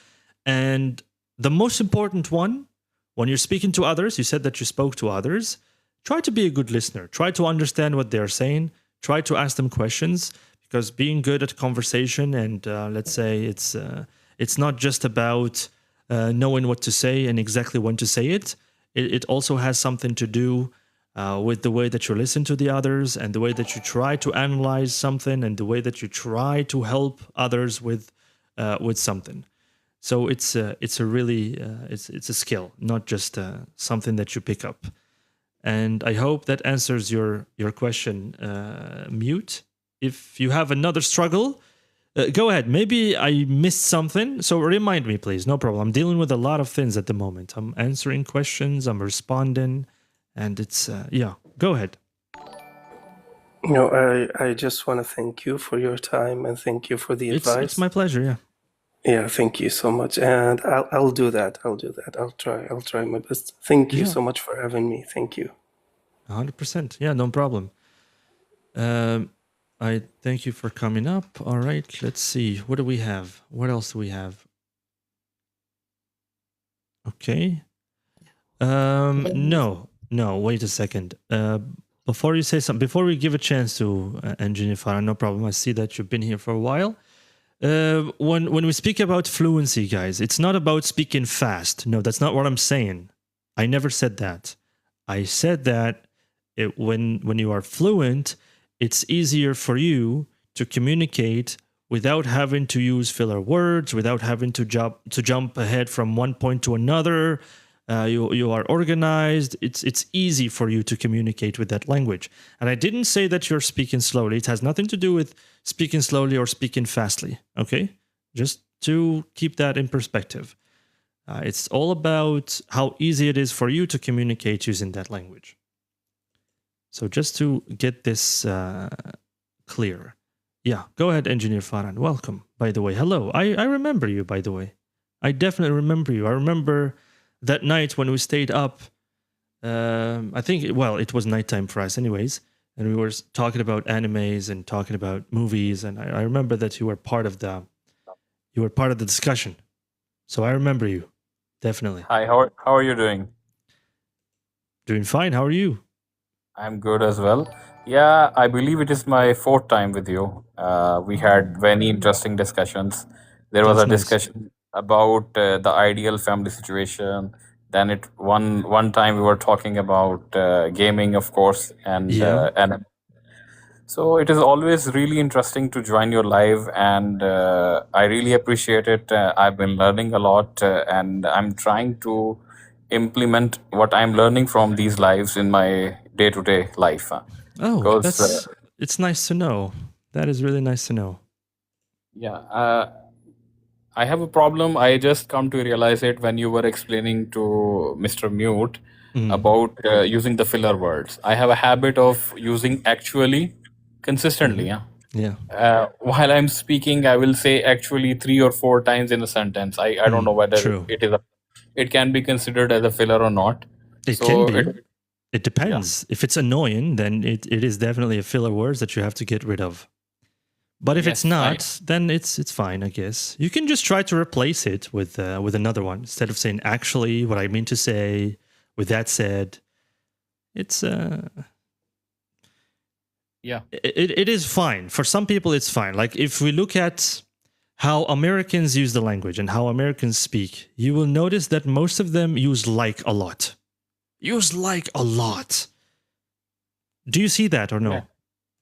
[SPEAKER 1] And the most important one, when you're speaking to others, you said that you spoke to others, try to be a good listener. Try to understand what they're saying. Try to ask them questions, because being good at conversation and let's say it's not just about knowing what to say and exactly when to say it. It also has something to do with the way that you listen to the others and the way that you try to analyze something and the way that you try to help others with something. So it's a really it's a skill, not just something that you pick up. And I hope that answers your question, Mute. If you have another struggle, go ahead. Maybe I missed something, so remind me, please. No problem. I'm dealing with a lot of things at the moment. I'm answering questions, I'm responding, and it's, go ahead.
[SPEAKER 12] No, I just want to thank you for your time and thank you for the advice.
[SPEAKER 1] It's my pleasure, yeah.
[SPEAKER 12] Yeah, thank you so much. And I'll do that. I'll try my best. Thank you so much for having me. Thank you.
[SPEAKER 1] 100%. Yeah, no problem. I thank you for coming up. All right, let's see. What do we have? What else do we have? Okay. No, wait a second. Before you say something, before we give a chance to Engineer Farah, no problem. I see that you've been here for a while. When we speak about fluency, guys, it's not about speaking fast. No, that's not what I'm saying. I never said that. I said that when you are fluent, it's easier for you to communicate without having to use filler words, without having to jump ahead from one point to another. You are organized. It's easy for you to communicate with that language. And I didn't say that you're speaking slowly. It has nothing to do with speaking slowly or speaking fastly. Okay, just to keep that in perspective. It's all about how easy it is for you to communicate using that language. So just to get this clear. Yeah, go ahead, Engineer Farhan. Welcome, by the way. Hello. I remember you, by the way. I definitely remember you. I remember that night when we stayed up. I think, well, it was nighttime for us anyways. And we were talking about animes and talking about movies. And I remember that you were part of the discussion. So I remember you. Definitely.
[SPEAKER 13] Hi, how are you doing?
[SPEAKER 1] Doing fine. How are you?
[SPEAKER 13] I'm good as well. Yeah, I believe it is my 4th time with you. We had very interesting discussions. There was a discussion about the ideal family situation. Then one time we were talking about gaming, of course, and so it is always really interesting to join your live, and I really appreciate it. I've been learning a lot, and I'm trying to implement what I'm learning from these lives in my day-to-day life.
[SPEAKER 1] Oh, it's nice to know. That is really nice to know.
[SPEAKER 13] Yeah, I have a problem. I just come to realize it when you were explaining to Mr. Mute about using the filler words. I have a habit of using actually consistently. While I'm speaking, I will say actually 3 or 4 times in a sentence. I don't know whether it is it can be considered as a filler or not.
[SPEAKER 1] It
[SPEAKER 13] So
[SPEAKER 1] can be. It
[SPEAKER 13] yeah.
[SPEAKER 1] depends. If it's annoying, then it is definitely a filler words that you have to get rid of. But if it's
[SPEAKER 13] Yes,
[SPEAKER 1] not, then it's fine, I guess. You can just try to replace it with another one instead of saying actually, what I mean to say, with that said. It's
[SPEAKER 13] yeah.
[SPEAKER 1] It is fine. For some people, it's fine. Like if we look at how Americans use the language and how Americans speak, you will notice that most of them use like a lot. Use like a lot. Do you see that or no?
[SPEAKER 13] Yeah.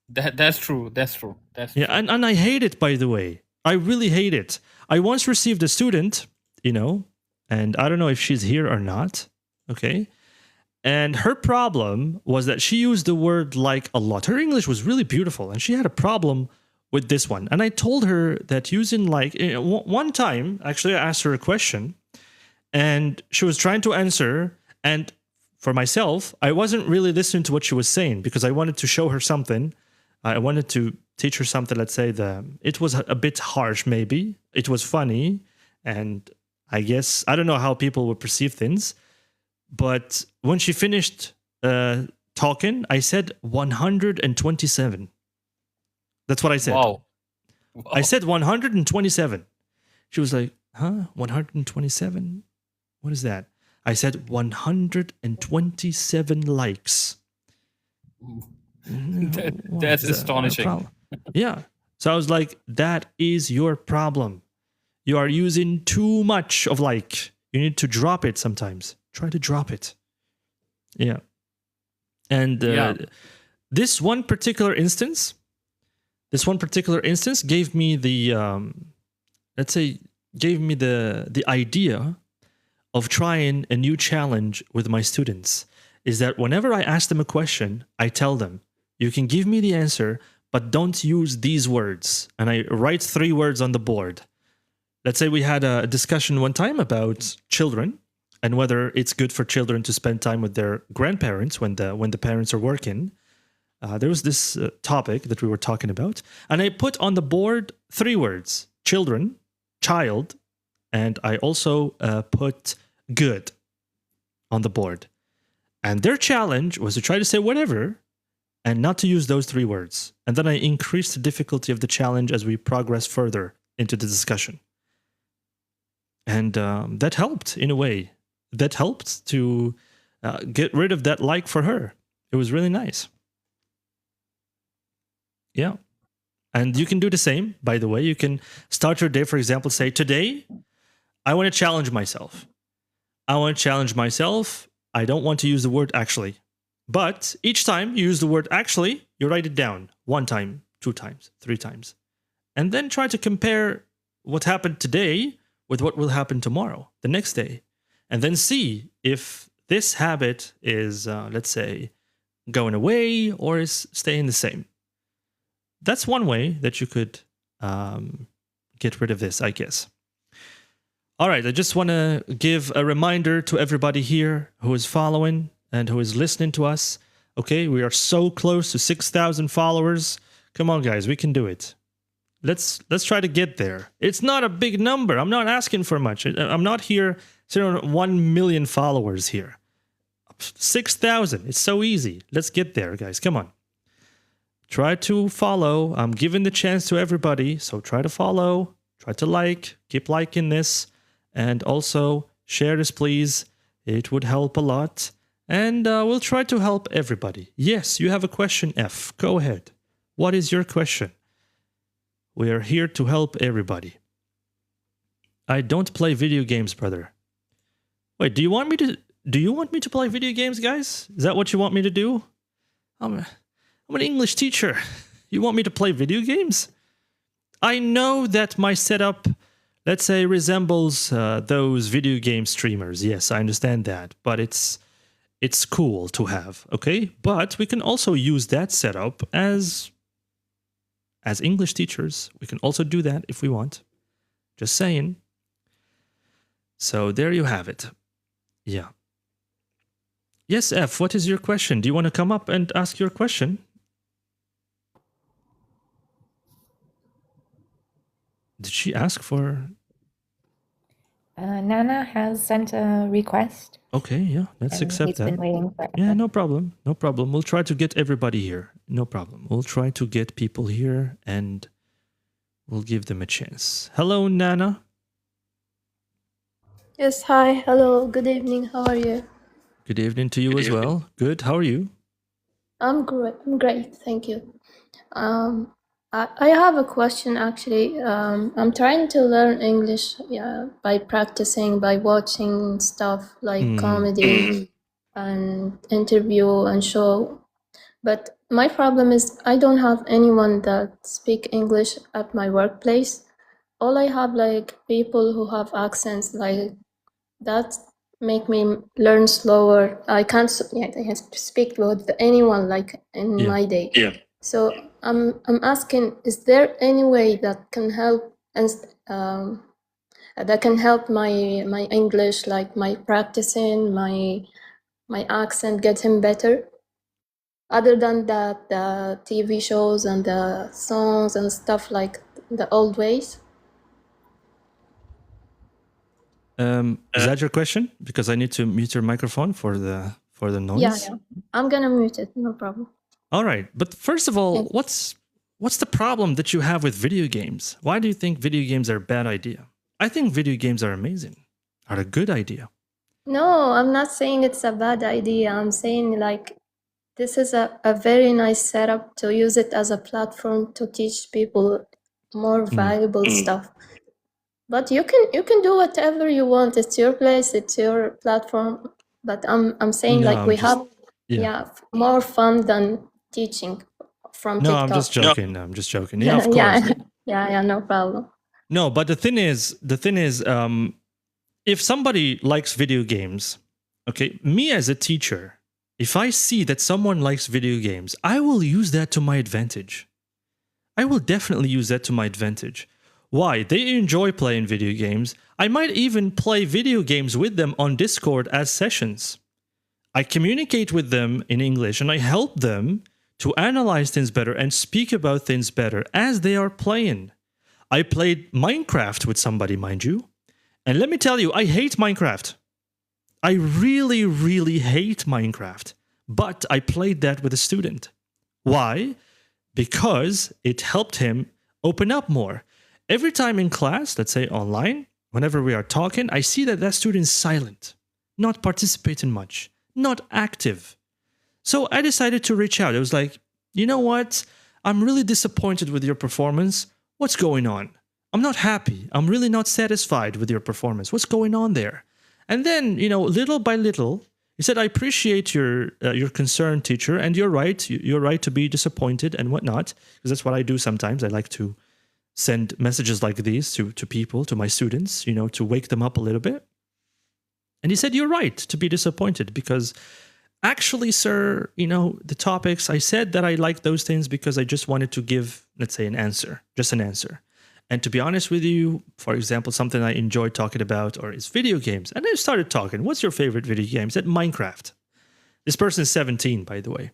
[SPEAKER 13] That's true. That's true. That's
[SPEAKER 1] yeah,
[SPEAKER 13] true.
[SPEAKER 1] And I hate it, by the way. I really hate it. I once received a student, and I don't know if she's here or not. Okay. And her problem was that she used the word like a lot. Her English was really beautiful, and she had a problem with this one. And I told her that using like, one time, actually, I asked her a question, and she was trying to answer. And for myself, I wasn't really listening to what she was saying because I wanted to show her something. I wanted to teach her something. Let's say it was a bit harsh, maybe. It was funny. And I guess, I don't know how people would perceive things. But when she finished talking, I said 127. That's what I said.
[SPEAKER 13] Wow.
[SPEAKER 1] I said 127. She was like, huh? 127? What is that? I said 127 likes.
[SPEAKER 13] That's astonishing.
[SPEAKER 1] Yeah. So I was like, that is your problem. You are using too much of like. You need to drop it sometimes. Try to drop it. Yeah. And this one particular instance gave me the, gave me the idea of trying a new challenge with my students. Is that whenever I ask them a question, I tell them, you can give me the answer, but don't use these words. And I write 3 words on the board. Let's say we had a discussion one time about children and whether it's good for children to spend time with their grandparents when the parents are working. There was this topic that we were talking about, and I put on the board 3 words: children, child, and I also put good on the board. And their challenge was to try to say whatever and not to use those 3 words. And then I increased the difficulty of the challenge as we progress further into the discussion. And that helped in a way. That helped to get rid of that like for her. It was really nice. Yeah. And you can do the same, by the way. You can start your day, for example, say, today, I want to challenge myself. I want to challenge myself. I don't want to use the word actually. But each time you use the word actually, you write it down 1 time, 2 times, 3 times. And then try to compare what happened today with what will happen tomorrow, the next day. And then see if this habit is, let's say, going away or is staying the same. That's one way that you could get rid of this, I guess. All right, I just want to give a reminder to everybody here who is following and who is listening to us. Okay, we are so close to 6,000 followers. Come on, guys, we can do it. Let's try to get there. It's not a big number. I'm not asking for much. I'm not here sitting on 1 million followers here. 6,000. It's so easy. Let's get there, guys. Come on. Try to follow. I'm giving the chance to everybody, so try to follow. Try to like. Keep liking this. And also, share this, please. It would help a lot. And we'll try to help everybody. Yes, you have a question, F. Go ahead. What is your question? We are here to help everybody. I don't play video games, brother. Wait, do you want me to play video games, guys? Is that what you want me to do? I'm an English teacher. You want me to play video games? I know that my setup, let's say, resembles those video game streamers. Yes, I understand that, but it's cool to have, okay? But we can also use that setup as English teachers. We can also do that if we want. Just saying. So there you have it. Yeah. Yes, F, what is your question? Do you want to come up and ask your question? Did she ask for...
[SPEAKER 2] Nana has sent a request.
[SPEAKER 1] Okay, yeah, let's accept
[SPEAKER 2] He's
[SPEAKER 1] that.
[SPEAKER 2] been waiting for
[SPEAKER 1] Yeah, no problem. No problem. We'll try to get everybody here. No problem. We'll try to get people here and we'll give them a chance. Hello, Nana.
[SPEAKER 14] Yes, hi. Hello. Good evening. How are you?
[SPEAKER 1] Good evening to you as well. Good. How are you?
[SPEAKER 14] I'm great. I'm great. Thank you. I have a question actually. I'm trying to learn English, by practicing, by watching stuff like comedy and interview and show. But my problem is I don't have anyone that speak English at my workplace. All I have like people who have accents like that make me learn slower. I can't I have to speak with anyone like in my day. So I'm asking, is there any way that can help and that can help my English, like my practicing, my accent getting better? Other than that, the TV shows and the songs and stuff like the old ways.
[SPEAKER 1] Is that your question? Because I need to mute your microphone for the noise.
[SPEAKER 14] Yeah. I'm gonna mute it. No problem.
[SPEAKER 1] All right, but first of all, what's the problem that you have with video games? Why do you think video games are a bad idea? I think video games are amazing, are a good idea.
[SPEAKER 14] No, I'm not saying it's a bad idea. I'm saying like this is a very nice setup to use it as a platform to teach people more valuable stuff. But you can do whatever you want. It's your place, it's your platform. But I'm saying
[SPEAKER 1] No,
[SPEAKER 14] like
[SPEAKER 1] I'm
[SPEAKER 14] we
[SPEAKER 1] just-
[SPEAKER 14] have more fun than teaching from
[SPEAKER 1] No,
[SPEAKER 14] TikTok.
[SPEAKER 1] I'm just joking. I'm just joking. Yeah, of course.
[SPEAKER 14] yeah, no problem.
[SPEAKER 1] No, but the thing is, if somebody likes video games, okay, me as a teacher, if I see that someone likes video games, I will use that to my advantage. I will definitely use that to my advantage. Why? They enjoy playing video games. I might even play video games with them on Discord as sessions. I communicate with them in English and I help them to analyze things better and speak about things better as they are playing. I played Minecraft with somebody, mind you. And let me tell you, I hate Minecraft. I really, really hate Minecraft. But I played that with a student. Why? Because it helped him open up more. Every time in class, let's say online, whenever we are talking, I see that that student is silent, not participating much, not active. So I decided to reach out. I was like, you know what? I'm really disappointed with your performance. What's going on? I'm not happy. I'm really not satisfied with your performance. What's going on there? And then, little by little, he said, I appreciate your concern, teacher, and you're right. You're right to be disappointed and whatnot, because that's what I do sometimes. I like to send messages like these to people, to my students, to wake them up a little bit. And he said, you're right to be disappointed because actually, sir, the topics, I said that I like those things because I just wanted to give, let's say, an answer, just an answer. And to be honest with you, for example, something I enjoy talking about is video games. And I started talking, what's your favorite video game? He said Minecraft. This person is 17, by the way.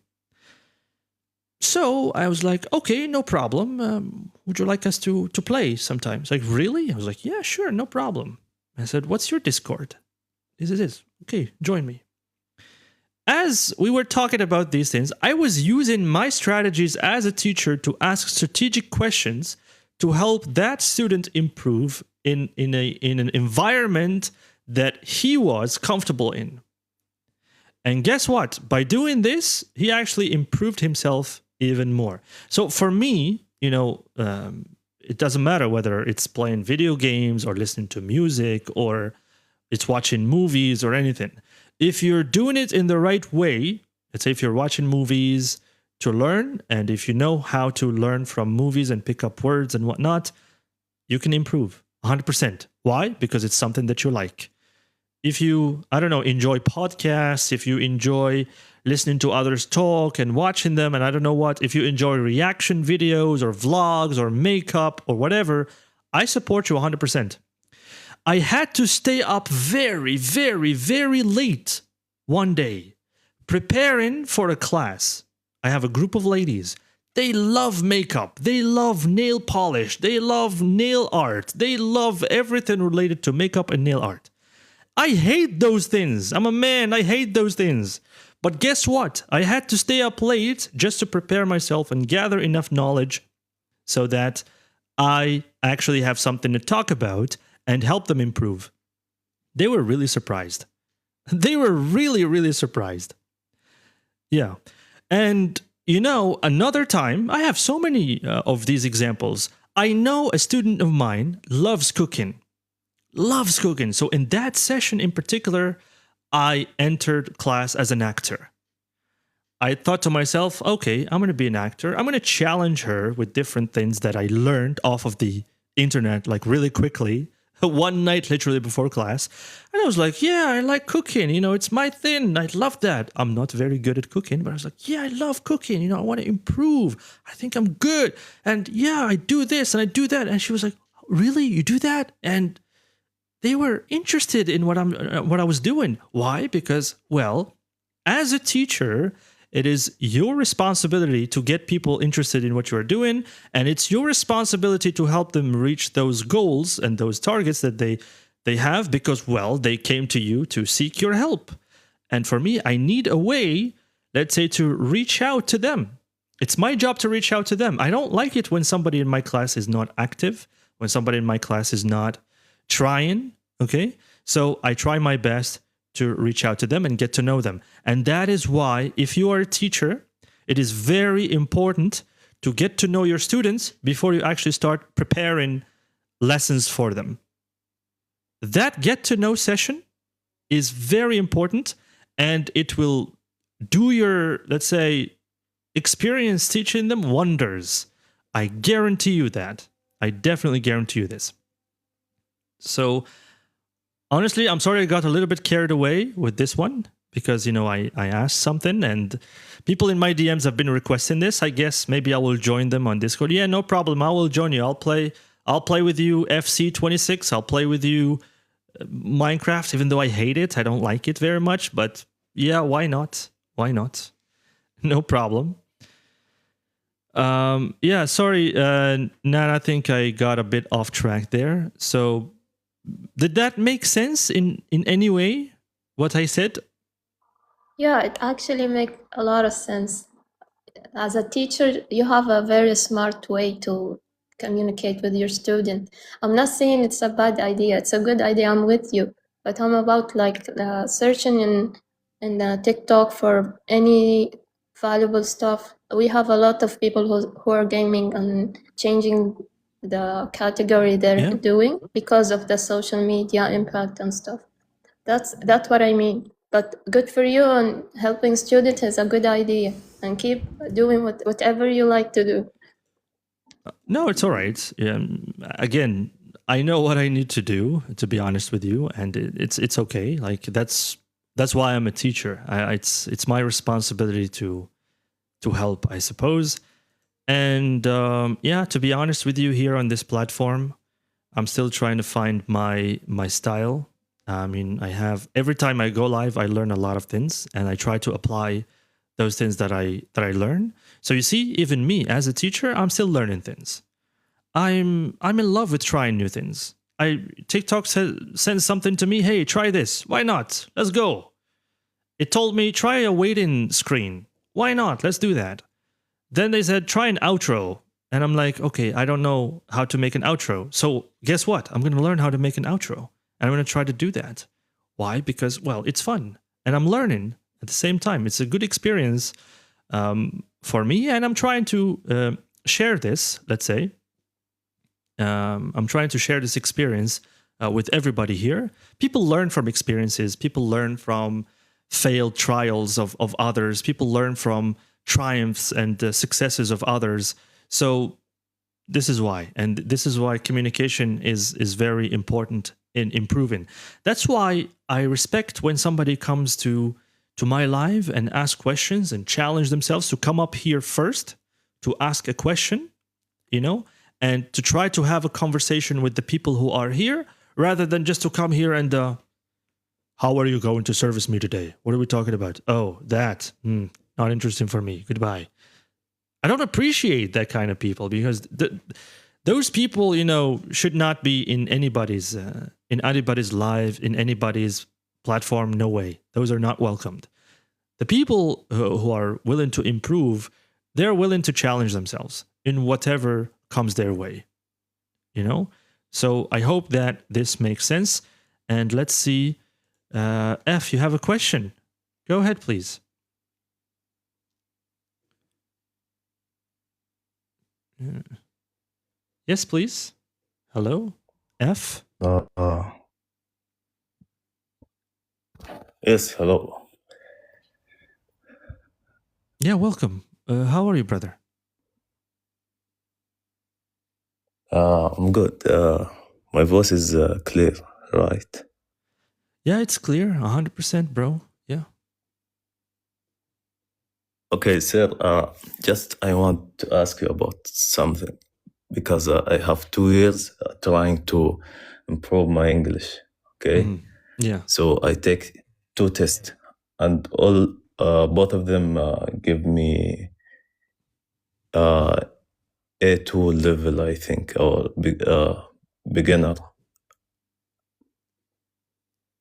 [SPEAKER 1] So I was like, okay, no problem. Would you like us to play sometimes? Like, really? I was like, yeah, sure, no problem. I said, what's your Discord? This is it. Okay, join me. As we were talking about these things, I was using my strategies as a teacher to ask strategic questions to help that student improve in an environment that he was comfortable in. And guess what? By doing this, he actually improved himself even more. So for me, it doesn't matter whether it's playing video games or listening to music or it's watching movies or anything. If you're doing it in the right way, let's say if you're watching movies to learn, and if you know how to learn from movies and pick up words and whatnot, you can improve 100%. Why? Because it's something that you like. If you, enjoy podcasts, if you enjoy listening to others talk and watching them, and if you enjoy reaction videos or vlogs or makeup or whatever, I support you 100%. I had to stay up very, very, very late one day preparing for a class. I have a group of ladies, They love makeup. They love nail polish. They love nail art. They love everything related to makeup and nail art. I hate those things. I'm a man. I hate those things. But guess what? I had to stay up late just to prepare myself and gather enough knowledge so that I actually have something to talk about and help them improve. They were really surprised. They were really, really surprised. Yeah. And, you know, another time, I have so many of these examples. I know a student of mine loves cooking. Loves cooking. So in that session in particular, I entered class as an actor. I thought to myself, okay, I'm going to be an actor. I'm going to challenge her with different things that I learned off of the internet, like really quickly, one night literally before class. And I was like, yeah, I like cooking. You know, it's my thing. I love that. I'm not very good at cooking, but I was like, yeah, I love cooking. You know, I want to improve. I think I'm good. And yeah, I do this and I do that. And she was like, really? You do that? And they were interested in what I was doing. Why? Because, well, as a teacher, it is your responsibility to get people interested in what you are doing, and it's your responsibility to help them reach those goals and those targets that they have because, well, they came to you to seek your help. And for me, I need a way, let's say, to reach out to them. It's my job to reach out to them. I don't like it when somebody in my class is not active, when somebody in my class is not trying, okay? So I try my best to reach out to them and get to know them. And that is why, if you are a teacher, it is very important to get to know your students before you actually start preparing lessons for them. That get to know session is very important, and it will do your, let's say, experience teaching them wonders. I guarantee you that. I definitely guarantee you this. So, honestly, I'm sorry I got a little bit carried away with this one because, you know, I asked something and people in my DMs have been requesting this. I guess maybe I will join them on Discord. Yeah, no problem. I will join you. I'll play with you FC26. I'll play with you Minecraft, even though I hate it. I don't like it very much. But yeah, why not? Why not? No problem. Yeah, sorry, Nan, I think I got a bit off track there. So did that make sense in any way, what I said?
[SPEAKER 14] Yeah, it actually makes a lot of sense. As a teacher, you have a very smart way to communicate with your student. I'm not saying it's a bad idea. It's a good idea. I'm with you. But I'm about like searching in TikTok for any valuable stuff. We have a lot of people who are gaming and changing the category they're doing because of the social media impact and stuff. That's what I mean. But good for you, and helping students is a good idea. And keep doing whatever you like to do.
[SPEAKER 1] No, it's all right. Again, I know what I need to do, to be honest with you, and it's okay. Like that's why I'm a teacher. It's my responsibility to help, I suppose. And yeah, to be honest with you, here on this platform, I'm still trying to find my style. I mean, every time I go live, I learn a lot of things, and I try to apply those things that I learn. So you see, even me as a teacher, I'm still learning things. I'm in love with trying new things. TikTok sends something to me. Hey, try this. Why not? Let's go. It told me try a waiting screen. Why not? Let's do that. Then they said try an outro, and I'm like, okay, I don't know how to make an outro. So guess what? I'm going to learn how to make an outro. And I'm going to try to do that. Why? Because, well, it's fun. And I'm learning at the same time. It's a good experience for me. And I'm trying to share this, let's say. I'm trying to share this experience with everybody here. People learn from experiences. People learn from failed trials of others. People learn from triumphs and successes of others. So this is why. And this is why communication is very important in improving. That's why I respect when somebody comes to my live and ask questions and challenge themselves to come up here first to ask a question, you know, and to try to have a conversation with the people who are here rather than just to come here and how are you going to service me today? What are we talking about? Oh, that. Not interesting for me. Goodbye. I don't appreciate that kind of people, because those people, should not be in anybody's live, in anybody's platform. No way. Those are not welcomed. The people who are willing to improve, they're willing to challenge themselves in whatever comes their way. So I hope that this makes sense. And let's see. F, you have a question. Go ahead, please. Yes, please. Hello, F.
[SPEAKER 15] Yes, hello.
[SPEAKER 1] Yeah, welcome. How are you, brother?
[SPEAKER 15] I'm good. My voice is clear, right?
[SPEAKER 1] Yeah, it's clear, 100%, bro. Yeah.
[SPEAKER 15] Okay, sir. Just I want to ask you about something, because I have 2 years trying to improve my English. Okay.
[SPEAKER 1] Mm-hmm. Yeah.
[SPEAKER 15] So I take 2 tests, and both of them give me A2 level, I think, or beginner.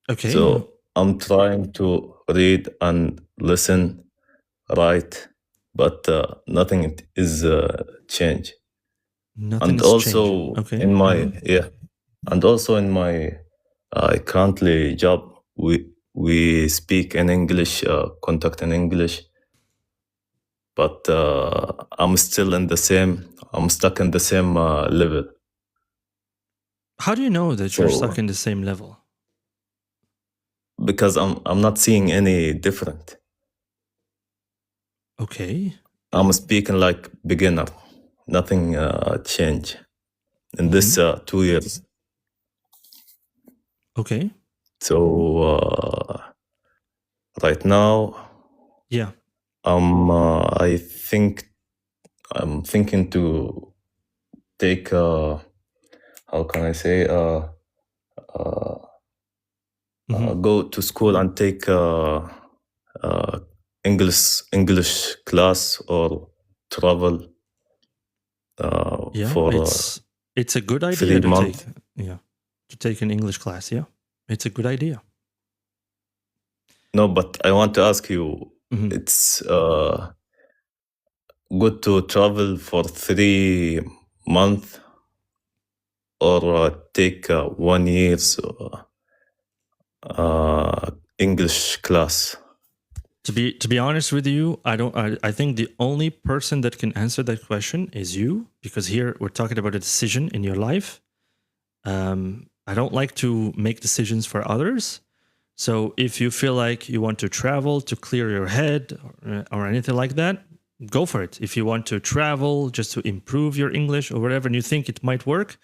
[SPEAKER 1] Okay.
[SPEAKER 15] So I'm trying to read and listen, write, but nothing is change.
[SPEAKER 1] Nothing
[SPEAKER 15] And
[SPEAKER 1] is
[SPEAKER 15] also
[SPEAKER 1] changing. Okay.
[SPEAKER 15] in my and also in my currently job, we speak in English, contact in English, but I'm stuck in the same level.
[SPEAKER 1] How do you know that you're stuck in the same level?
[SPEAKER 15] Because I'm not seeing any different.
[SPEAKER 1] Okay.
[SPEAKER 15] I'm speaking like beginner. Nothing change in this 2 years.
[SPEAKER 1] Okay.
[SPEAKER 15] So right now,
[SPEAKER 1] yeah,
[SPEAKER 15] I think I'm thinking to take how can I say go to school and take English class or travel.
[SPEAKER 1] Yeah,
[SPEAKER 15] for
[SPEAKER 1] it's a good idea
[SPEAKER 15] 3 months.
[SPEAKER 1] To take an English class. Yeah, it's a good idea.
[SPEAKER 15] No, but I want to ask you, it's good to travel for 3 months or take 1 year's English class?
[SPEAKER 1] To be honest with you, I think the only person that can answer that question is you, because here we're talking about a decision in your life. I don't like to make decisions for others. So if you feel like you want to travel to clear your head or anything like that, go for it. If you want to travel just to improve your English or whatever, and you think it might work,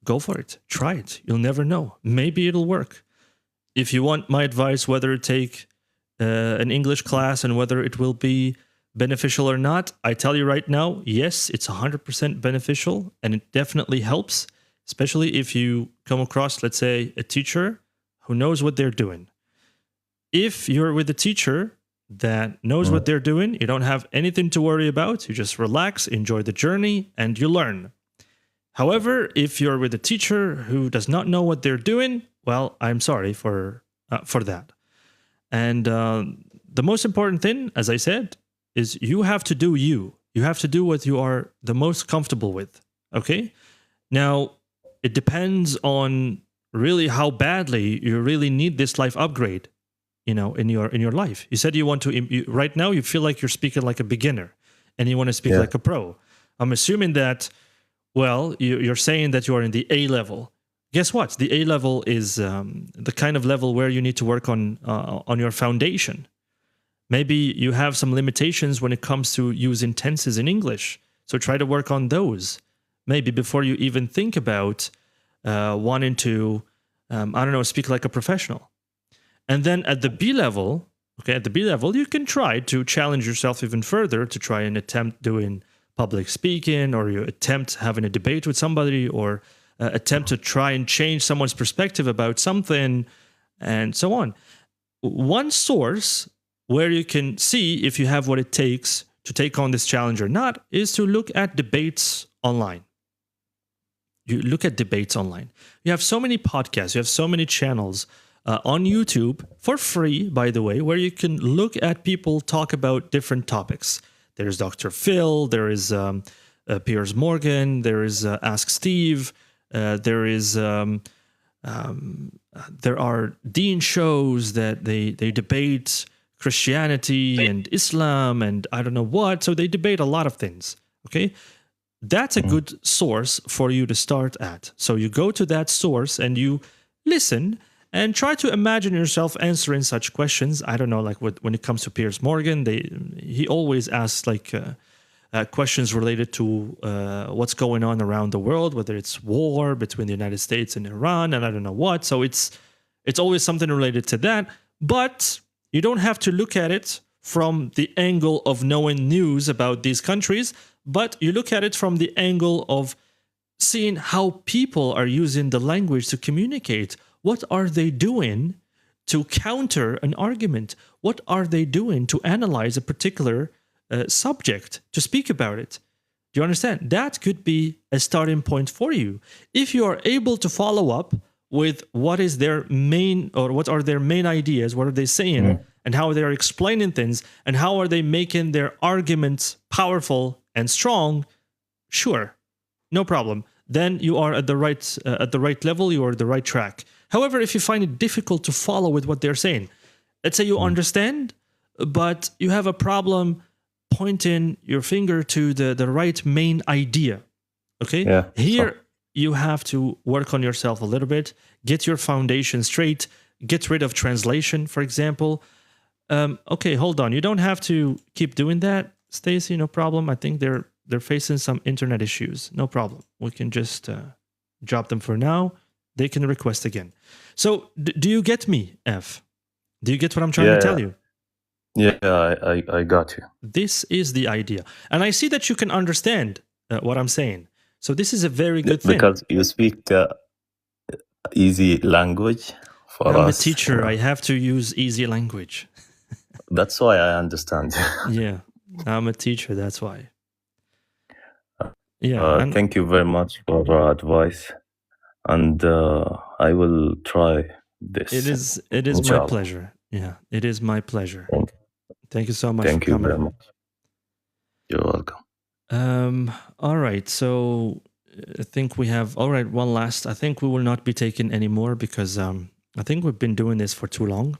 [SPEAKER 1] go for it. Try it. You'll never know. Maybe it'll work. If you want my advice, whether to take an English class and whether it will be beneficial or not, I tell you right now, yes, it's 100% beneficial, and it definitely helps, especially if you come across, let's say, a teacher who knows what they're doing. If you're with a teacher that knows what they're doing, you don't have anything to worry about. You just relax, enjoy the journey, and you learn. However, if you're with a teacher who does not know what they're doing, well, I'm sorry for that. And the most important thing, as I said, is you have to do you. You have to do what you are the most comfortable with. Okay? Now, it depends on really how badly you really need this life upgrade, in your life. You said you want to, right now you feel like you're speaking like a beginner and you want to speak like a pro. I'm assuming that, well, you're saying that you are in the A level. Guess what? The A level is the kind of level where you need to work on your foundation. Maybe you have some limitations when it comes to using tenses in English. So try to work on those. Maybe before you even think about wanting to, speak like a professional. And then at the B level, you can try to challenge yourself even further to try and attempt doing public speaking, or you attempt having a debate with somebody, or attempt to try and change someone's perspective about something, and so on. One source where you can see if you have what it takes to take on this challenge or not is to look at debates online. You look at debates online. You have so many podcasts, you have so many channels on YouTube for free, by the way, where you can look at people talk about different topics. There's Dr. Phil, there is Piers Morgan, there is Ask Steve, there are Dean shows that they debate Christianity and Islam and I don't know what. So they debate a lot of things. Okay. That's a good source for you to start at. So you go to that source and you listen and try to imagine yourself answering such questions. I don't know, like when it comes to Piers Morgan, he always asks like questions related to what's going on around the world, whether it's war between the United States and Iran and I don't know what. So it's always something related to that. But you don't have to look at it from the angle of knowing news about these countries, but you look at it from the angle of seeing how people are using the language to communicate. What are they doing to counter an argument? What are they doing to analyze a particular subject, to speak about it? Do you understand? That could be a starting point for you. If you are able to follow up with what is their main, or what are their main ideas, what are they saying, and how they are explaining things, and how are they making their arguments powerful and strong, sure, no problem. Then you are at the right level, you are at the right track. However, if you find it difficult to follow with what they're saying, let's say you understand, but you have a problem pointing your finger to the right main idea, okay?
[SPEAKER 15] Yeah.
[SPEAKER 1] Here, you have to work on yourself a little bit, get your foundation straight, get rid of translation, for example. Okay, hold on. You don't have to keep doing that, Stacy, no problem. I think they're facing some internet issues. No problem. We can just drop them for now. They can request again. So do you get me, F? Do you get what I'm trying to tell you?
[SPEAKER 15] Yeah, I got you.
[SPEAKER 1] This is the idea. And I see that you can understand what I'm saying. So this is a very good thing.
[SPEAKER 15] Because you speak easy language for
[SPEAKER 1] I'm
[SPEAKER 15] us.
[SPEAKER 1] a teacher. I have to use easy language.
[SPEAKER 15] That's why I understand.
[SPEAKER 1] Yeah, I'm a teacher. That's why. Yeah.
[SPEAKER 15] Thank you very much for the advice. And I will try this.
[SPEAKER 1] It is my pleasure. Yeah, it is my pleasure. Thank you so much
[SPEAKER 15] Thank
[SPEAKER 1] for
[SPEAKER 15] you
[SPEAKER 1] coming.
[SPEAKER 15] very much. You're welcome.
[SPEAKER 1] All right. So I think we have, all right, one last. I think we will not be taking any more because I think we've been doing this for too long.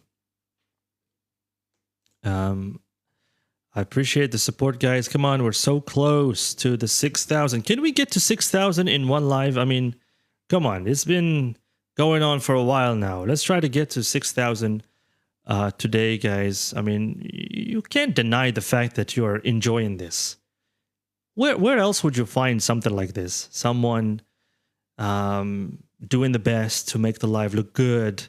[SPEAKER 1] I appreciate the support, guys. Come on, we're so close to the 6,000. Can we get to 6,000 in one live? I mean, come on, it's been going on for a while now. Let's try to get to 6,000 today, guys. I mean, you can't deny the fact that you are enjoying this. Where else would you find something like this? Someone doing the best to make the live look good.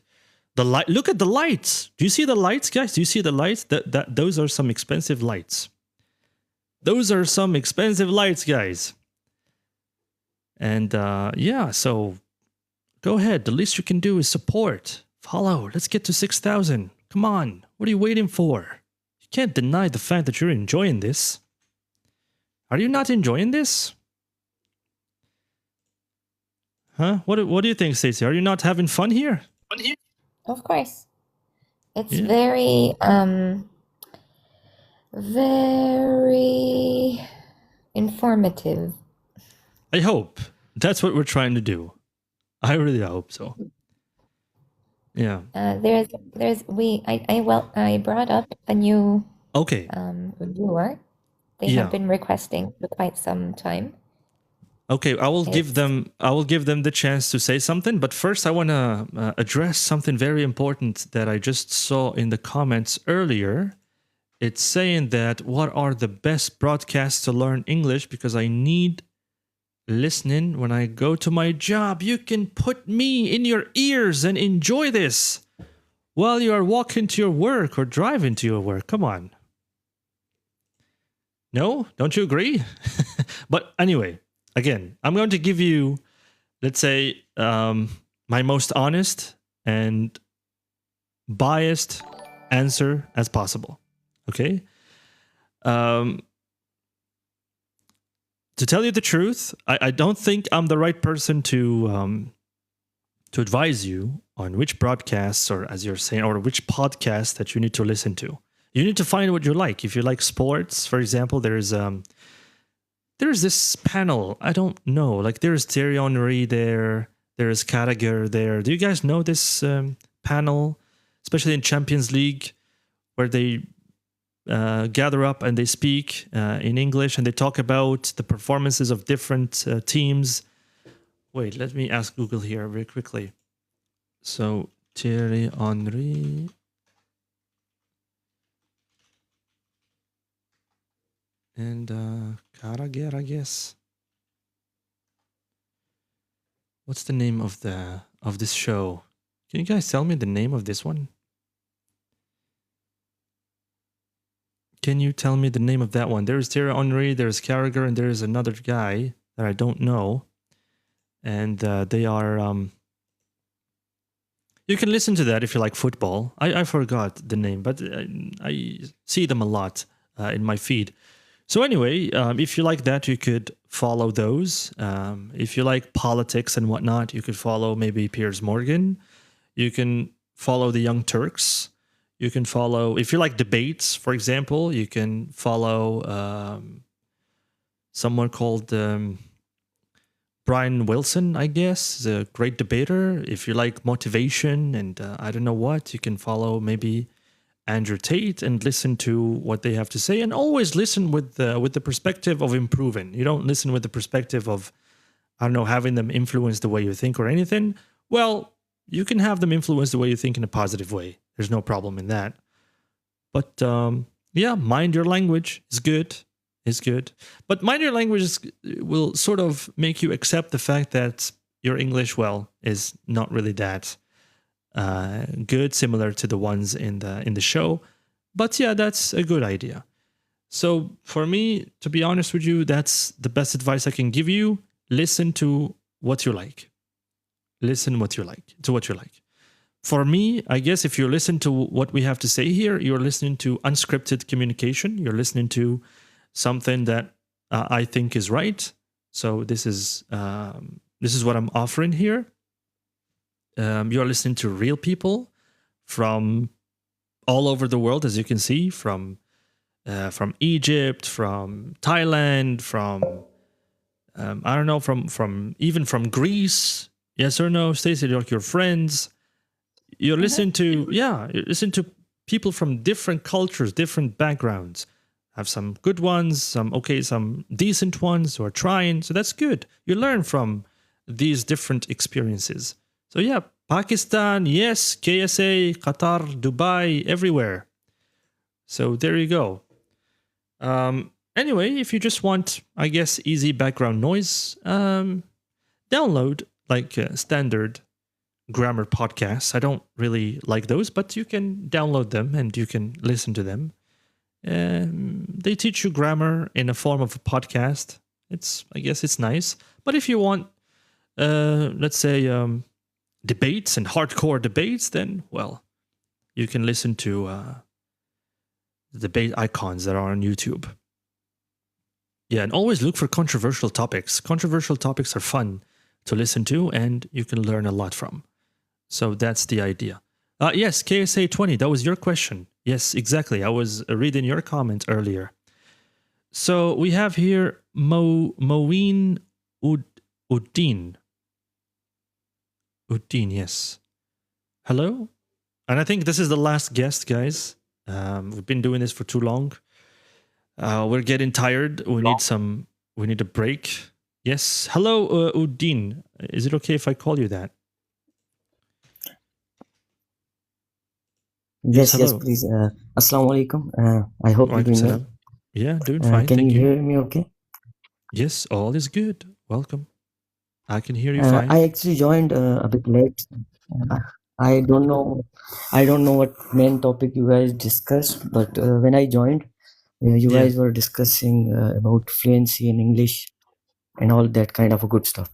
[SPEAKER 1] Look at the lights. Do you see the lights, guys? Do you see the lights? Those are some expensive lights. Those are some expensive lights, guys. And yeah, so go ahead. The least you can do is support. Follow. Let's get to 6,000. Come on. What are you waiting for? You can't deny the fact that you're enjoying this. Are you not enjoying this? Huh? What do you think, Stacey? Are you not having fun here?
[SPEAKER 2] Of course. It's very very informative.
[SPEAKER 1] I hope. That's what we're trying to do. I really hope so. Yeah.
[SPEAKER 2] I brought up a new viewer. They have been requesting for quite some time.
[SPEAKER 1] Okay, I will give them the chance to say something, but first I want to address something very important that I just saw in the comments earlier. It's saying that what are the best broadcasts to learn English because I need listening when I go to my job. You can put me in your ears and enjoy this while you are walking to your work or driving to your work. Come on. No? Don't you agree? But anyway, again, I'm going to give you, let's say, my most honest and biased answer as possible. Okay? to tell you the truth, I don't think I'm the right person to advise you on which broadcasts, or as you're saying, or which podcast that you need to listen to. You need to find what you like. If you like sports, for example, there's this panel. I don't know. Like there's Thierry Henry there. There's Carragher there. Do you guys know this panel, especially in Champions League, where they gather up and they speak in English and they talk about the performances of different teams? Wait, let me ask Google here very quickly. So Thierry Henry. And Carragher, I guess. What's the name of this show? Can you guys tell me the name of this one? Can you tell me the name of that one? There's Thierry Henry, there's Carragher, and there's another guy that I don't know. And they are... you can listen to that if you like football. I forgot the name, but I see them a lot in my feed. So anyway, if you like that, you could follow those. If you like politics and whatnot, you could follow maybe Piers Morgan. You can follow the Young Turks. You can follow, if you like debates, for example, you can follow someone called Brian Wilson, I guess, is a great debater. If you like motivation and I don't know what, you can follow maybe Andrew Tate and listen to what they have to say, and always listen with the perspective of improving. You don't listen with the perspective of, I don't know, having them influence the way you think or anything. Well, you can have them influence the way you think in a positive way. There's no problem in that. But yeah, mind your language is good. Is good. But mind your language will sort of make you accept the fact that your English, well, is not really that good, similar to the ones in the show. But yeah, that's a good idea. So for me, to be honest with you, that's the best advice I can give you. Listen to what you like. Listen to what you like. For me, I guess if you listen to what we have to say here, you're listening to unscripted communication. You're listening to something that I think is right. So this is what I'm offering here. You're listening to real people from all over the world, as you can see, from Egypt, from Thailand, from I don't know, from even from Greece. Yes or no, Stacey? Like your friends. You're listening to you listen to people from different cultures, different backgrounds. Have some good ones, some decent ones who are trying. So that's good. You learn from these different experiences. So yeah, Pakistan, yes, KSA, Qatar, Dubai, everywhere. So there you go. Anyway, if you just want, I guess, easy background noise, download like standard grammar podcasts. I don't really like those, but you can download them and you can listen to them. They teach you grammar in a form of a podcast. I guess it's nice. But if you want, let's say, debates and hardcore debates, then, well, you can listen to the debate icons that are on YouTube. Yeah, and always look for controversial topics. Controversial topics are fun to listen to, and you can learn a lot from. So that's the idea. Yes, KSA 20, that was your question. Yes, exactly. I was reading your comment earlier. So we have here Moeen Uddin. Uddin, yes. Hello? And I think this is the last guest, guys. We've been doing this for too long. We're getting tired. We need a break. Yes. Hello, Uddin. Is it okay if I call you that?
[SPEAKER 16] Yes, please. Assalamu alaikum. I hope you're doing well.
[SPEAKER 1] Yeah, doing fine.
[SPEAKER 16] Can
[SPEAKER 1] Thank
[SPEAKER 16] you hear me okay?
[SPEAKER 1] Yes, all is good. Welcome. I can hear you fine.
[SPEAKER 16] I actually joined a bit late. I don't know what main topic you guys discussed, but when I joined, you guys were discussing about fluency in English and all that kind of good stuff.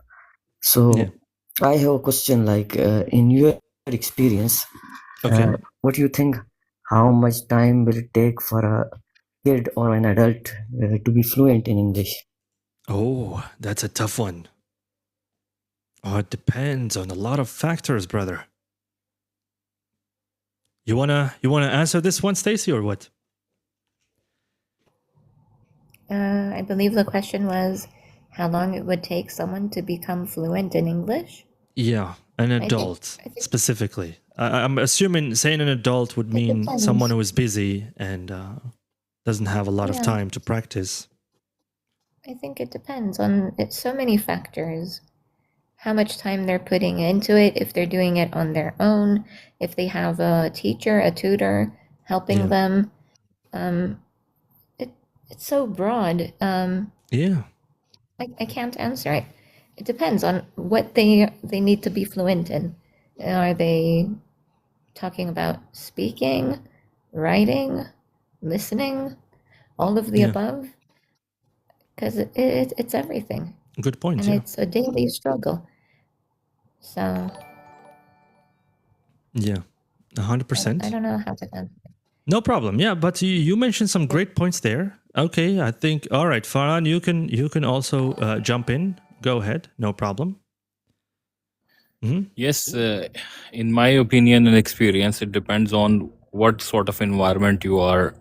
[SPEAKER 16] So I have a question, like in your experience, what do you think, how much time will it take for a kid or an adult to be fluent in English?
[SPEAKER 1] Oh, that's a tough one. Oh, it depends on a lot of factors, brother. You wanna answer this one, Stacy, or what?
[SPEAKER 2] I believe the question was how long it would take someone to become fluent in English.
[SPEAKER 1] Yeah, an adult
[SPEAKER 2] I think
[SPEAKER 1] specifically. I'm assuming saying an adult would mean
[SPEAKER 2] depends.
[SPEAKER 1] someone who is busy and doesn't have a lot of
[SPEAKER 2] Yeah.
[SPEAKER 1] time to practice.
[SPEAKER 2] I think it depends on it's so many factors. How much time they're putting into it, if they're doing it on their own, if they have a teacher, a tutor helping them. It's so broad.
[SPEAKER 1] Yeah.
[SPEAKER 2] I can't answer it. It depends on what they need to be fluent in. Are they talking about speaking, writing, listening, all of the above? Because it's everything.
[SPEAKER 1] Good point.
[SPEAKER 2] And it's a daily struggle. So
[SPEAKER 1] yeah, 100%.
[SPEAKER 2] I don't know how to answer.
[SPEAKER 1] No problem. Yeah, but you mentioned some great points there. Okay, I think. All right, Farhan, you can also jump in. Go ahead. No problem. Mm-hmm.
[SPEAKER 13] Yes, in my opinion and experience, it depends on what sort of environment you are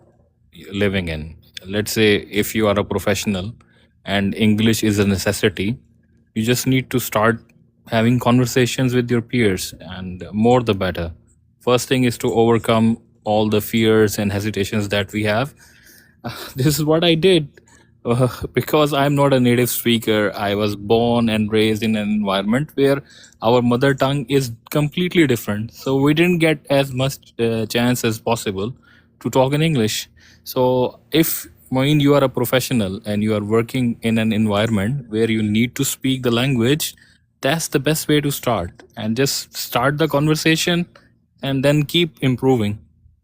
[SPEAKER 13] living in. Let's say if you are a professional and English is a necessity, you just need to start having conversations with your peers, and more the better. First thing is to overcome all the fears and hesitations that we have. This is what I did. Because I'm not a native speaker, I was born and raised in an environment where our mother tongue is completely different. So we didn't get as much chance as possible to talk in English. So if when you are a professional and you are working in an environment where you need to speak the language, that's the best way to start. And just start the conversation and then keep improving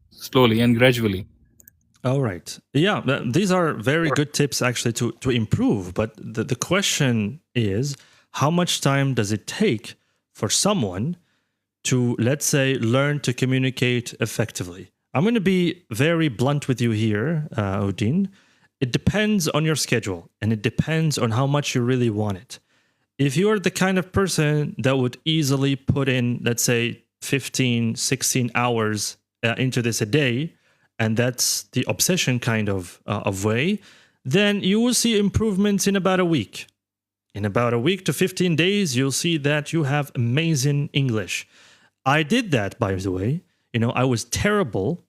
[SPEAKER 13] slowly and gradually.
[SPEAKER 1] All right. Yeah, these are very good tips actually to improve. But the question is, how much time does it take for someone to, let's say, learn to communicate effectively? I'm going to be very blunt with you here, Odin. It depends on your schedule and it depends on how much you really want it. If you're the kind of person that would easily put in, let's say, 15, 16 hours into this a day, and that's the obsession kind of way, then you will see improvements in about a week. In about a week to 15 days, you'll see that you have amazing English. I did that, by the way. I was terrible.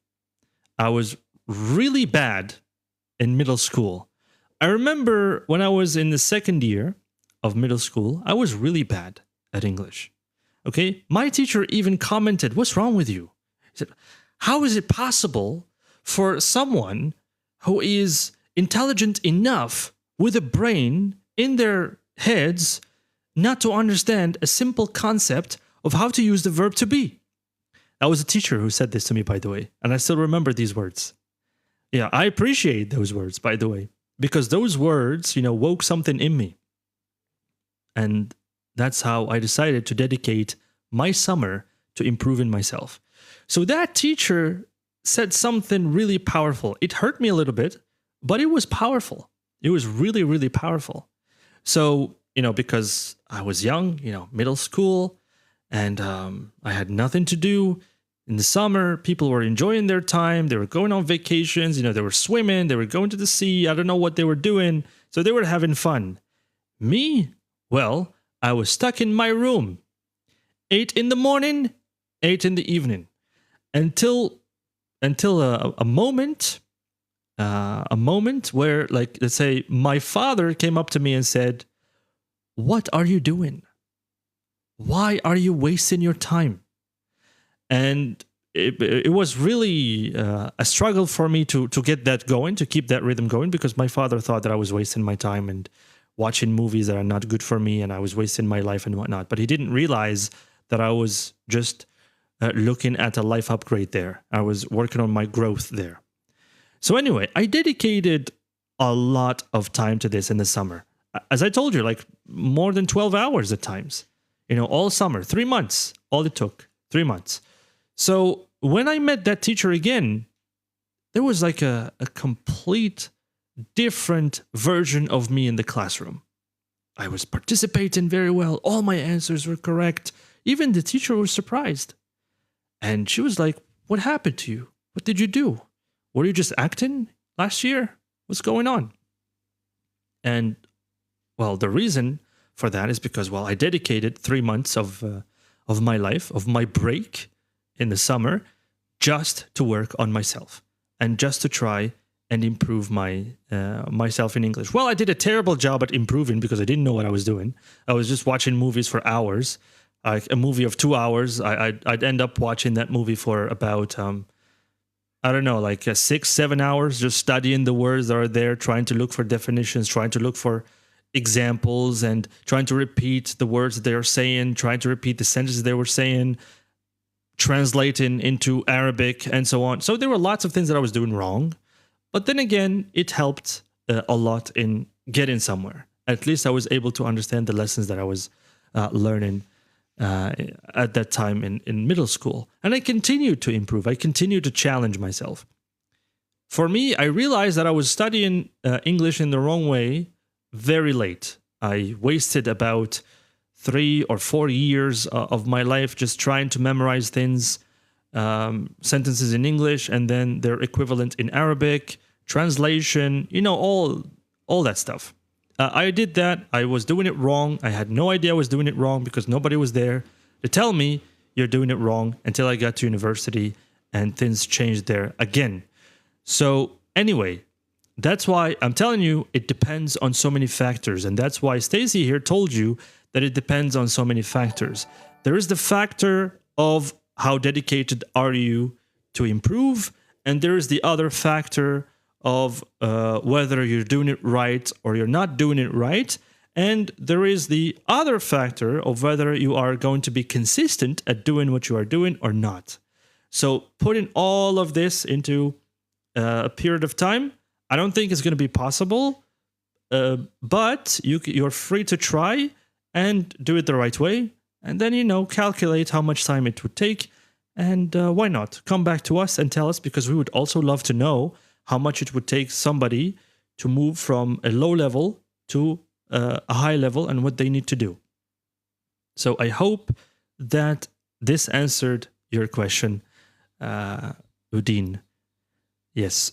[SPEAKER 1] I was really bad in middle school. I remember when I was in the second year of middle school, I was really bad at English. Okay? My teacher even commented, "What's wrong with you?" He said, "How is it possible for someone who is intelligent enough with a brain in their heads not to understand a simple concept of how to use the verb to be?" That was a teacher who said this to me, by the way, and I still remember these words. Yeah, I appreciate those words, by the way, because those words, woke something in me. And that's how I decided to dedicate my summer to improving myself. So that teacher said something really powerful. It hurt me a little bit, but it was powerful. It was really, really powerful. So, because I was young, middle school, and I had nothing to do. In the summer, people were enjoying their time. They were going on vacations. They were swimming. They were going to the sea. I don't know what they were doing. So they were having fun. Me? Well, I was stuck in my room. 8 in the morning, 8 in the evening. Until a moment where, like, let's say my father came up to me and said, "What are you doing? Why are you wasting your time?" And it was really a struggle for me to get that going, to keep that rhythm going, because my father thought that I was wasting my time and watching movies that are not good for me, and I was wasting my life and whatnot. But he didn't realize that I was just looking at a life upgrade there. I was working on my growth there. So anyway, I dedicated a lot of time to this in the summer. As I told you, like more than 12 hours at times, all summer, 3 months, all it took, 3 months. So when I met that teacher again, there was like a complete different version of me in the classroom. I was participating very well. All my answers were correct. Even the teacher was surprised. And she was like, "What happened to you? What did you do? Were you just acting last year? What's going on?" And well, the reason for that is because, well, I dedicated 3 months of my life, of my break in the summer, just to work on myself and just to try and improve myself in English. Well, I did a terrible job at improving because I didn't know what I was doing. I was just watching movies for hours. Like a movie of 2 hours, I'd end up watching that movie for about I don't know, like 6-7 hours, just studying the words that are there, trying to look for definitions, trying to look for examples, and trying to repeat the words that they are saying, trying to repeat the sentences they were saying, translating into Arabic, and so on. So there were lots of things that I was doing wrong. But then again, it helped a lot in getting somewhere. At least I was able to understand the lessons that I was learning at that time in middle school. And I continued to improve. I continued to challenge myself. For me, I realized that I was studying English in the wrong way very late. I wasted about 3 or 4 years of my life just trying to memorize things, sentences in English, and then their equivalent in Arabic, translation, all that stuff. I did that. I was doing it wrong. I had no idea I was doing it wrong because nobody was there to tell me you're doing it wrong until I got to university and things changed there again. So anyway, that's why I'm telling you it depends on so many factors. And that's why Stacy here told you that it depends on so many factors. There is the factor of how dedicated are you to improve, and there is the other factor of whether you're doing it right or you're not doing it right. And there is the other factor of whether you are going to be consistent at doing what you are doing or not. So putting all of this into a period of time, I don't think it's going to be possible, but you're free to try and do it the right way. And then, calculate how much time it would take. And why not? Come back to us and tell us, because we would also love to know how much it would take somebody to move from a low level to a high level and what they need to do. So I hope that this answered your question, Udine. Yes.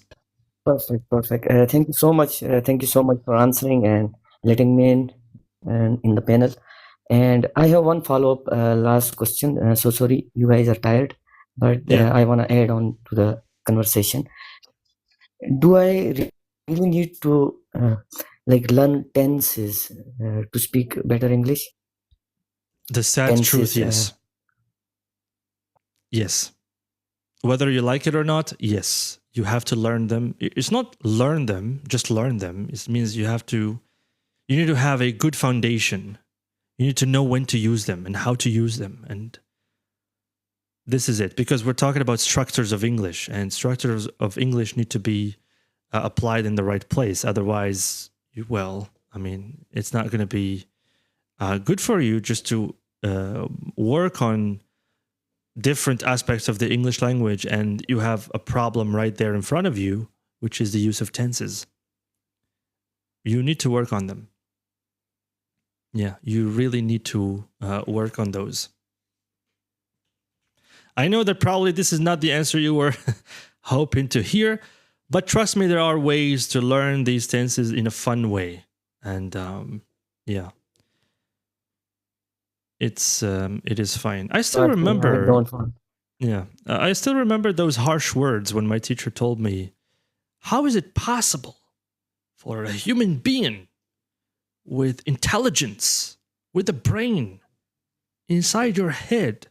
[SPEAKER 16] Perfect. Thank you so much. Thank you so much for answering and letting me in the panel. And I have one follow-up last question. So sorry, you guys are tired, but I want to add on to the conversation. Do I really need to learn tenses to speak better English?
[SPEAKER 1] The sad truth, yes. Yes. Whether you like it or not, yes. You have to learn them. It's not learn them, just learn them. It means you need to have a good foundation. You need to know when to use them and how to use them. And this is it, because we're talking about structures of English, and structures of English need to be applied in the right place. Otherwise, it's not going to be good for you just to work on different aspects of the English language and you have a problem right there in front of you, which is the use of tenses. You need to work on them. Yeah, you really need to work on those. I know that probably this is not the answer you were hoping to hear, but trust me, there are ways to learn these tenses in a fun way. And it is fine. I still remember. I still remember those harsh words when my teacher told me, "How is it possible for a human being with intelligence, with a brain inside your head,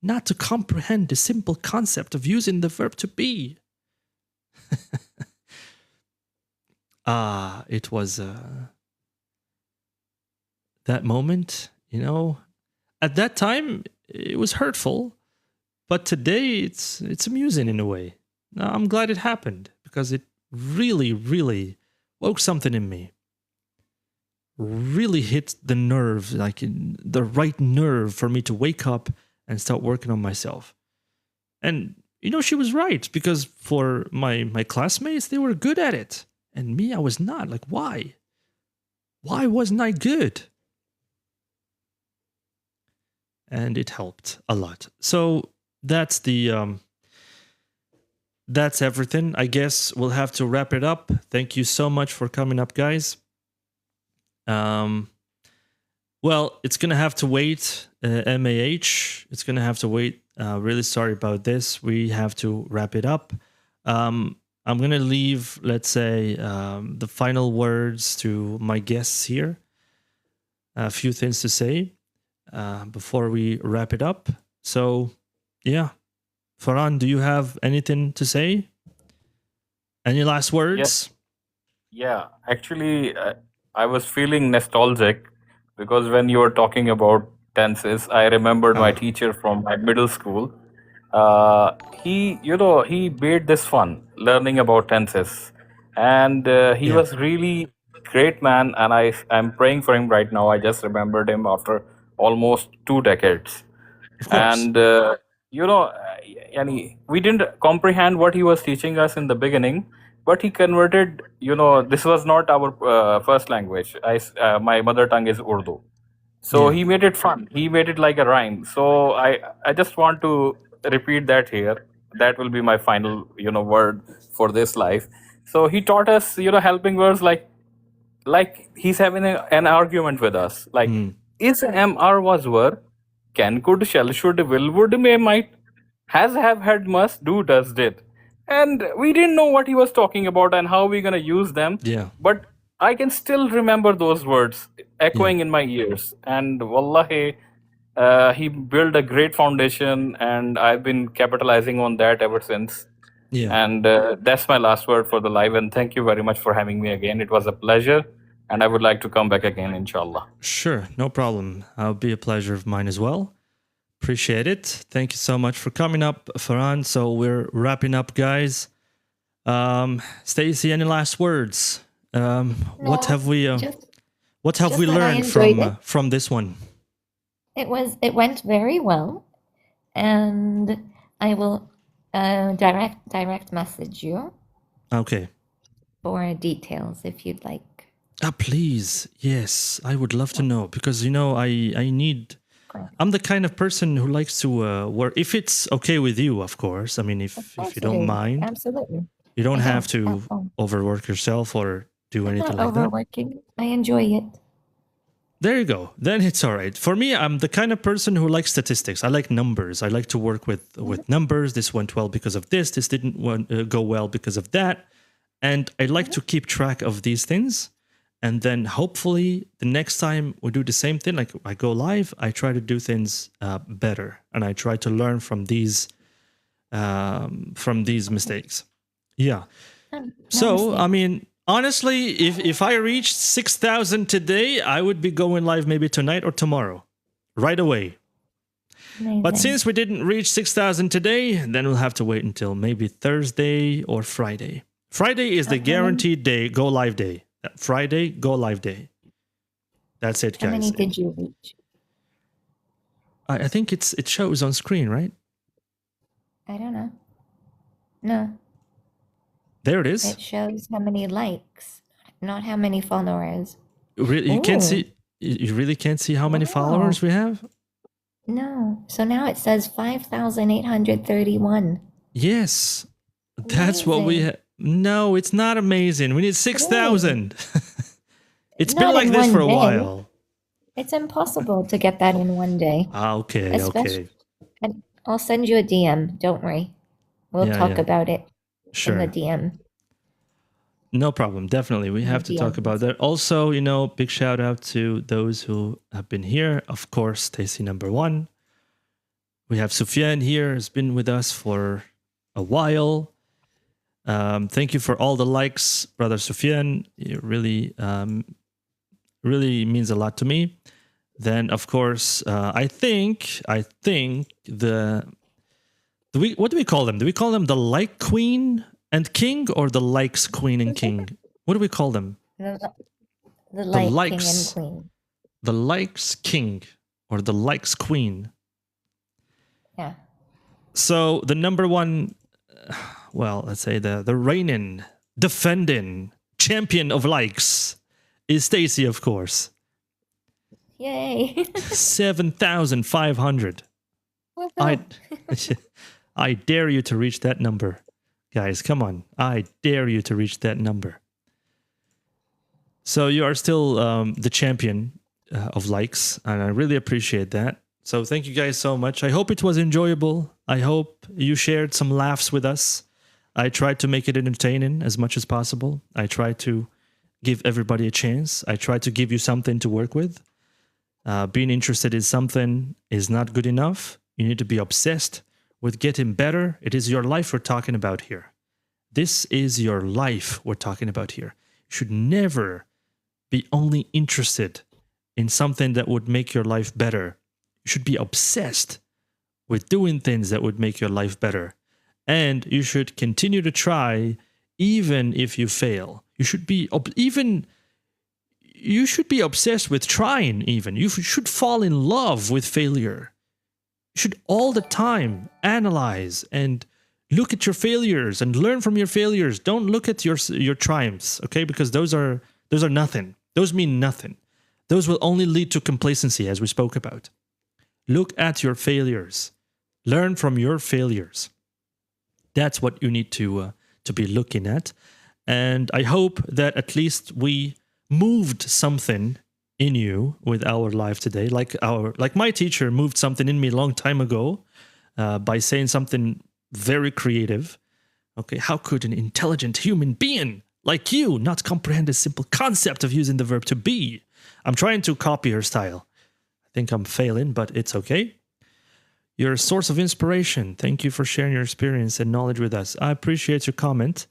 [SPEAKER 1] not to comprehend the simple concept of using the verb to be?" It was that moment, at that time it was hurtful, but today it's amusing in a way. I'm glad it happened because it really, really woke something in me. Really hit the nerve, like the right nerve for me to wake up and start working on myself. And she was right, because for my classmates, they were good at it. And me, I was not. Like, why? Why wasn't I good? And it helped a lot. So that's that's everything. I guess we'll have to wrap it up. Thank you so much for coming up, guys. Well, it's gonna have to wait. MAH, it's gonna have to wait. Really sorry about this. We have to wrap it up. I'm gonna leave, let's say, the final words to my guests here. A few things to say before we wrap it up. So, yeah, Farhan, do you have anything to say? Any last words?
[SPEAKER 13] Yeah, actually, I was feeling nostalgic because when you were talking about tenses, I remembered my teacher from my middle school. He made this fun learning about tenses, and he was really great man. And I'm praying for him right now. I just remembered him after almost 2 decades.
[SPEAKER 1] Of course.
[SPEAKER 13] And we didn't comprehend what he was teaching us in the beginning, but he converted. This was not our first language. My mother tongue is Urdu, so he made it fun. He made it like a rhyme. So I just want to repeat that here. That will be my final word for this life. So he taught us helping words like he's having an argument with us. Like, is, am, are, was, were, can, could, shall, should, will, would, may, might, has, have, had, must, do, does, did. And we didn't know what he was talking about and how we're going to use them.
[SPEAKER 1] Yeah.
[SPEAKER 13] But I can still remember those words echoing in my ears. And wallahi, he built a great foundation, and I've been capitalizing on that ever since.
[SPEAKER 1] Yeah.
[SPEAKER 13] And that's my last word for the live. And thank you very much for having me again. It was a pleasure. And I would like to come back again, inshallah.
[SPEAKER 1] Sure, no problem. It'll be a pleasure of mine as well. Appreciate it. Thank you so much for coming up, Farhan. So we're wrapping up, guys. Stacey, any last words? What have we learned from this one?
[SPEAKER 2] It went very well, and I will direct message you.
[SPEAKER 1] Okay.
[SPEAKER 2] For details, if you'd like.
[SPEAKER 1] Please, yes, I would love to know, because I need. I'm the kind of person who likes to work, if it's okay with you, of course. I mean, if you don't mind,
[SPEAKER 2] absolutely.
[SPEAKER 1] You don't have to overwork yourself or do anything like that.
[SPEAKER 2] Overworking. I enjoy it.
[SPEAKER 1] There you go. Then it's all right. For me, I'm the kind of person who likes statistics. I like numbers. I like to work with numbers. This went well because of this. This didn't go well because of that. And I like to keep track of these things. And then hopefully the next time we do the same thing, like I go live, I try to do things better. And I try to learn from these mistakes. Yeah. So, I mean, honestly, if I reached 6,000 today, I would be going live maybe tonight or tomorrow, right away.
[SPEAKER 2] Amazing.
[SPEAKER 1] But since we didn't reach 6,000 today, then we'll have to wait until maybe Thursday or Friday. Friday is the guaranteed day, go live day. Friday, go live day. That's it, guys.
[SPEAKER 2] How many did you reach?
[SPEAKER 1] I think it shows on screen, right?
[SPEAKER 2] I don't know. No.
[SPEAKER 1] There it is.
[SPEAKER 2] It shows how many likes, not how many followers.
[SPEAKER 1] You can't see. You really can't see how many followers we have?
[SPEAKER 2] No. So now it says 5,831.
[SPEAKER 1] Yes. That's what we have. No, it's not amazing. We need 6,000. It's been like this for a while.
[SPEAKER 2] It's impossible to get that in one day.
[SPEAKER 1] Okay, okay.
[SPEAKER 2] And I'll send you a DM. Don't worry. We'll talk about it in the DM.
[SPEAKER 1] No problem. Definitely. We have to talk about that. Also, big shout out to those who have been here. Of course, Stacey #1. We have Sufyan here, has been with us for a while. Thank you for all the likes, Brother Sufyan. It really means a lot to me. Then, of course, I think what do we call them? Do we call them the like queen and king, or the likes queen and king? What do we call them?
[SPEAKER 2] The likes king and queen.
[SPEAKER 1] The likes king or the likes queen.
[SPEAKER 2] Yeah.
[SPEAKER 1] So the #1, well, let's say the reigning, defending champion of likes is Stacy, of course.
[SPEAKER 2] Yay.
[SPEAKER 1] 7,500. I dare you to reach that number. Guys, come on. I dare you to reach that number. So you are still the champion of likes, and I really appreciate that. So thank you guys so much. I hope it was enjoyable. I hope you shared some laughs with us. I tried to make it entertaining as much as possible. I tried to give everybody a chance. I tried to give you something to work with. Being interested in something is not good enough. You need to be obsessed with getting better. It is your life we're talking about here. This is your life we're talking about here. You should never be only interested in something that would make your life better. You should be obsessed with doing things that would make your life better. And you should continue to try even if you fail. You should be obsessed with trying even. You should fall in love with failure. You should all the time analyze and look at your failures and learn from your failures. Don't look at your triumphs, okay? Because those are nothing. Those mean nothing. Those will only lead to complacency, as we spoke about. Look at your failures. Learn from your failures. That's what you need to be looking at. And I hope that at least we moved something in you with our live today. Like my teacher moved something in me a long time ago by saying something very creative. Okay, how could an intelligent human being like you not comprehend the simple concept of using the verb to be? I'm trying to copy her style. I think I'm failing, but it's okay. You're a source of inspiration. Thank you for sharing your experience and knowledge with us. I appreciate your comment.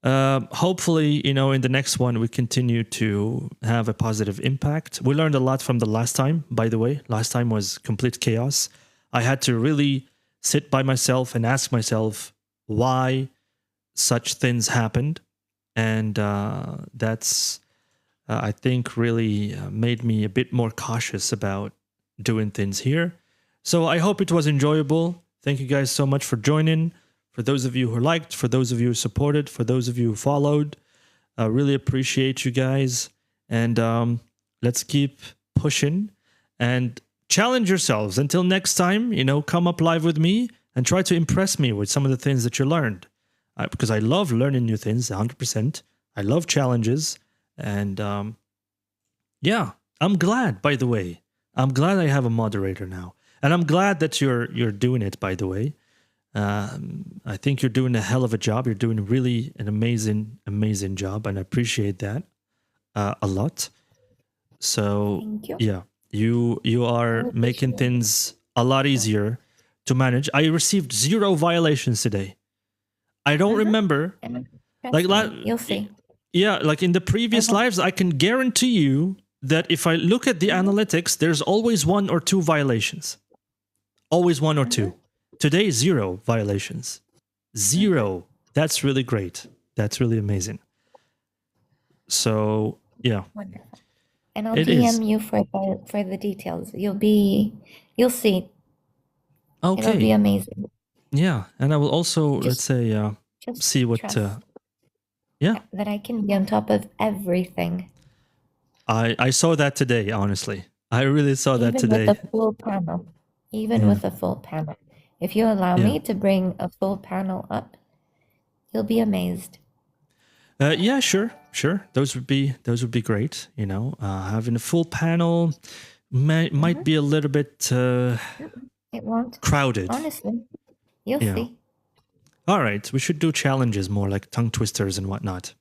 [SPEAKER 1] Hopefully, in the next one, we continue to have a positive impact. We learned a lot from the last time, by the way. Last time was complete chaos. I had to really sit by myself and ask myself why such things happened. And that's, I think, really made me a bit more cautious about doing things here. So I hope it was enjoyable. Thank you guys so much for joining. For those of you who liked, for those of you who supported, for those of you who followed, I really appreciate you guys. And let's keep pushing and challenge yourselves. Until next time, come up live with me and try to impress me with some of the things that you learned. Because I love learning new things, 100%. I love challenges. And yeah, I'm glad, by the way. I'm glad I have a moderator now. And I'm glad that you're doing it, by the way. I think you're doing a hell of a job. You're doing really an amazing, amazing job. And I appreciate that a lot. So,
[SPEAKER 2] Thank you.
[SPEAKER 1] yeah, you are making things a lot easier to manage. I received 0 violations today. I don't remember.
[SPEAKER 2] You'll see.
[SPEAKER 1] Yeah, like in the previous lives, I can guarantee you that if I look at the analytics, there's always 1 or 2 violations. Always 1 or 2. Today, 0 violations. 0. That's really great. That's really amazing. So, yeah.
[SPEAKER 2] Wonderful. And I'll DM you for the details. You'll see.
[SPEAKER 1] Okay.
[SPEAKER 2] It'll be amazing.
[SPEAKER 1] Yeah, and I will also, let's say, see what...
[SPEAKER 2] That I can be on top of everything.
[SPEAKER 1] I saw that today, honestly. I really saw that today.
[SPEAKER 2] With a full panel. With a full panel. If you allow me to bring a full panel up, you'll be amazed.
[SPEAKER 1] Yeah, sure. Those would be great. Having a full panel might be a little bit
[SPEAKER 2] it won't.
[SPEAKER 1] Crowded.
[SPEAKER 2] Honestly, you'll see.
[SPEAKER 1] All right, we should do challenges more, like tongue twisters and whatnot.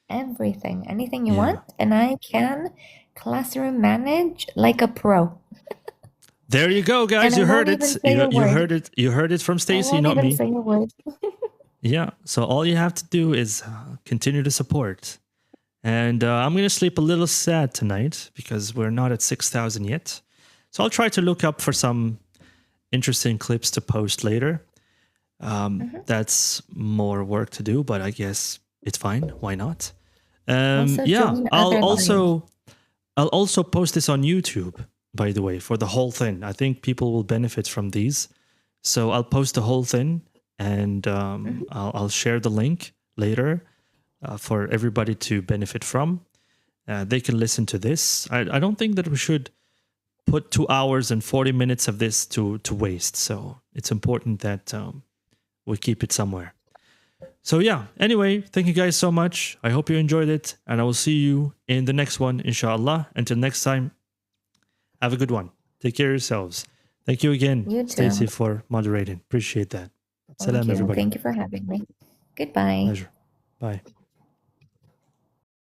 [SPEAKER 2] Everything, anything you want, and I can classroom manage like a pro.
[SPEAKER 1] There you go, guys. You heard it. You heard it from Stacy, not me.
[SPEAKER 2] Say a word.
[SPEAKER 1] Yeah. So all you have to do is continue to support. And I'm going to sleep a little sad tonight because we're not at 6,000 yet. So I'll try to look up for some interesting clips to post later. That's more work to do, but I guess it's fine. Why not? I'll also post this on YouTube, by the way, for the whole thing. I think people will benefit from these. So I'll post the whole thing and I'll share the link later for everybody to benefit from. They can listen to this. I don't think that we should put 2 hours and 40 minutes of this to waste. So it's important that we keep it somewhere. So yeah, anyway, thank you guys so much. I hope you enjoyed it, and I will see you in the next one, inshallah. Until next time, have a good one. Take care of yourselves. Thank you again, Stacey, for moderating. Appreciate that. Salam, everybody.
[SPEAKER 2] Thank you for having me. Goodbye.
[SPEAKER 1] Pleasure. Bye.